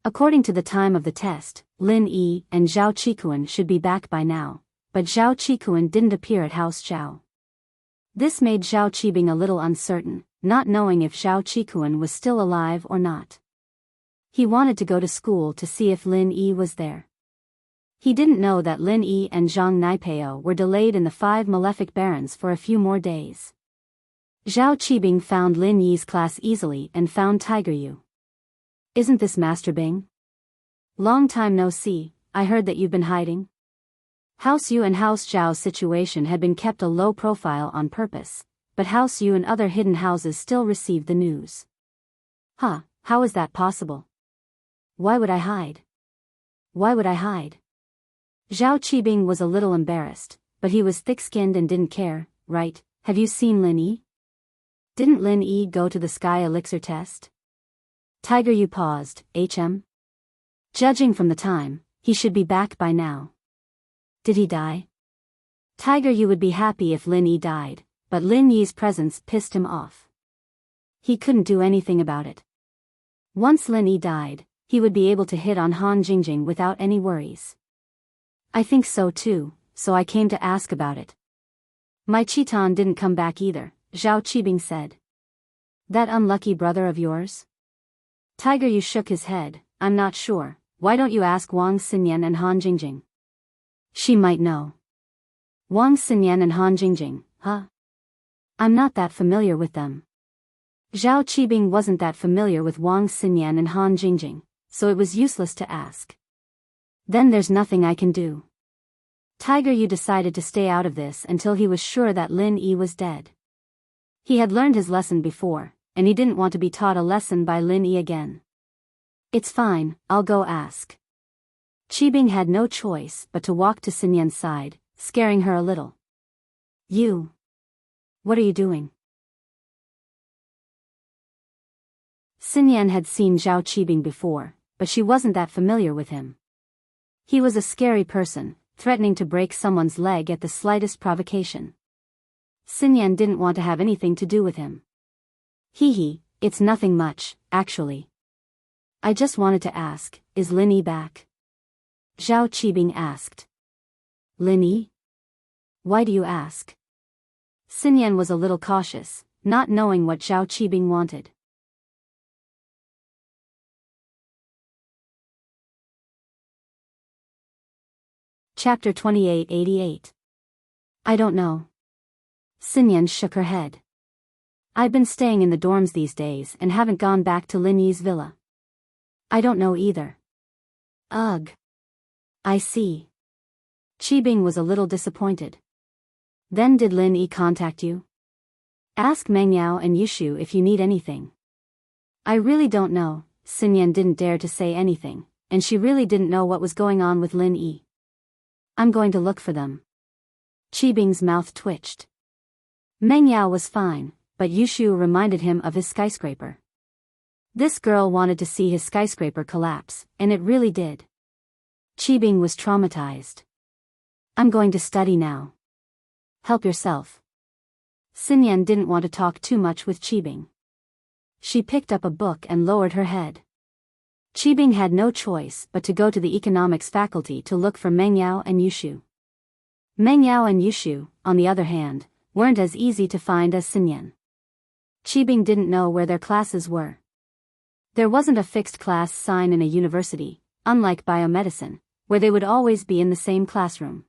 According to the time of the test, Lin Yi and Zhao Qikuan should be back by now, but Zhao Qikuan didn't appear at House Zhao. This made Zhao Qibing a little uncertain, not knowing if Zhao Qikuan was still alive or not. He wanted to go to school to see if Lin Yi was there. He didn't know that Lin Yi and Zhang Naipeo were delayed in the 5 malefic barons for a few more days. Zhao Qibing found Lin Yi's class easily and found Tiger Yu. Isn't this Master Bing? Long time no see, I heard that you've been hiding. House Yu and House Zhao's situation had been kept a low profile on purpose, but House Yu and other hidden houses still received the news. Huh, how is that possible? Why would I hide? Why would I hide? Zhao Qibing was a little embarrassed, but he was thick-skinned and didn't care, right? Have you seen Lin Yi? Didn't Lin Yi go to the sky elixir test? Tiger Yu paused, Judging from the time, he should be back by now. Did he die? Tiger Yu would be happy if Lin Yi died, but Lin Yi's presence pissed him off. He couldn't do anything about it. Once Lin Yi died, he would be able to hit on Han Jingjing without any worries. I think so too, so I came to ask about it. My Chiton didn't come back either, Zhao Qibing said. That unlucky brother of yours? Tiger Yu shook his head, I'm not sure, why don't you ask Wang Xinyan and Han Jingjing? She might know. Wang Xinyan and Han Jingjing, huh? I'm not that familiar with them. Zhao Qibing wasn't that familiar with Wang Xinyan and Han Jingjing, so it was useless to ask. Then there's nothing I can do. Tiger Yu decided to stay out of this until he was sure that Lin Yi was dead. He had learned his lesson before, and he didn't want to be taught a lesson by Lin Yi again. It's fine, I'll go ask. Qibing had no choice but to walk to Xinyan's side, scaring her a little. You. What are you doing? Xinyan had seen Zhao Qibing before, but she wasn't that familiar with him. He was a scary person, threatening to break someone's leg at the slightest provocation. Xinyan didn't want to have anything to do with him. Hee, it's nothing much, actually. I just wanted to ask, is Lin Yi back? Zhao Qibing asked. Lin Yi? Why do you ask? Xinyan was a little cautious, not knowing what Zhao Qibing wanted. Chapter 2888. I don't know. Xinyan shook her head. I've been staying in the dorms these days and haven't gone back to Lin Yi's villa. I don't know either. Ugh. I see. Qibing was a little disappointed. Then did Lin Yi contact you? Ask Mengyao and Yushu if you need anything. I really don't know. Xinyan didn't dare to say anything, and she really didn't know what was going on with Lin Yi. I'm going to look for them. Qibing's mouth twitched. Mengyao was fine, but Yushu reminded him of his skyscraper. This girl wanted to see his skyscraper collapse, and it really did. Qibing was traumatized. I'm going to study now. Help yourself. Xinyan didn't want to talk too much with Qibing. She picked up a book and lowered her head. Qibing had no choice but to go to the economics faculty to look for Mengyao and Yushu. Mengyao and Yushu, on the other hand, weren't as easy to find as Xinyan. Qibing didn't know where their classes were. There wasn't a fixed class sign in a university, unlike biomedicine, where they would always be in the same classroom.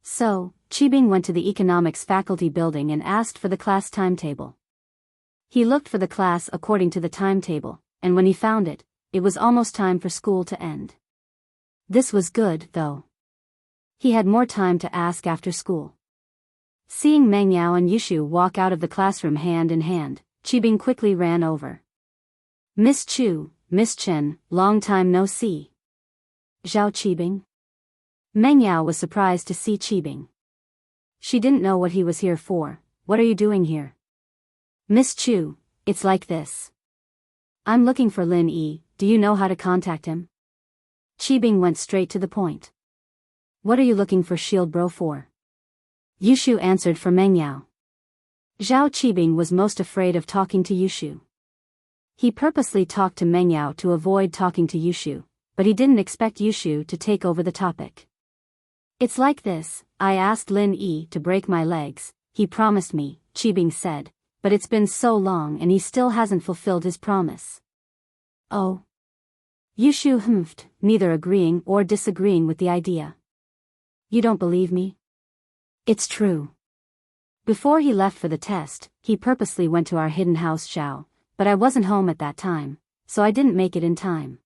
So, Qibing went to the economics faculty building and asked for the class timetable. He looked for the class according to the timetable, and when he found it, it was almost time for school to end. This was good, though. He had more time to ask after school. Seeing Mengyao and Yushu walk out of the classroom hand in hand, Qibing quickly ran over. Miss Chu, Miss Chen, long time no see. Zhao Qibing? Mengyao was surprised to see Qibing. She didn't know what he was here for. What are you doing here? Miss Chu, it's like this. I'm looking for Lin Yi, do you know how to contact him? Qibing went straight to the point. What are you looking for Shield Bro for? Yushu answered for Mengyao. Zhao Qibing was most afraid of talking to Yushu. He purposely talked to Mengyao to avoid talking to Yushu, but he didn't expect Yushu to take over the topic. It's like this, I asked Lin Yi to break my legs, he promised me, Qibing said, but it's been so long and he still hasn't fulfilled his promise. Oh. Yushu humphed, neither agreeing or disagreeing with the idea. You don't believe me? It's true. Before he left for the test, he purposely went to our hidden house Xiao, but I wasn't home at that time, so I didn't make it in time.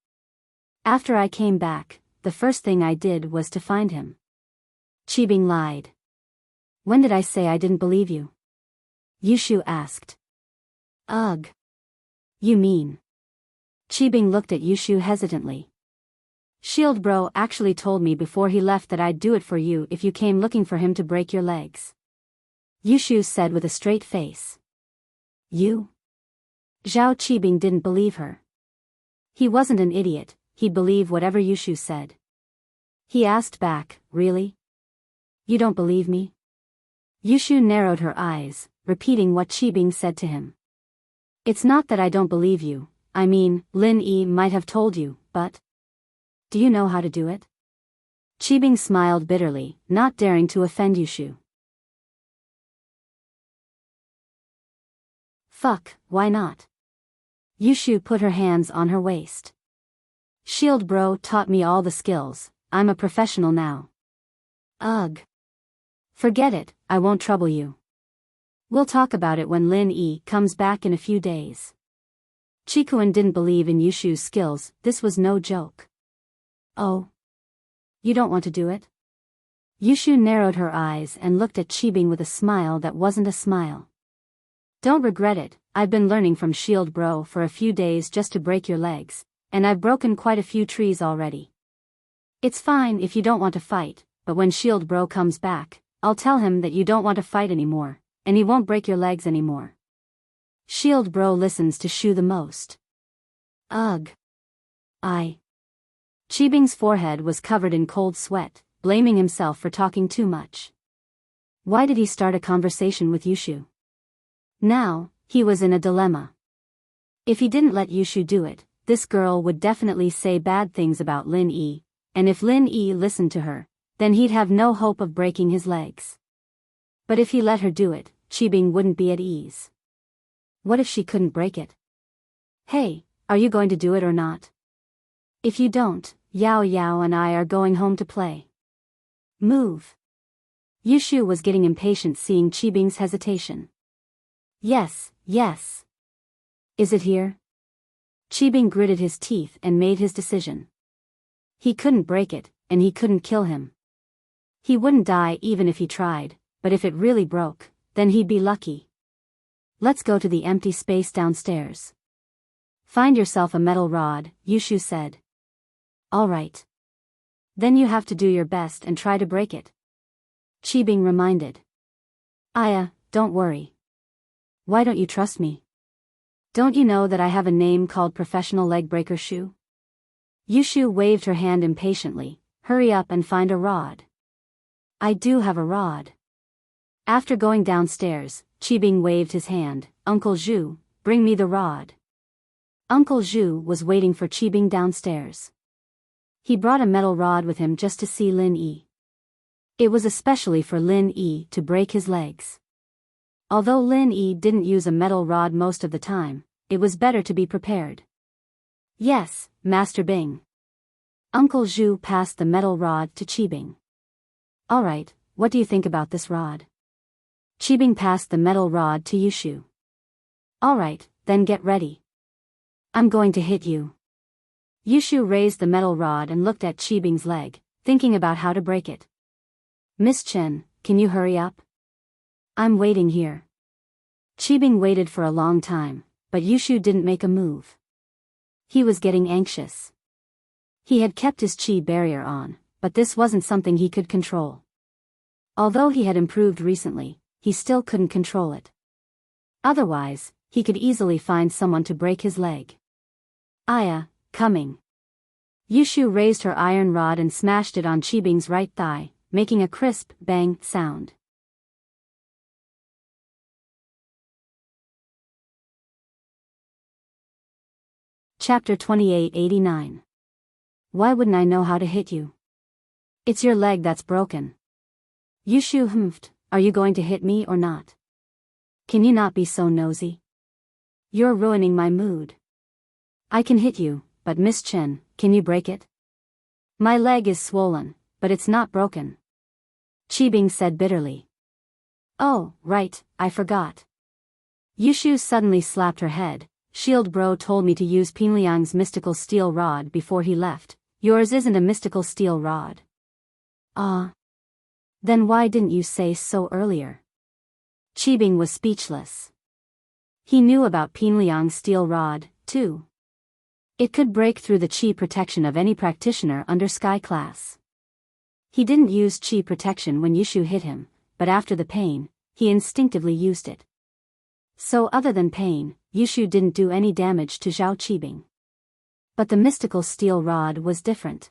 After I came back, the first thing I did was to find him. Qibing lied. When did I say I didn't believe you? Yushu asked. Ugh. You mean? Qibing looked at Yushu hesitantly. Shield Bro actually told me before he left that I'd do it for you if you came looking for him to break your legs. Yushu said with a straight face. You? Zhao Qibing didn't believe her. He wasn't an idiot, he'd believe whatever Yushu said. He asked back, really? You don't believe me? Yushu narrowed her eyes, repeating what Qibing said to him. It's not that I don't believe you, I mean, Lin Yi might have told you, but... Do you know how to do it? Qibing smiled bitterly, not daring to offend Yushu. Fuck, why not? Yushu put her hands on her waist. Shield Bro taught me all the skills, I'm a professional now. Ugh. Forget it, I won't trouble you. We'll talk about it when Lin Yi comes back in a few days. Qikuan didn't believe in Yushu's skills, this was no joke. Oh. You don't want to do it? Yushu narrowed her eyes and looked at Qibing with a smile that wasn't a smile. Don't regret it, I've been learning from Shield Bro for a few days just to break your legs, and I've broken quite a few trees already. It's fine if you don't want to fight, but when Shield Bro comes back, I'll tell him that you don't want to fight anymore, and he won't break your legs anymore. Shield Bro listens to Shu the most. Ugh. Qibing's forehead was covered in cold sweat, blaming himself for talking too much. Why did he start a conversation with Yushu? Now, he was in a dilemma. If he didn't let Yushu do it, this girl would definitely say bad things about Lin Yi, and if Lin Yi listened to her, then he'd have no hope of breaking his legs. But if he let her do it, Qibing wouldn't be at ease. What if she couldn't break it? Hey, are you going to do it or not? If you don't, Yao Yao and I are going home to play. Move. Yushu was getting impatient seeing Qibing's hesitation. Yes, yes. Is it here? Qibing gritted his teeth and made his decision. He couldn't break it, and he couldn't kill him. He wouldn't die even if he tried, but if it really broke, then he'd be lucky. Let's go to the empty space downstairs. Find yourself a metal rod, Yushu said. All right. Then you have to do your best and try to break it. Qibing reminded. Aya, don't worry. Why don't you trust me? Don't you know that I have a name called Professional Leg Breaker Shu? Yushu waved her hand impatiently. Hurry up and find a rod. I do have a rod. After going downstairs, Qibing waved his hand. Uncle Zhu, bring me the rod. Uncle Zhu was waiting for Qibing downstairs. He brought a metal rod with him just to see Lin Yi. It was especially for Lin Yi to break his legs. Although Lin Yi didn't use a metal rod most of the time, it was better to be prepared. Yes, Master Bing. Uncle Zhu passed the metal rod to Qibing. Alright, what do you think about this rod? Qibing passed the metal rod to Yushu. Alright, then get ready. I'm going to hit you. Yushu raised the metal rod and looked at Qibing's leg, thinking about how to break it. Miss Chen, can you hurry up? I'm waiting here. Qibing waited for a long time, but Yushu didn't make a move. He was getting anxious. He had kept his qi barrier on, but this wasn't something he could control. Although he had improved recently, he still couldn't control it. Otherwise, he could easily find someone to break his leg. Aya, coming. Yushu raised her iron rod and smashed it on Qibing's right thigh, making a crisp, bang sound. Chapter 2889. Why wouldn't I know how to hit you? It's your leg that's broken. Yushu humphed, are you going to hit me or not? Can you not be so nosy? You're ruining my mood. I can hit you, but Miss Chen, can you break it? My leg is swollen, but it's not broken. Qibing said bitterly. Oh, right, I forgot. Yushu suddenly slapped her head. Shield Bro told me to use Pinliang's mystical steel rod before he left. Yours isn't a mystical steel rod. Ah. Then why didn't you say so earlier? Qibing was speechless. He knew about Pinliang's steel rod, too. It could break through the qi protection of any practitioner under Sky Class. He didn't use qi protection when Yushu hit him, but after the pain, he instinctively used it. So other than pain, Yushu didn't do any damage to Zhao Qibing. But the mystical steel rod was different.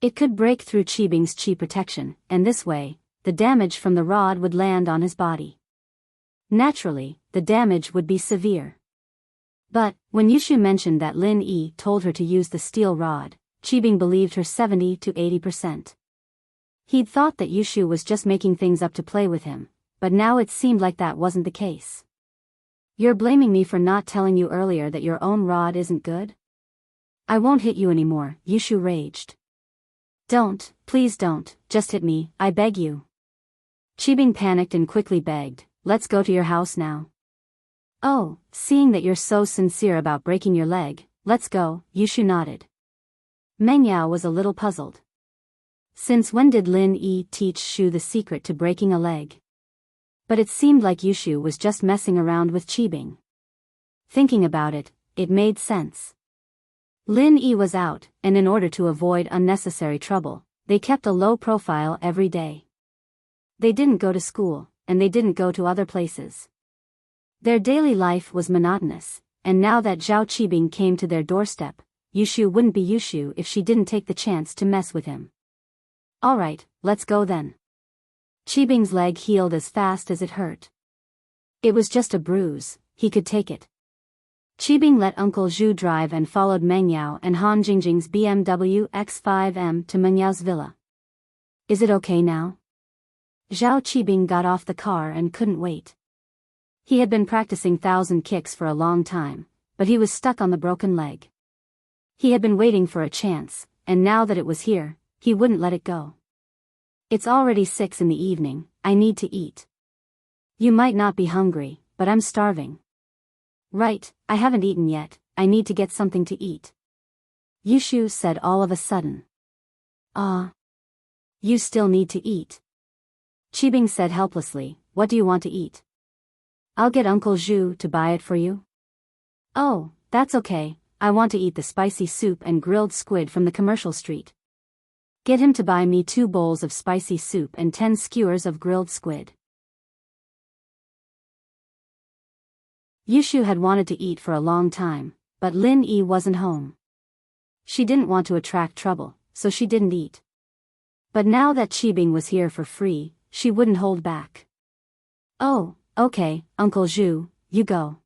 It could break through Qibing's qi protection, and this way, the damage from the rod would land on his body. Naturally, the damage would be severe. But, when Yushu mentioned that Lin Yi told her to use the steel rod, Qibing believed her 70 to 80%. He'd thought that Yushu was just making things up to play with him, but now it seemed like that wasn't the case. You're blaming me for not telling you earlier that your own rod isn't good? I won't hit you anymore, Yushu raged. Don't, please don't, just hit me, I beg you. Qibing panicked and quickly begged, let's go to your house now. Oh, seeing that you're so sincere about breaking your leg, let's go, Yushu nodded. Meng Yao was a little puzzled. Since when did Lin Yi teach Shu the secret to breaking a leg? But it seemed like Yushu was just messing around with Qibing. Thinking about it, it made sense. Lin Yi was out, and in order to avoid unnecessary trouble, they kept a low profile every day. They didn't go to school, and they didn't go to other places. Their daily life was monotonous, and now that Zhao Qibing came to their doorstep, Yushu wouldn't be Yushu if she didn't take the chance to mess with him. Alright, let's go then. Qibing's leg healed as fast as it hurt. It was just a bruise, he could take it. Qibing let Uncle Zhu drive and followed Meng Yao and Han Jingjing's BMW X5M to Meng Yao's villa. Is it okay now? Zhao Qibing got off the car and couldn't wait. He had been practicing 1,000 kicks for a long time, but he was stuck on the broken leg. He had been waiting for a chance, and now that it was here, he wouldn't let it go. It's already 6 in the evening, I need to eat. You might not be hungry, but I'm starving. Right, I haven't eaten yet, I need to get something to eat. Yushu said all of a sudden. You still need to eat. Qibing said helplessly, what do you want to eat? I'll get Uncle Zhu to buy it for you. Oh, that's okay, I want to eat the spicy soup and grilled squid from the commercial street. Get him to buy me 2 bowls of spicy soup and 10 skewers of grilled squid. Yushu had wanted to eat for a long time, but Lin Yi wasn't home. She didn't want to attract trouble, so she didn't eat. But now that Qibing was here for free, she wouldn't hold back. Oh, okay, Uncle Zhu, you go.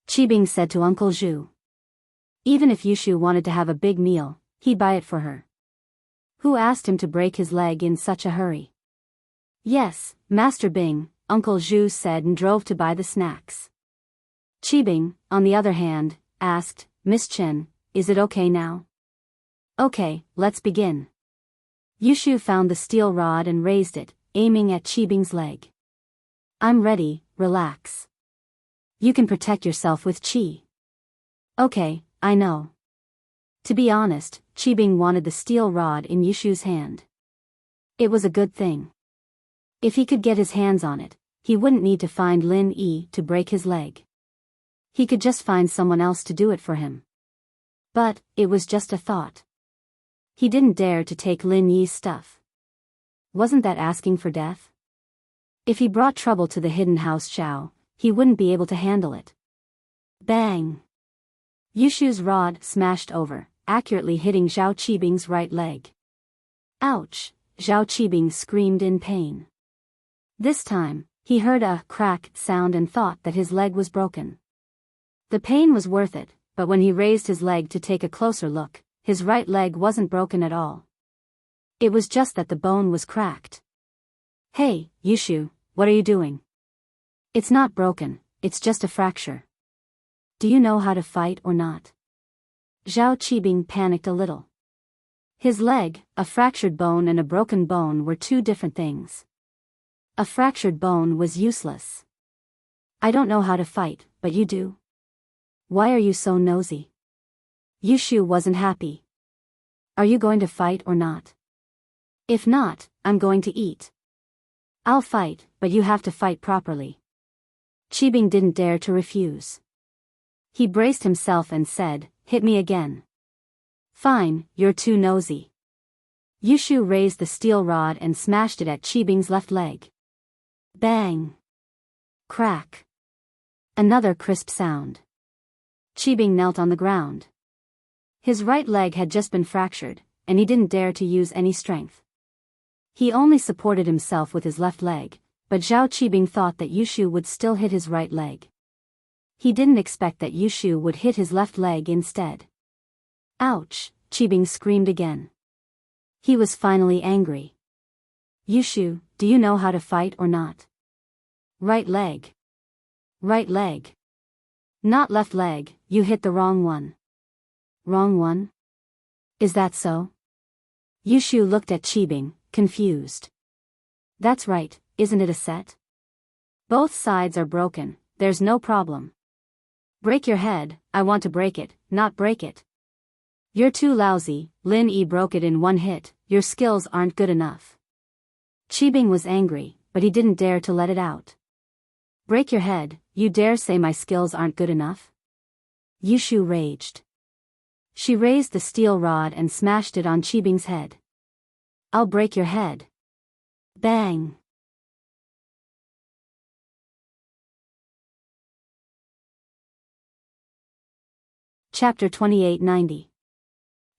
Qibing said to Uncle Zhu. Even if Yushu wanted to have a big meal, he'd buy it for her. Who asked him to break his leg in such a hurry? Yes, Master Bing, Uncle Zhu said and drove to buy the snacks. Qibing, on the other hand, asked, Miss Chen, is it okay now? Okay, let's begin. Yushu found the steel rod and raised it, aiming at Qibing's leg. I'm ready, relax. You can protect yourself with qi. Okay, I know. To be honest, Qibing wanted the steel rod in Yushu's hand. It was a good thing. If he could get his hands on it, he wouldn't need to find Lin Yi to break his leg. He could just find someone else to do it for him. But, it was just a thought. He didn't dare to take Lin Yi's stuff. Wasn't that asking for death? If he brought trouble to the hidden house Xiao, he wouldn't be able to handle it. Bang! Yushu's rod smashed over, accurately hitting Zhao Qibing's right leg. Ouch! Zhao Qibing screamed in pain. This time, he heard a crack sound and thought that his leg was broken. The pain was worth it, but when he raised his leg to take a closer look, his right leg wasn't broken at all. It was just that the bone was cracked. Hey, Yushu, what are you doing? It's not broken, it's just a fracture. Do you know how to fight or not? Zhao Qibing panicked a little. His leg, a fractured bone and a broken bone were two different things. A fractured bone was useless. I don't know how to fight, but you do. Why are you so nosy? Yushu wasn't happy. Are you going to fight or not? If not, I'm going to eat. I'll fight, but you have to fight properly. Qibing didn't dare to refuse. He braced himself and said, hit me again. Fine, you're too nosy. Yushu raised the steel rod and smashed it at Qibing's left leg. Bang! Crack! Another crisp sound. Qibing knelt on the ground. His right leg had just been fractured, and he didn't dare to use any strength. He only supported himself with his left leg, but Zhao Qibing thought that Yushu would still hit his right leg. He didn't expect that Yushu would hit his left leg instead. Ouch! Qibing screamed again. He was finally angry. Yushu, do you know how to fight or not? Right leg. Right leg. Not left leg, you hit the wrong one. Wrong one? Is that so? Yushu looked at Qibing, confused. That's right, isn't it a set? Both sides are broken, there's no problem. Break your head, I want to break it, not break it. You're too lousy, Lin Yi broke it in one hit, your skills aren't good enough. Qibing was angry, but he didn't dare to let it out. Break your head, you dare say my skills aren't good enough? Yushu raged. She raised the steel rod and smashed it on Qibing's head. I'll break your head. Bang! Chapter 2890.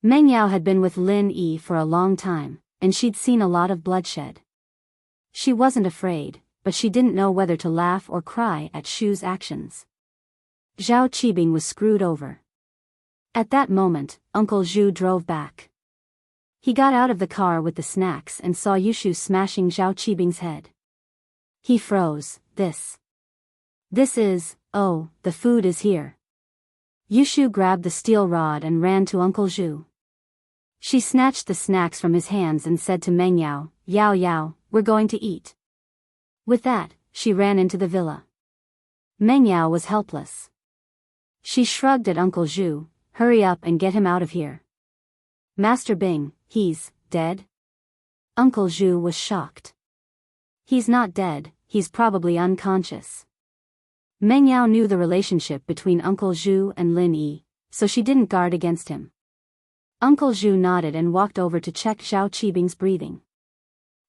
Meng Yao had been with Lin Yi for a long time, and she'd seen a lot of bloodshed. She wasn't afraid, but she didn't know whether to laugh or cry at Shu's actions. Zhao Qibing was screwed over. At that moment, Uncle Zhu drove back. He got out of the car with the snacks and saw Yushu smashing Zhao Qibing's head. He froze. This is, oh, the food is here. Yushu grabbed the steel rod and ran to Uncle Zhu. She snatched the snacks from his hands and said to Meng Yao, Yao Yao, we're going to eat. With that, she ran into the villa. Meng Yao was helpless. She shrugged at Uncle Zhu, hurry up and get him out of here. Master Bing, he's dead? Uncle Zhu was shocked. He's not dead, he's probably unconscious. Meng Yao knew the relationship between Uncle Zhu and Lin Yi, so she didn't guard against him. Uncle Zhu nodded and walked over to check Zhao Qibing's breathing.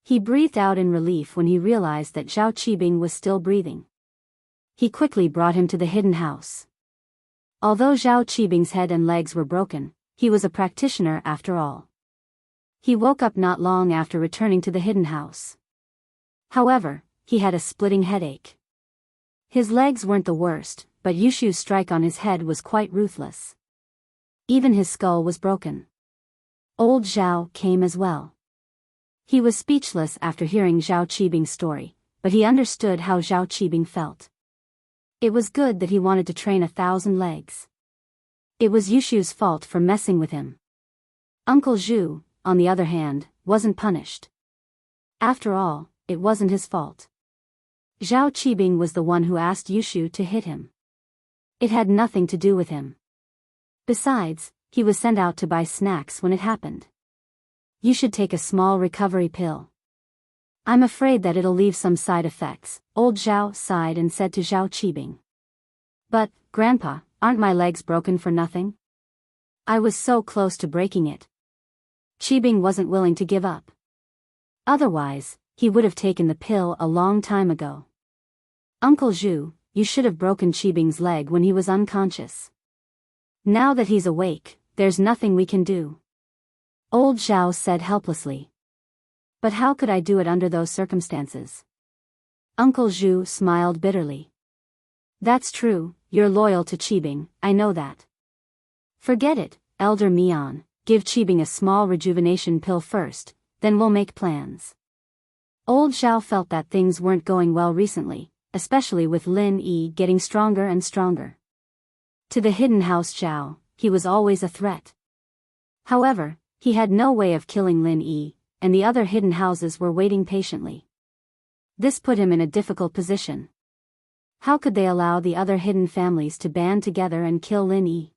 He breathed out in relief when he realized that Zhao Qibing was still breathing. He quickly brought him to the hidden house. Although Zhao Qibing's head and legs were broken, he was a practitioner after all. He woke up not long after returning to the hidden house. However, he had a splitting headache. His legs weren't the worst, but Yushu's strike on his head was quite ruthless. Even his skull was broken. Old Zhao came as well. He was speechless after hearing Zhao Qibing's story, but he understood how Zhao Qibing felt. It was good that he wanted to train 1,000 legs. It was Yushu's fault for messing with him. Uncle Zhu, on the other hand, wasn't punished. After all, it wasn't his fault. Zhao Qibing was the one who asked Yushu to hit him. It had nothing to do with him. Besides, he was sent out to buy snacks when it happened. You should take a small recovery pill. I'm afraid that it'll leave some side effects, old Zhao sighed and said to Zhao Qibing. But, Grandpa, aren't my legs broken for nothing? I was so close to breaking it. Qibing wasn't willing to give up. Otherwise, he would have taken the pill a long time ago. Uncle Zhu, you should have broken Qibing's leg when he was unconscious. Now that he's awake, there's nothing we can do. Old Zhao said helplessly. But how could I do it under those circumstances? Uncle Zhu smiled bitterly. That's true, you're loyal to Qibing, I know that. Forget it, Elder Mian, give Qibing a small rejuvenation pill first, then we'll make plans. Old Zhao felt that things weren't going well recently, especially with Lin Yi getting stronger and stronger. To the hidden house Zhao, he was always a threat. However, he had no way of killing Lin Yi, and the other hidden houses were waiting patiently. This put him in a difficult position. How could they allow the other hidden families to band together and kill Lin Yi?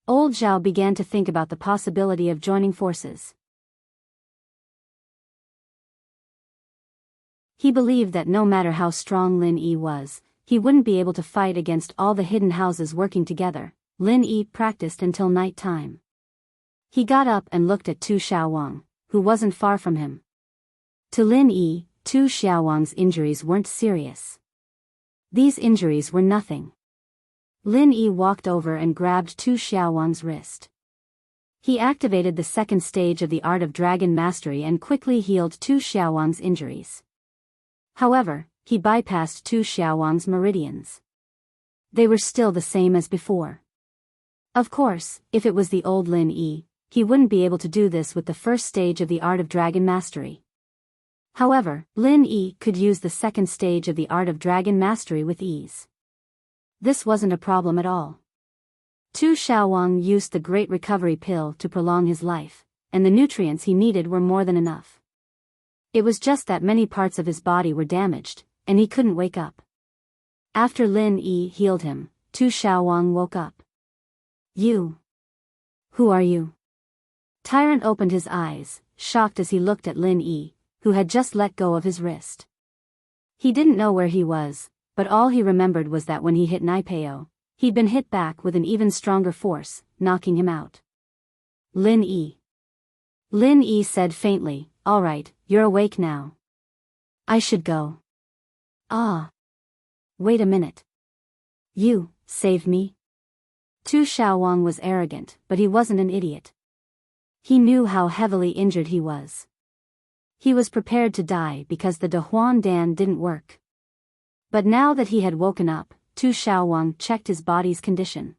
Old Zhao began to think about the possibility of joining forces. He believed that no matter how strong Lin Yi was, he wouldn't be able to fight against all the hidden houses working together. Lin Yi practiced until night time. He got up and looked at Tu Xiaowang, who wasn't far from him. To Lin Yi, Tu Xiaowang's injuries weren't serious. These injuries were nothing. Lin Yi walked over and grabbed Tu Xiaowang's wrist. He activated the second stage of the Art of Dragon Mastery and quickly healed Tu Xiaowang's injuries. However, he bypassed Tu Xiaowang's meridians. They were still the same as before. Of course, if it was the old Lin Yi, he wouldn't be able to do this with the first stage of the Art of Dragon Mastery. However, Lin Yi could use the second stage of the Art of Dragon Mastery with ease. This wasn't a problem at all. Tu Xiaowang used the Great Recovery Pill to prolong his life, and the nutrients he needed were more than enough. It was just that many parts of his body were damaged, and he couldn't wake up. After Lin Yi healed him, Tu Xiaowang woke up. You. Who are you? Tyrant opened his eyes, shocked as he looked at Lin Yi, who had just let go of his wrist. He didn't know where he was, but all he remembered was that when he hit Naipeo, he'd been hit back with an even stronger force, knocking him out. Lin Yi. Lin Yi said faintly, "All right, you're awake now. I should go." Ah. Wait a minute. You saved me? Tu Xiaowang was arrogant, but he wasn't an idiot. He knew how heavily injured he was. He was prepared to die because the Dehuan Dan didn't work. But now that he had woken up, Tu Xiaowang checked his body's condition.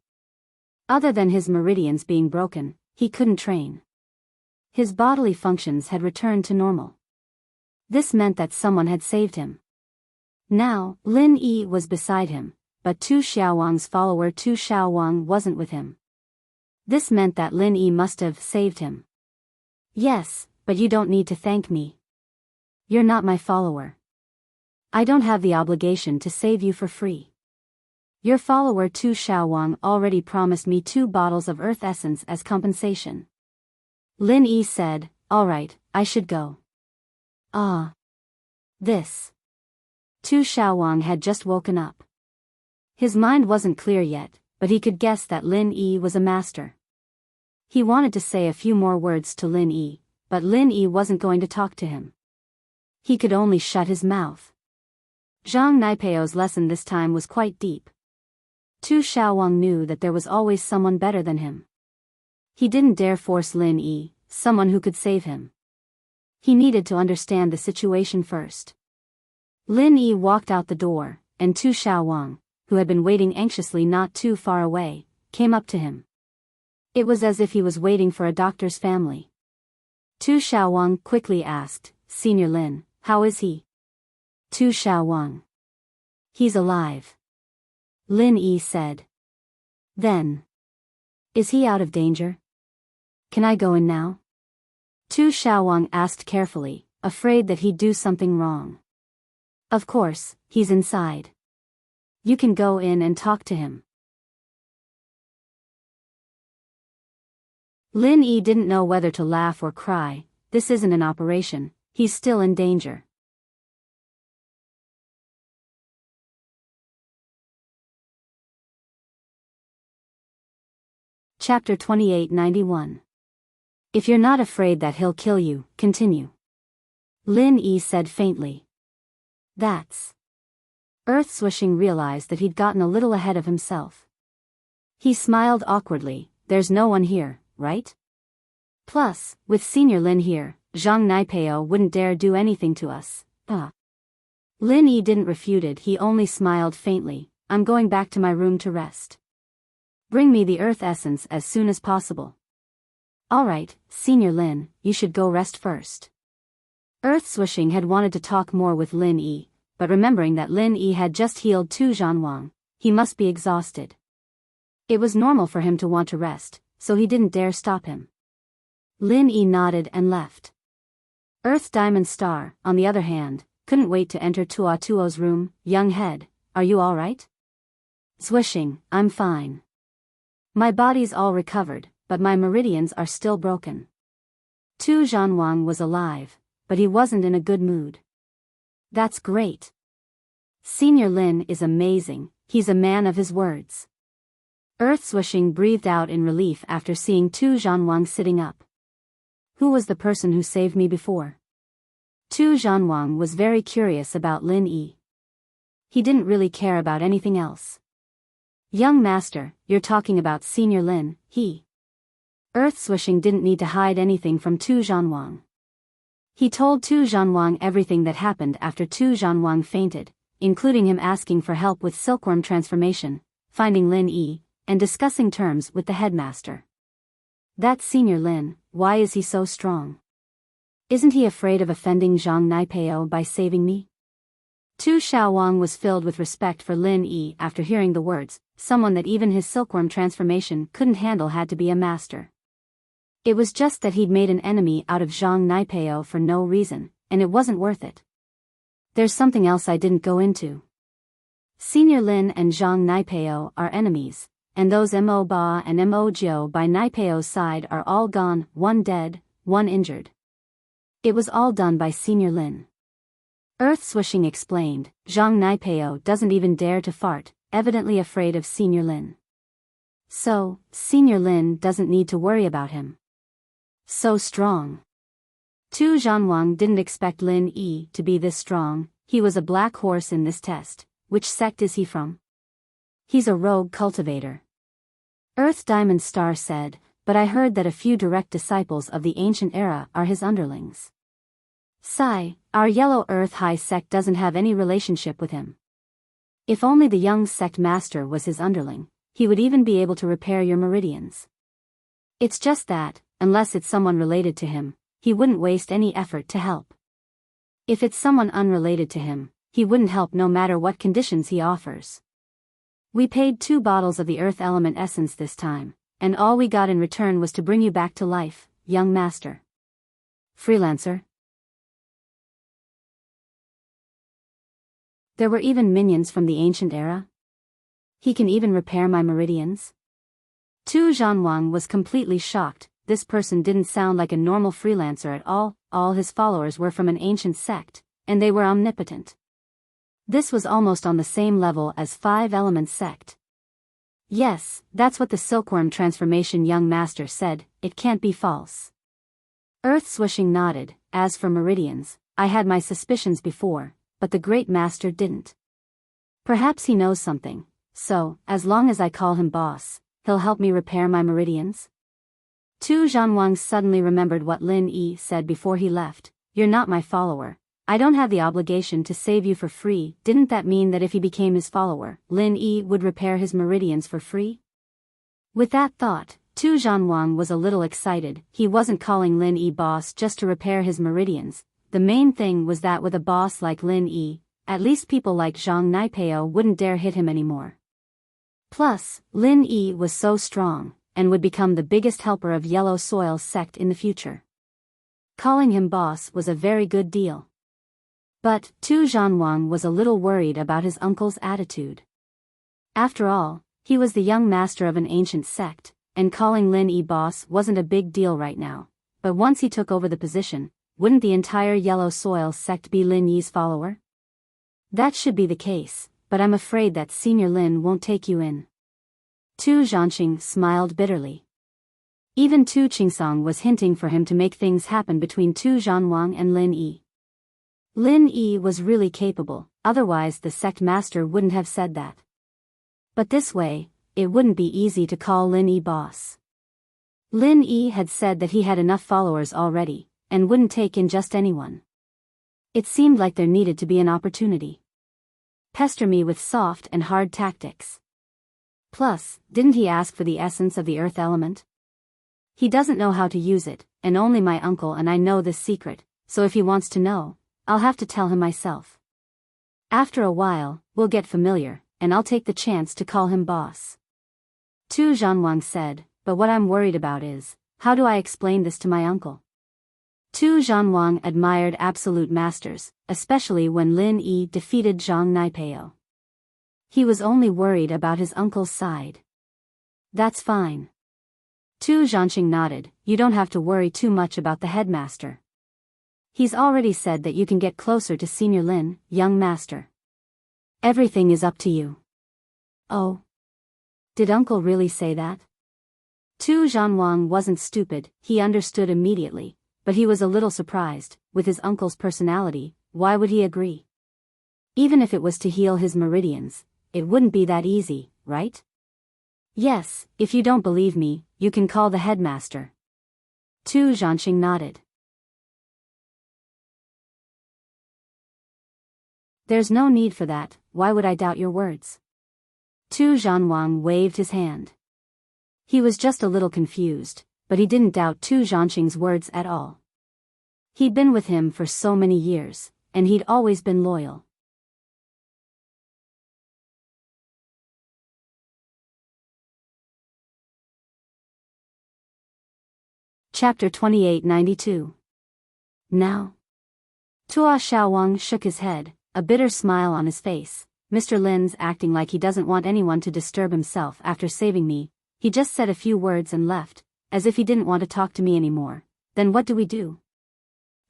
Other than his meridians being broken, he couldn't train. His bodily functions had returned to normal. This meant that someone had saved him. Now, Lin Yi was beside him, but Tu Xiaowang's follower Tu Xiaowang wasn't with him. This meant that Lin Yi must have saved him. Yes, but you don't need to thank me. You're not my follower. I don't have the obligation to save you for free. Your follower Tu Xiaowang already promised me 2 bottles of earth essence as compensation. Lin Yi said, "All right, I should go." Ah. This. Tu Xiaowang had just woken up. His mind wasn't clear yet, but he could guess that Lin Yi was a master. He wanted to say a few more words to Lin Yi, but Lin Yi wasn't going to talk to him. He could only shut his mouth. Zhang Naipeo's lesson this time was quite deep. Tu Xiaowang knew that there was always someone better than him. He didn't dare force Lin Yi, someone who could save him. He needed to understand the situation first. Lin Yi walked out the door, and Tu Xiaowang, who had been waiting anxiously not too far away, came up to him. It was as if he was waiting for a doctor's family. Tu Xiaowang quickly asked, "Senior Lin, how is he?" Tu Xiaowang. "He's alive," Lin Yi said. "Then, is he out of danger? Can I go in now?" Tu Xiaowang asked carefully, afraid that he'd do something wrong. "Of course, he's inside. You can go in and talk to him." Lin Yi didn't know whether to laugh or cry. This isn't an operation, he's still in danger. Chapter 2891. If you're not afraid that he'll kill you, continue. Lin Yi said faintly. That's. Earth Swishing realized that he'd gotten a little ahead of himself. He smiled awkwardly. There's no one here, right? Plus, with Senior Lin here, Zhang Naipeo wouldn't dare do anything to us. Lin Yi didn't refute it, he only smiled faintly. I'm going back to my room to rest. Bring me the earth essence as soon as possible. Alright, Senior Lin, you should go rest first. Earth Swishing had wanted to talk more with Lin Yi, but remembering that Lin Yi had just healed Tu Zhanwang, he must be exhausted. It was normal for him to want to rest, so he didn't dare stop him. Lin Yi nodded and left. Earth Diamond Star, on the other hand, couldn't wait to enter Tua Tuo's room. Young head, are you alright? Swishing, I'm fine. My body's all recovered, but my meridians are still broken. Tu Zhanwang was alive, but he wasn't in a good mood. That's great. Senior Lin is amazing, he's a man of his words. Earth Swishing breathed out in relief after seeing Tu Zhanwang sitting up. Who was the person who saved me before? Tu Zhanwang was very curious about Lin Yi. He didn't really care about anything else. Young master, you're talking about Senior Lin, he. Earth Swishing didn't need to hide anything from Tu Zhanwang. He told Tu Zhanwang everything that happened after Tu Zhanwang fainted, including him asking for help with silkworm transformation, finding Lin Yi, and discussing terms with the headmaster. That Senior Lin, why is he so strong? Isn't he afraid of offending Zhang Naipeo by saving me? Tu Xiaowang was filled with respect for Lin Yi after hearing the words, someone that even his silkworm transformation couldn't handle had to be a master. It was just that he'd made an enemy out of Zhang Naipeo for no reason, and it wasn't worth it. There's something else I didn't go into. Senior Lin and Zhang Naipeo are enemies, and those Mo Ba and Mo Jiao by Naipeo's side are all gone, one dead, one injured. It was all done by Senior Lin. Earth Swishing explained, Zhang Naipeo doesn't even dare to fart, evidently afraid of Senior Lin. So, Senior Lin doesn't need to worry about him. So strong. Tu Zhanwang didn't expect Lin Yi to be this strong. He was a black horse in this test. Which sect is he from? He's a rogue cultivator. Earth Diamond Star said, but I heard that a few direct disciples of the ancient era are his underlings. Sigh, our Yellow Earth High sect doesn't have any relationship with him. If only the young sect master was his underling, he would even be able to repair your meridians. It's just that, unless it's someone related to him, he wouldn't waste any effort to help. If it's someone unrelated to him, he wouldn't help no matter what conditions he offers. We paid 2 bottles of the earth element essence this time, and all we got in return was to bring you back to life, young master. Freelancer. There were even minions from the ancient era? He can even repair my meridians? Tu Zhanwang was completely shocked. This person didn't sound like a normal freelancer at all his followers were from an ancient sect, and they were omnipotent. This was almost on the same level as 5 Elements sect. Yes, that's what the silkworm transformation young master said, it can't be false. Earth Swishing nodded. As for meridians, I had my suspicions before, but the great master didn't. Perhaps he knows something, so, as long as I call him boss, he'll help me repair my meridians? Tu Zhanwang suddenly remembered what Lin Yi said before he left, you're not my follower, I don't have the obligation to save you for free. Didn't that mean that if he became his follower, Lin Yi would repair his meridians for free? With that thought, Tu Zhanwang was a little excited. He wasn't calling Lin Yi boss just to repair his meridians. The main thing was that with a boss like Lin Yi, at least people like Zhang Naipeo wouldn't dare hit him anymore. Plus, Lin Yi was so strong, and would become the biggest helper of Yellow Soil's sect in the future. Calling him boss was a very good deal. But Tu Zhanwang was a little worried about his uncle's attitude. After all, he was the young master of an ancient sect, and calling Lin Yi boss wasn't a big deal right now. But once he took over the position, wouldn't the entire Yellow Soil sect be Lin Yi's follower? That should be the case, but I'm afraid that Senior Lin won't take you in. Tu Zhanqing smiled bitterly. Even Tu Qingsong was hinting for him to make things happen between Tu Zhanwang and Lin Yi. Lin Yi was really capable, otherwise the sect master wouldn't have said that. But this way, it wouldn't be easy to call Lin Yi boss. Lin Yi had said that he had enough followers already, and wouldn't take in just anyone. It seemed like there needed to be an opportunity. Pester me with soft and hard tactics. Plus, didn't he ask for the essence of the earth element? He doesn't know how to use it, and only my uncle and I know this secret, so if he wants to know, I'll have to tell him myself. After a while, we'll get familiar, and I'll take the chance to call him boss. Tu Zhanwang said, but what I'm worried about is, how do I explain this to my uncle? Tu Zhanwang admired absolute masters, especially when Lin Yi defeated Zhang Naipeo. He was only worried about his uncle's side. That's fine. Tu Zhanqing nodded. You don't have to worry too much about the headmaster. He's already said that you can get closer to Senior Lin, young master. Everything is up to you. Oh. Did uncle really say that? Tu Zhanwang wasn't stupid, he understood immediately, but he was a little surprised. With his uncle's personality, why would he agree? Even if it was to heal his meridians, it wouldn't be that easy, right? Yes, if you don't believe me, you can call the headmaster. Tu Zhanqing nodded. There's no need for that, why would I doubt your words? Tu Zhanwang waved his hand. He was just a little confused, but he didn't doubt Tu Zhanqing's words at all. He'd been with him for so many years, and he'd always been loyal. Chapter 2892. Now. Tua Xiaowang shook his head, a bitter smile on his face. Mr. Lin's acting like he doesn't want anyone to disturb himself after saving me. He just said a few words and left, as if he didn't want to talk to me anymore. Then what do we do?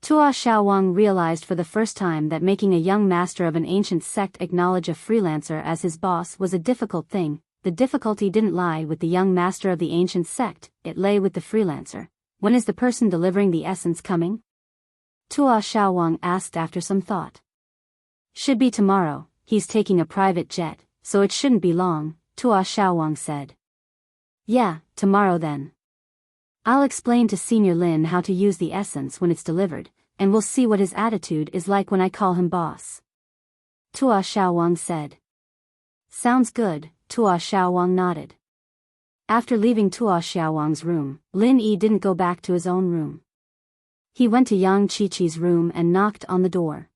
Tua Xiaowang realized for the first time that making a young master of an ancient sect acknowledge a freelancer as his boss was a difficult thing. The difficulty didn't lie with the young master of the ancient sect, it lay with the freelancer. When is the person delivering the essence coming? Tua Xiaowang asked after some thought. Should be tomorrow, he's taking a private jet, so it shouldn't be long, Tua Xiaowang said. Yeah, tomorrow then. I'll explain to Senior Lin how to use the essence when it's delivered, and we'll see what his attitude is like when I call him boss. Tua Xiaowang said. Sounds good, Tua Xiaowang nodded. After leaving Tua Xiaowang's room, Lin Yi didn't go back to his own room. He went to Yang Qiqi's room and knocked on the door.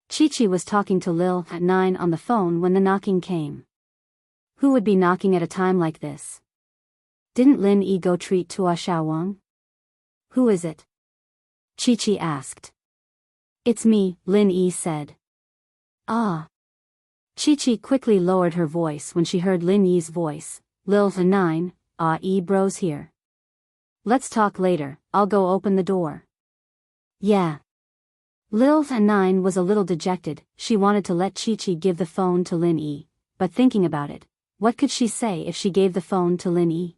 Qiqi was talking to Lil at 9 on the phone when the knocking came. Who would be knocking at a time like this? Didn't Lin Yi go treat Tua Xiaowang? Who is it? Qiqi asked. It's me, Lin Yi said. Ah. Qiqi quickly lowered her voice when she heard Lin Yi's voice. Lil 9, bro's here. Let's talk later, I'll go open the door. Yeah. Lil 9 was a little dejected. She wanted to let Qiqi give the phone to Lin Yi, but thinking about it, what could she say if she gave the phone to Lin Yi?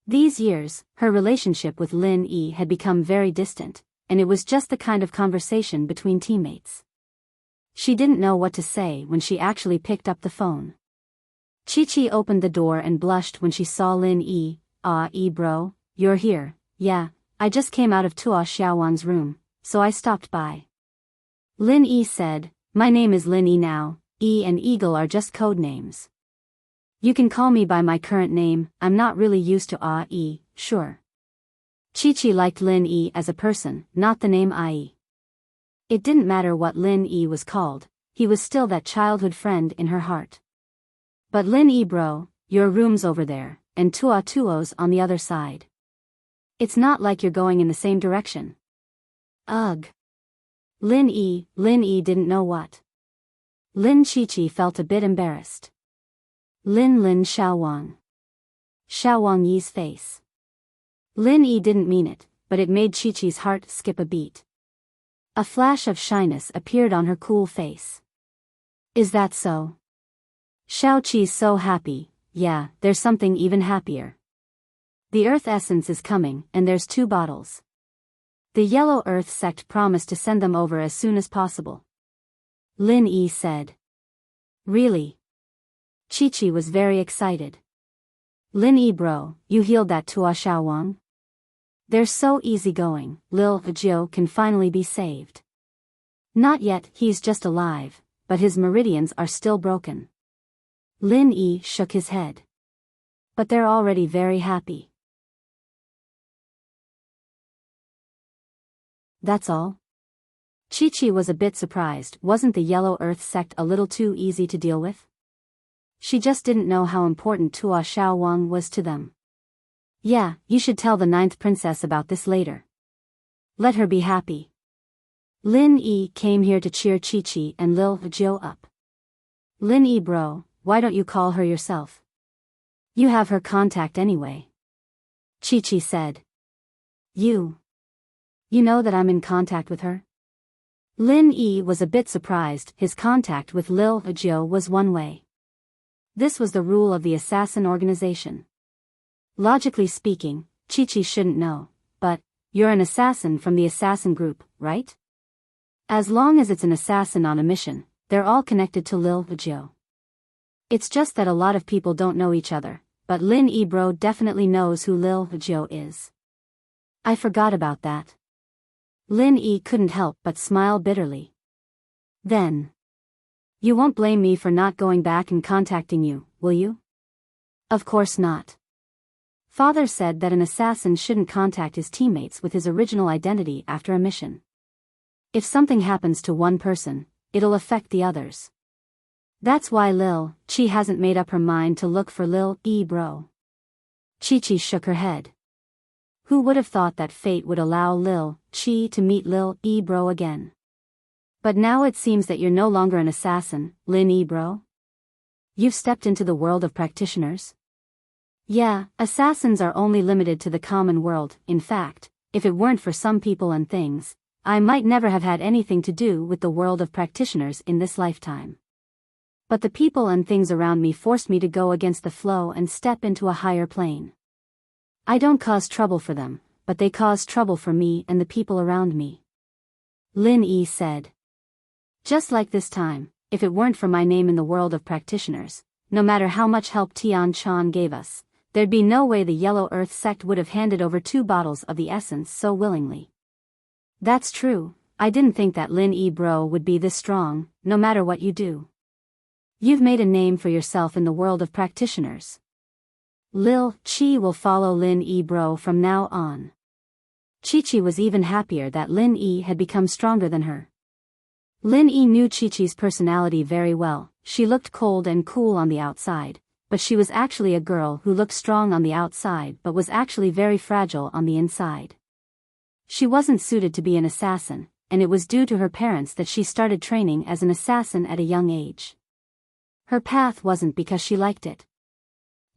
These years, her relationship with Lin Yi had become very distant, and it was just the kind of conversation between teammates. She didn't know what to say when she actually picked up the phone. Qiqi opened the door and blushed when she saw Lin Yi. Bro, you're here. Yeah, I just came out of Tua Xiaowang's room, so I stopped by. Lin Yi said, "My name is Lin Yi now, E and Eagle are just code names. You can call me by my current name, I'm not really used to A-E, sure." Chi-Chi liked Lin Yi as a person, not the name Ai. It didn't matter what Lin Yi was called, he was still that childhood friend in her heart. "But Lin Yi bro, your room's over there, and Tua Tuo's on the other side. It's not like you're going in the same direction." Ugh. Lin Yi didn't know what. Lin Chi-Chi felt a bit embarrassed. Lin Xiaowang. Xiaowang Yi's face. Lin Yi didn't mean it, but it made Chi-Chi's heart skip a beat. A flash of shyness appeared on her cool face. "Is that so? Xiao Qi's so happy." "Yeah, there's something even happier. The Earth Essence is coming, and there's 2 bottles. The Yellow Earth sect promised to send them over as soon as possible." Lin Yi said. "Really?" Chi-Chi was very excited. "Lin Yi bro, you healed that Tua Xiaowang? They're so easygoing, Lil Jiu can finally be saved." "Not yet, he's just alive, but his meridians are still broken." Lin Yi shook his head. "But they're already very happy." "That's all?" Chi-Chi was a bit surprised. Wasn't the Yellow Earth sect a little too easy to deal with? She just didn't know how important Tua Xiaowang was to them. "Yeah, you should tell the 9th princess about this later. Let her be happy." Lin Yi came here to cheer Chi-Chi and Lil Jiu up. "Lin Yi bro, why don't you call her yourself? You have her contact anyway." Chi-Chi said. You know that I'm in contact with her?" Lin Yi was a bit surprised. His contact with Lil Jiu was one way. This was the rule of the assassin organization. Logically speaking, Chi-Chi shouldn't know, but, you're an assassin from the assassin group, right? As long as it's an assassin on a mission, they're all connected to Lil Jiu. It's just that a lot of people don't know each other, but Lin Yi bro definitely knows who Lil Jiu is. "I forgot about that." Lin Yi couldn't help but smile bitterly. "Then, you won't blame me for not going back and contacting you, will you?" "Of course not. Father said that an assassin shouldn't contact his teammates with his original identity after a mission. If something happens to one person, it'll affect the others. That's why Lil Chi hasn't made up her mind to look for Lil Yi bro." Chi-Chi shook her head. Who would have thought that fate would allow Lil Chi to meet Lil Yi bro again? "But now it seems that you're no longer an assassin, Lin Yi bro? You've stepped into the world of practitioners?" "Yeah, assassins are only limited to the common world. In fact, if it weren't for some people and things, I might never have had anything to do with the world of practitioners in this lifetime. But the people and things around me forced me to go against the flow and step into a higher plane. I don't cause trouble for them, but they cause trouble for me and the people around me." Lin Yi said. "Just like this time, if it weren't for my name in the world of practitioners, no matter how much help Tian Chan gave us, there'd be no way the Yellow Earth sect would have handed over 2 bottles of the essence so willingly." "That's true, I didn't think that Lin Yi bro would be this strong, no matter what you do. You've made a name for yourself in the world of practitioners. Lil Chi will follow Lin Yi bro from now on." Chi-Chi was even happier that Lin Yi had become stronger than her. Lin Yi knew Chi-Chi's personality very well. She looked cold and cool on the outside, but she was actually a girl who looked strong on the outside but was actually very fragile on the inside. She wasn't suited to be an assassin, and it was due to her parents that she started training as an assassin at a young age. Her path wasn't because she liked it.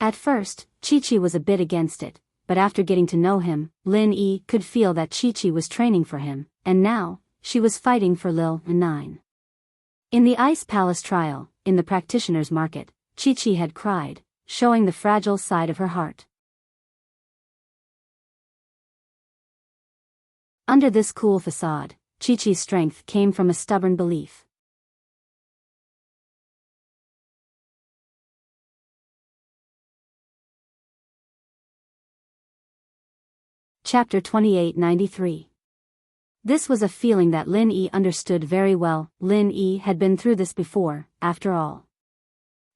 At first, Chi-Chi was a bit against it, but after getting to know him, Lin Yi could feel that Chi-Chi was training for him, and now, she was fighting for Lil Nine. In the Ice Palace trial, in the practitioner's market, Chi-Chi had cried, showing the fragile side of her heart. Under this cool facade, Chi-Chi's strength came from a stubborn belief. Chapter 2893. This was a feeling that Lin Yi understood very well. Lin Yi had been through this before, after all.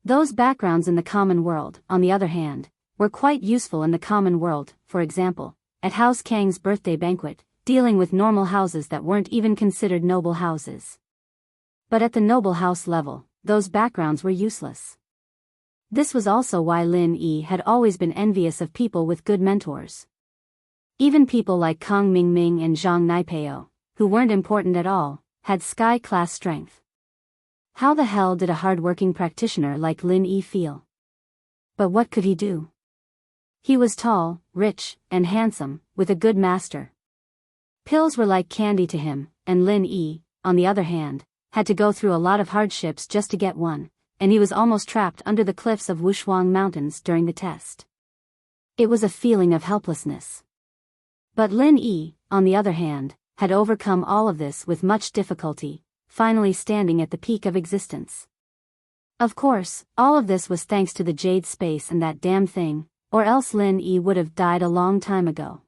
Those backgrounds in the common world, on the other hand, were quite useful in the common world, for example, at House Kang's birthday banquet, dealing with normal houses that weren't even considered noble houses. But at the noble house level, those backgrounds were useless. This was also why Lin Yi had always been envious of people with good mentors. Even people like Kang Mingming and Zhang Naipeo, who weren't important at all, had sky-class strength. How the hell did a hard-working practitioner like Lin Yi feel? But what could he do? He was tall, rich, and handsome, with a good master. Pills were like candy to him, and Lin Yi, on the other hand, had to go through a lot of hardships just to get one, and he was almost trapped under the cliffs of Wushuang Mountains during the test. It was a feeling of helplessness. But Lin Yi, on the other hand, had overcome all of this with much difficulty, finally standing at the peak of existence. Of course, all of this was thanks to the jade space and that damn thing, or else Lin Yi would have died a long time ago.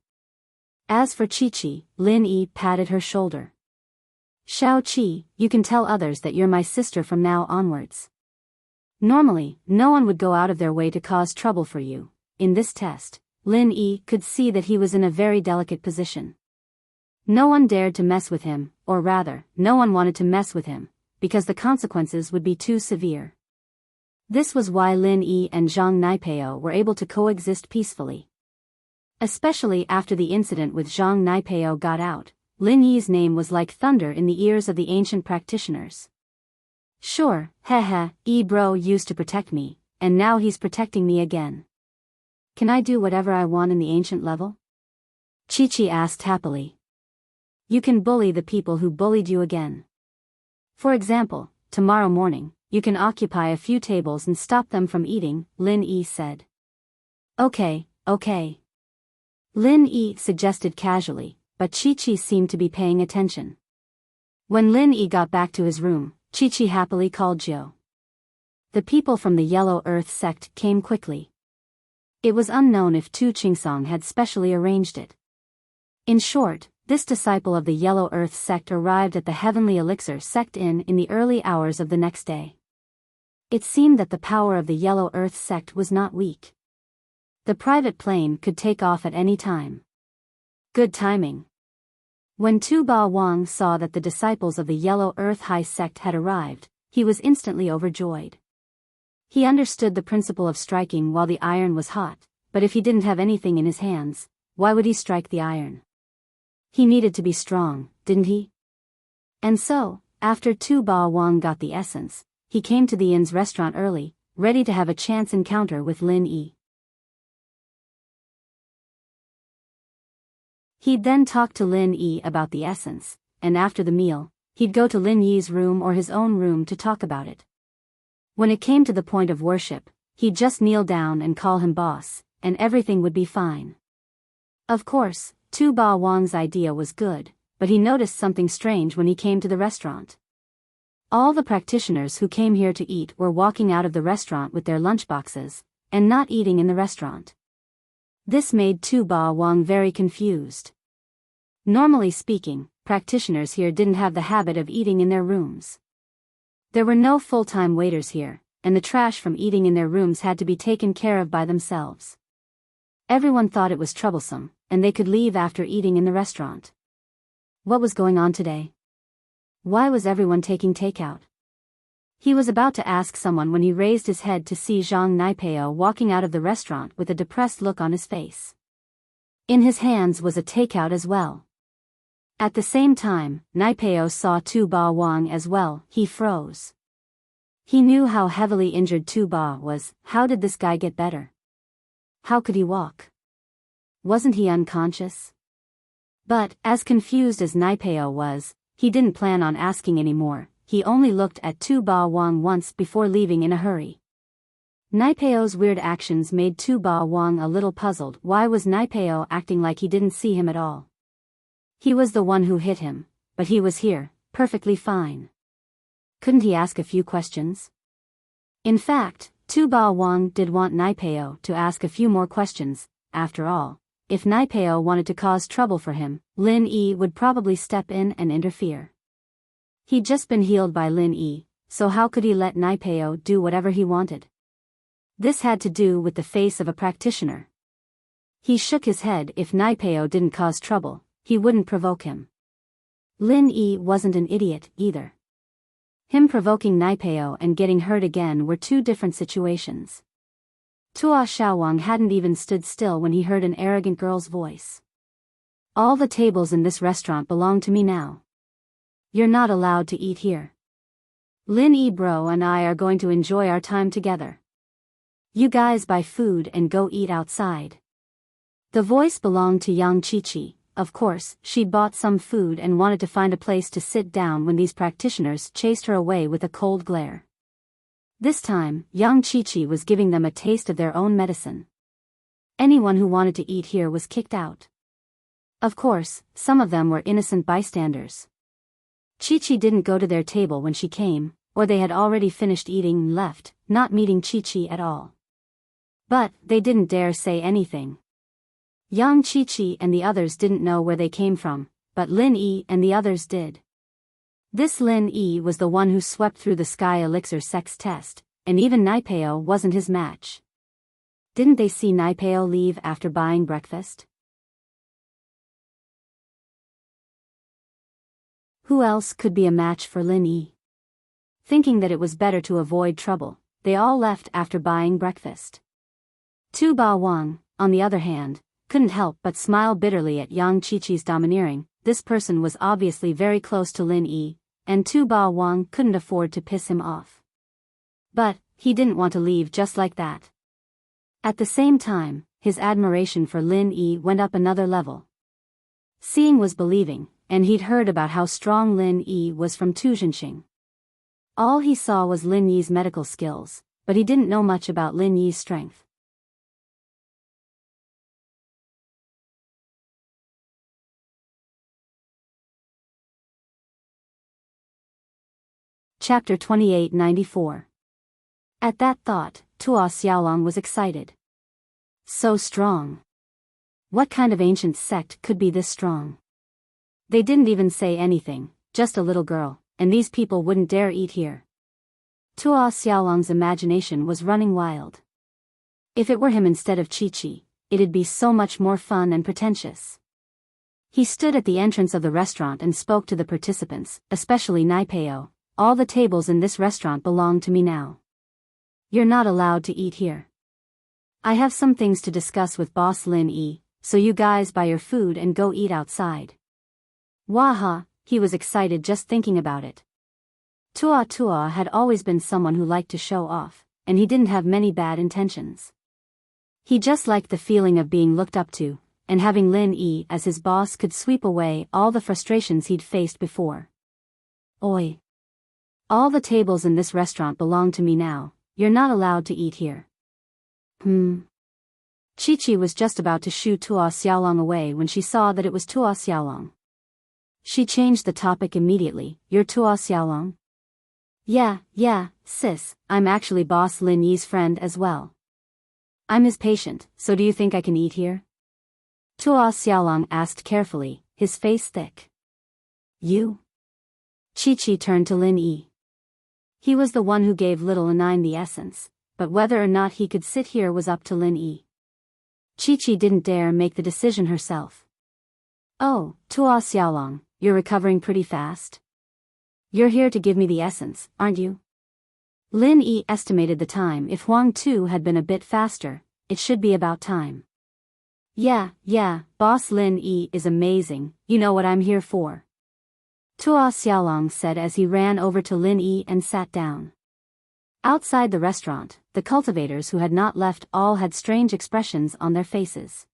As for Chi-Chi, Lin Yi patted her shoulder. Shao-Chi, you can tell others that you're my sister from now onwards. Normally, no one would go out of their way to cause trouble for you. In this test, Lin Yi could see that he was in a very delicate position. No one dared to mess with him, or rather, no one wanted to mess with him, because the consequences would be too severe. This was why Lin Yi and Zhang Naipeo were able to coexist peacefully. Especially after the incident with Zhang Naipeo got out, Lin Yi's name was like thunder in the ears of the ancient practitioners. Sure, Yi bro used to protect me, and now he's protecting me again. Can I do whatever I want in the ancient level? Chi-Chi asked happily. You can bully the people who bullied you again. For example, tomorrow morning, you can occupy a few tables and stop them from eating, Lin Yi said. Okay. Lin Yi suggested casually, but Chi-Chi seemed to be paying attention. When Lin Yi got back to his room, Chi-Chi happily called Jiu. The people from the Yellow Earth sect came quickly. It was unknown if Tu Qingsong had specially arranged it. In short, this disciple of the Yellow Earth sect arrived at the Heavenly Elixir sect in the early hours of the next day. It seemed that the power of the Yellow Earth sect was not weak. The private plane could take off at any time. Good timing. When Tu Ba Wang saw that the disciples of the Yellow Earth High sect had arrived, he was instantly overjoyed. He understood the principle of striking while the iron was hot, but if he didn't have anything in his hands, why would he strike the iron? He needed to be strong, didn't he? And so, after Tu Ba Wang got the essence, he came to the inn's restaurant early, ready to have a chance encounter with Lin Yi. He'd then talk to Lin Yi about the essence, and after the meal, he'd go to Lin Yi's room or his own room to talk about it. When it came to the point of worship, he'd just kneel down and call him boss, and everything would be fine. Of course, Tu Ba Wang's idea was good, but he noticed something strange when he came to the restaurant. All the practitioners who came here to eat were walking out of the restaurant with their lunchboxes, and not eating in the restaurant. This made Tu Ba Wang very confused. Normally speaking, practitioners here didn't have the habit of eating in their rooms. There were no full-time waiters here, and the trash from eating in their rooms had to be taken care of by themselves. Everyone thought it was troublesome, and they could leave after eating in the restaurant. What was going on today? Why was everyone taking takeout? He was about to ask someone when he raised his head to see Zhang Naipeo walking out of the restaurant with a depressed look on his face. In his hands was a takeout as well. At the same time, Naipeo saw Tu Ba Wang as well. He froze. He knew how heavily injured Tu Ba was. How did this guy get better? How could he walk? Wasn't he unconscious? But, as confused as Naipeo was, he didn't plan on asking anymore. He only looked at Tu Ba Wang once before leaving in a hurry. Naipeo's weird actions made Tu Ba Wang a little puzzled. Why was Naipeo acting like he didn't see him at all? He was the one who hit him, but he was here, perfectly fine. Couldn't he ask a few questions? In fact, Tu Ba Wang did want Naipeo to ask a few more questions. After all, if Naipeo wanted to cause trouble for him, Lin Yi would probably step in and interfere. He'd just been healed by Lin Yi, so how could he let Naipeo do whatever he wanted? This had to do with the face of a practitioner. He shook his head. If Naipeo didn't cause trouble, he wouldn't provoke him. Lin Yi wasn't an idiot, either. Him provoking Naipeo and getting hurt again were two different situations. Tuo Xiaowang hadn't even stood still when he heard an arrogant girl's voice. All the tables in this restaurant belong to me now. You're not allowed to eat here. Lin Yi bro and I are going to enjoy our time together. You guys buy food and go eat outside. The voice belonged to Yang Qiqi. Of course, she'd bought some food and wanted to find a place to sit down when these practitioners chased her away with a cold glare. This time, Yang Qiqi was giving them a taste of their own medicine. Anyone who wanted to eat here was kicked out. Of course, some of them were innocent bystanders. Qiqi didn't go to their table when she came, or they had already finished eating and left, not meeting Qiqi at all. But they didn't dare say anything. Yang Qiqi and the others didn't know where they came from, but Lin Yi and the others did. This Lin Yi was the one who swept through the Sky Elixir sex test, and even Naipeo wasn't his match. Didn't they see Naipeo leave after buying breakfast? Who else could be a match for Lin Yi? Thinking that it was better to avoid trouble, they all left after buying breakfast. Tu Ba Wang, on the other hand, couldn't help but smile bitterly at Yang Qiqi's domineering. This person was obviously very close to Lin Yi, and Tu Ba Wang couldn't afford to piss him off. But he didn't want to leave just like that. At the same time, his admiration for Lin Yi went up another level. Seeing was believing, and he'd heard about how strong Lin Yi was from Tuzhenxing. All he saw was Lin Yi's medical skills, but he didn't know much about Lin Yi's strength. Chapter 2894. At that thought, Tuo Xiaolong was excited. So strong. What kind of ancient sect could be this strong? They didn't even say anything, just a little girl, and these people wouldn't dare eat here. Tuo Xiaolong's imagination was running wild. If it were him instead of Qiqi, it'd be so much more fun and pretentious. He stood at the entrance of the restaurant and spoke to the participants, especially Naipeo. All the tables in this restaurant belong to me now. You're not allowed to eat here. I have some things to discuss with Boss Lin Yi, so you guys buy your food and go eat outside. Waha, he was excited just thinking about it. Tuo had always been someone who liked to show off, and he didn't have many bad intentions. He just liked the feeling of being looked up to, and having Lin Yi as his boss could sweep away all the frustrations he'd faced before. Oi! All the tables in this restaurant belong to me now, you're not allowed to eat here. Qiqi was just about to shoo Tuo Xiaolong away when she saw that it was Tuo Xiaolong. She changed the topic immediately. You're Tuo Xiaolong? Yeah, sis, I'm actually Boss Lin Yi's friend as well. I'm his patient, so do you think I can eat here? Tuo Xiaolong asked carefully, his face thick. You? Qiqi turned to Lin Yi. He was the one who gave little Anine the essence, but whether or not he could sit here was up to Lin Yi. Qiqi didn't dare make the decision herself. Oh, Tuo Xiaolong, you're recovering pretty fast? You're here to give me the essence, aren't you? Lin Yi estimated the time. If Huang Tu had been a bit faster, it should be about time. Yeah, Boss Lin Yi is amazing, you know what I'm here for. Tuo Xiaolong said as he ran over to Lin Yi and sat down. Outside the restaurant, the cultivators who had not left all had strange expressions on their faces.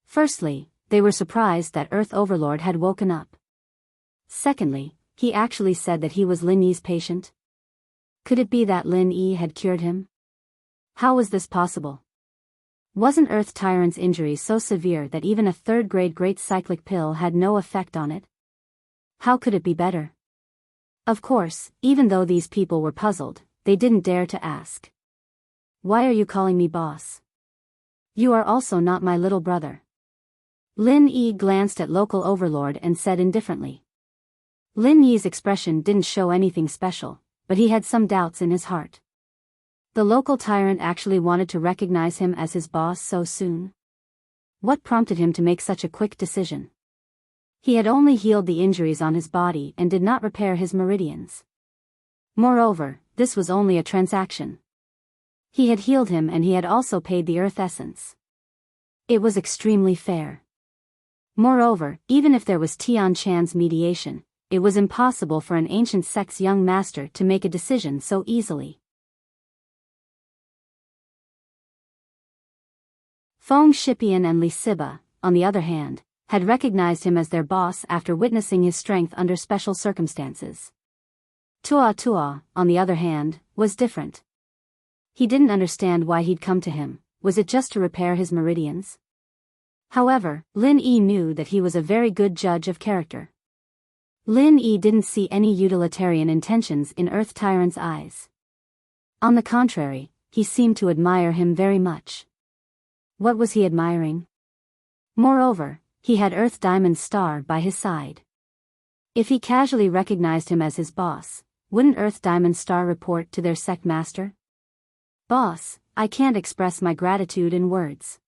Firstly, they were surprised that Earth Overlord had woken up. Secondly, he actually said that he was Lin Yi's patient. Could it be that Lin Yi had cured him? How was this possible? Wasn't Earth Tyrant's injury so severe that even a third-grade great cyclic pill had no effect on it? How could it be better? Of course, even though these people were puzzled, they didn't dare to ask. Why are you calling me boss? You are also not my little brother. Lin Yi glanced at local overlord and said indifferently. Lin Yi's expression didn't show anything special, but he had some doubts in his heart. The local tyrant actually wanted to recognize him as his boss so soon? What prompted him to make such a quick decision? He had only healed the injuries on his body and did not repair his meridians. Moreover, this was only a transaction. He had healed him and he had also paid the earth essence. It was extremely fair. Moreover, even if there was Tian Chan's mediation, it was impossible for an ancient sect's young master to make a decision so easily. Feng Shipian and Li Siba, on the other hand, had recognized him as their boss after witnessing his strength under special circumstances. Tua, on the other hand, was different. He didn't understand why he'd come to him. Was it just to repair his meridians? However, Lin Yi knew that he was a very good judge of character. Lin Yi didn't see any utilitarian intentions in Earth Tyrant's eyes. On the contrary, he seemed to admire him very much. What was he admiring? Moreover, he had Earth Diamond's star by his side. If he casually recognized him as his boss, wouldn't Earth Diamond's star report to their sect master? Boss, I can't express my gratitude in words.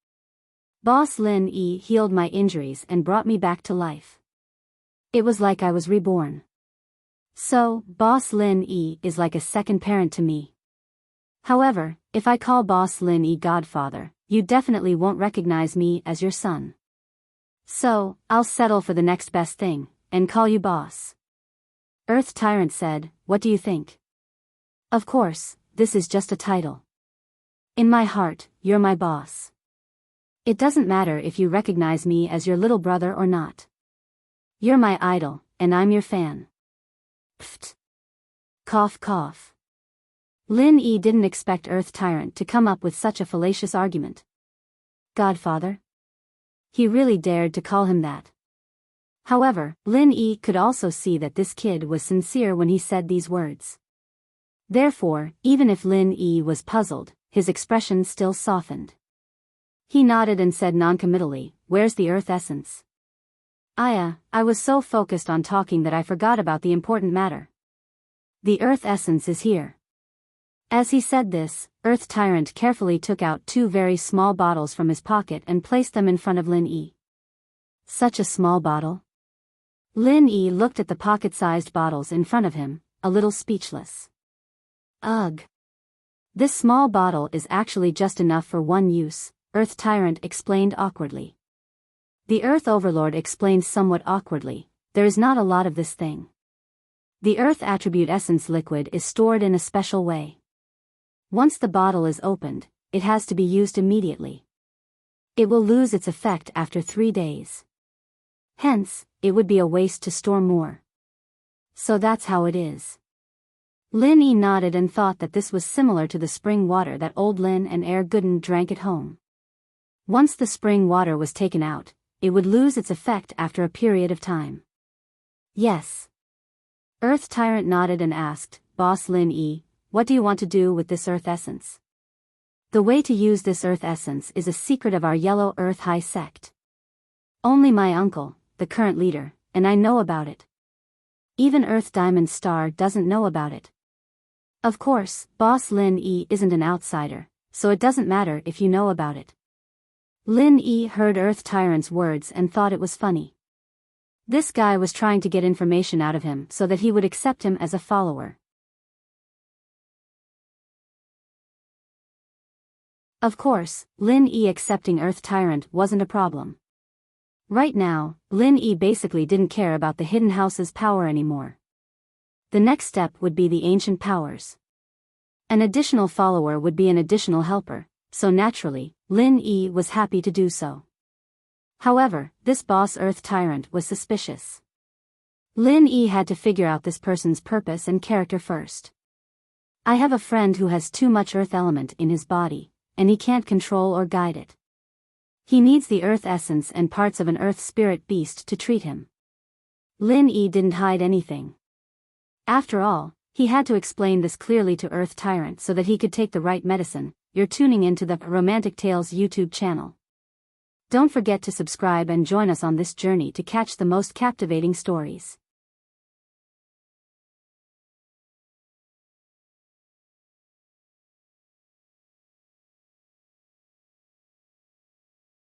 Boss Lin Yi healed my injuries and brought me back to life. It was like I was reborn. So, Boss Lin Yi is like a second parent to me. However, if I call Boss Lin Yi Godfather, you definitely won't recognize me as your son. So, I'll settle for the next best thing, and call you boss. Earth Tyrant said, what do you think? Of course, this is just a title. In my heart, you're my boss. It doesn't matter if you recognize me as your little brother or not. You're my idol, and I'm your fan. Pfft. Cough cough. Lin Yi didn't expect Earth Tyrant to come up with such a fallacious argument. Godfather? He really dared to call him that. However, Lin Yi could also see that this kid was sincere when he said these words. Therefore, even if Lin Yi was puzzled, his expression still softened. He nodded and said noncommittally, where's the earth essence? I was so focused on talking that I forgot about the important matter. The earth essence is here. As he said this, Earth Tyrant carefully took out 2 very small bottles from his pocket and placed them in front of Lin Yi. Such a small bottle? Lin Yi looked at the pocket-sized bottles in front of him, a little speechless. Ugh. This small bottle is actually just enough for one use, Earth Tyrant explained awkwardly. The Earth Overlord explained somewhat awkwardly, there is not a lot of this thing. The Earth Attribute Essence liquid is stored in a special way. Once the bottle is opened, it has to be used immediately. It will lose its effect after 3 days. Hence, it would be a waste to store more. So that's how it is. Lin Yi nodded and thought that this was similar to the spring water that old Lin and Air Gooden drank at home. Once the spring water was taken out, it would lose its effect after a period of time. Yes. Earth Tyrant nodded and asked, Boss Lin Yi, what do you want to do with this earth essence? The way to use this earth essence is a secret of our Yellow Earth High sect. Only my uncle, the current leader, and I know about it. Even Earth Diamond Star doesn't know about it. Of course, Boss Lin Yi isn't an outsider, so it doesn't matter if you know about it. Lin Yi heard Earth Tyrant's words and thought it was funny. This guy was trying to get information out of him so that he would accept him as a follower. Of course, Lin Yi accepting Earth Tyrant wasn't a problem. Right now, Lin Yi basically didn't care about the Hidden House's power anymore. The next step would be the ancient powers. An additional follower would be an additional helper, so naturally, Lin Yi was happy to do so. However, this boss Earth Tyrant was suspicious. Lin Yi had to figure out this person's purpose and character first. I have a friend who has too much earth element in his body, and he can't control or guide it. He needs the earth essence and parts of an earth spirit beast to treat him. Lin Yi didn't hide anything. After all, he had to explain this clearly to Earth Tyrant so that he could take the right medicine. You're tuning into the Romantic Tales YouTube channel. Don't forget to subscribe and join us on this journey to catch the most captivating stories.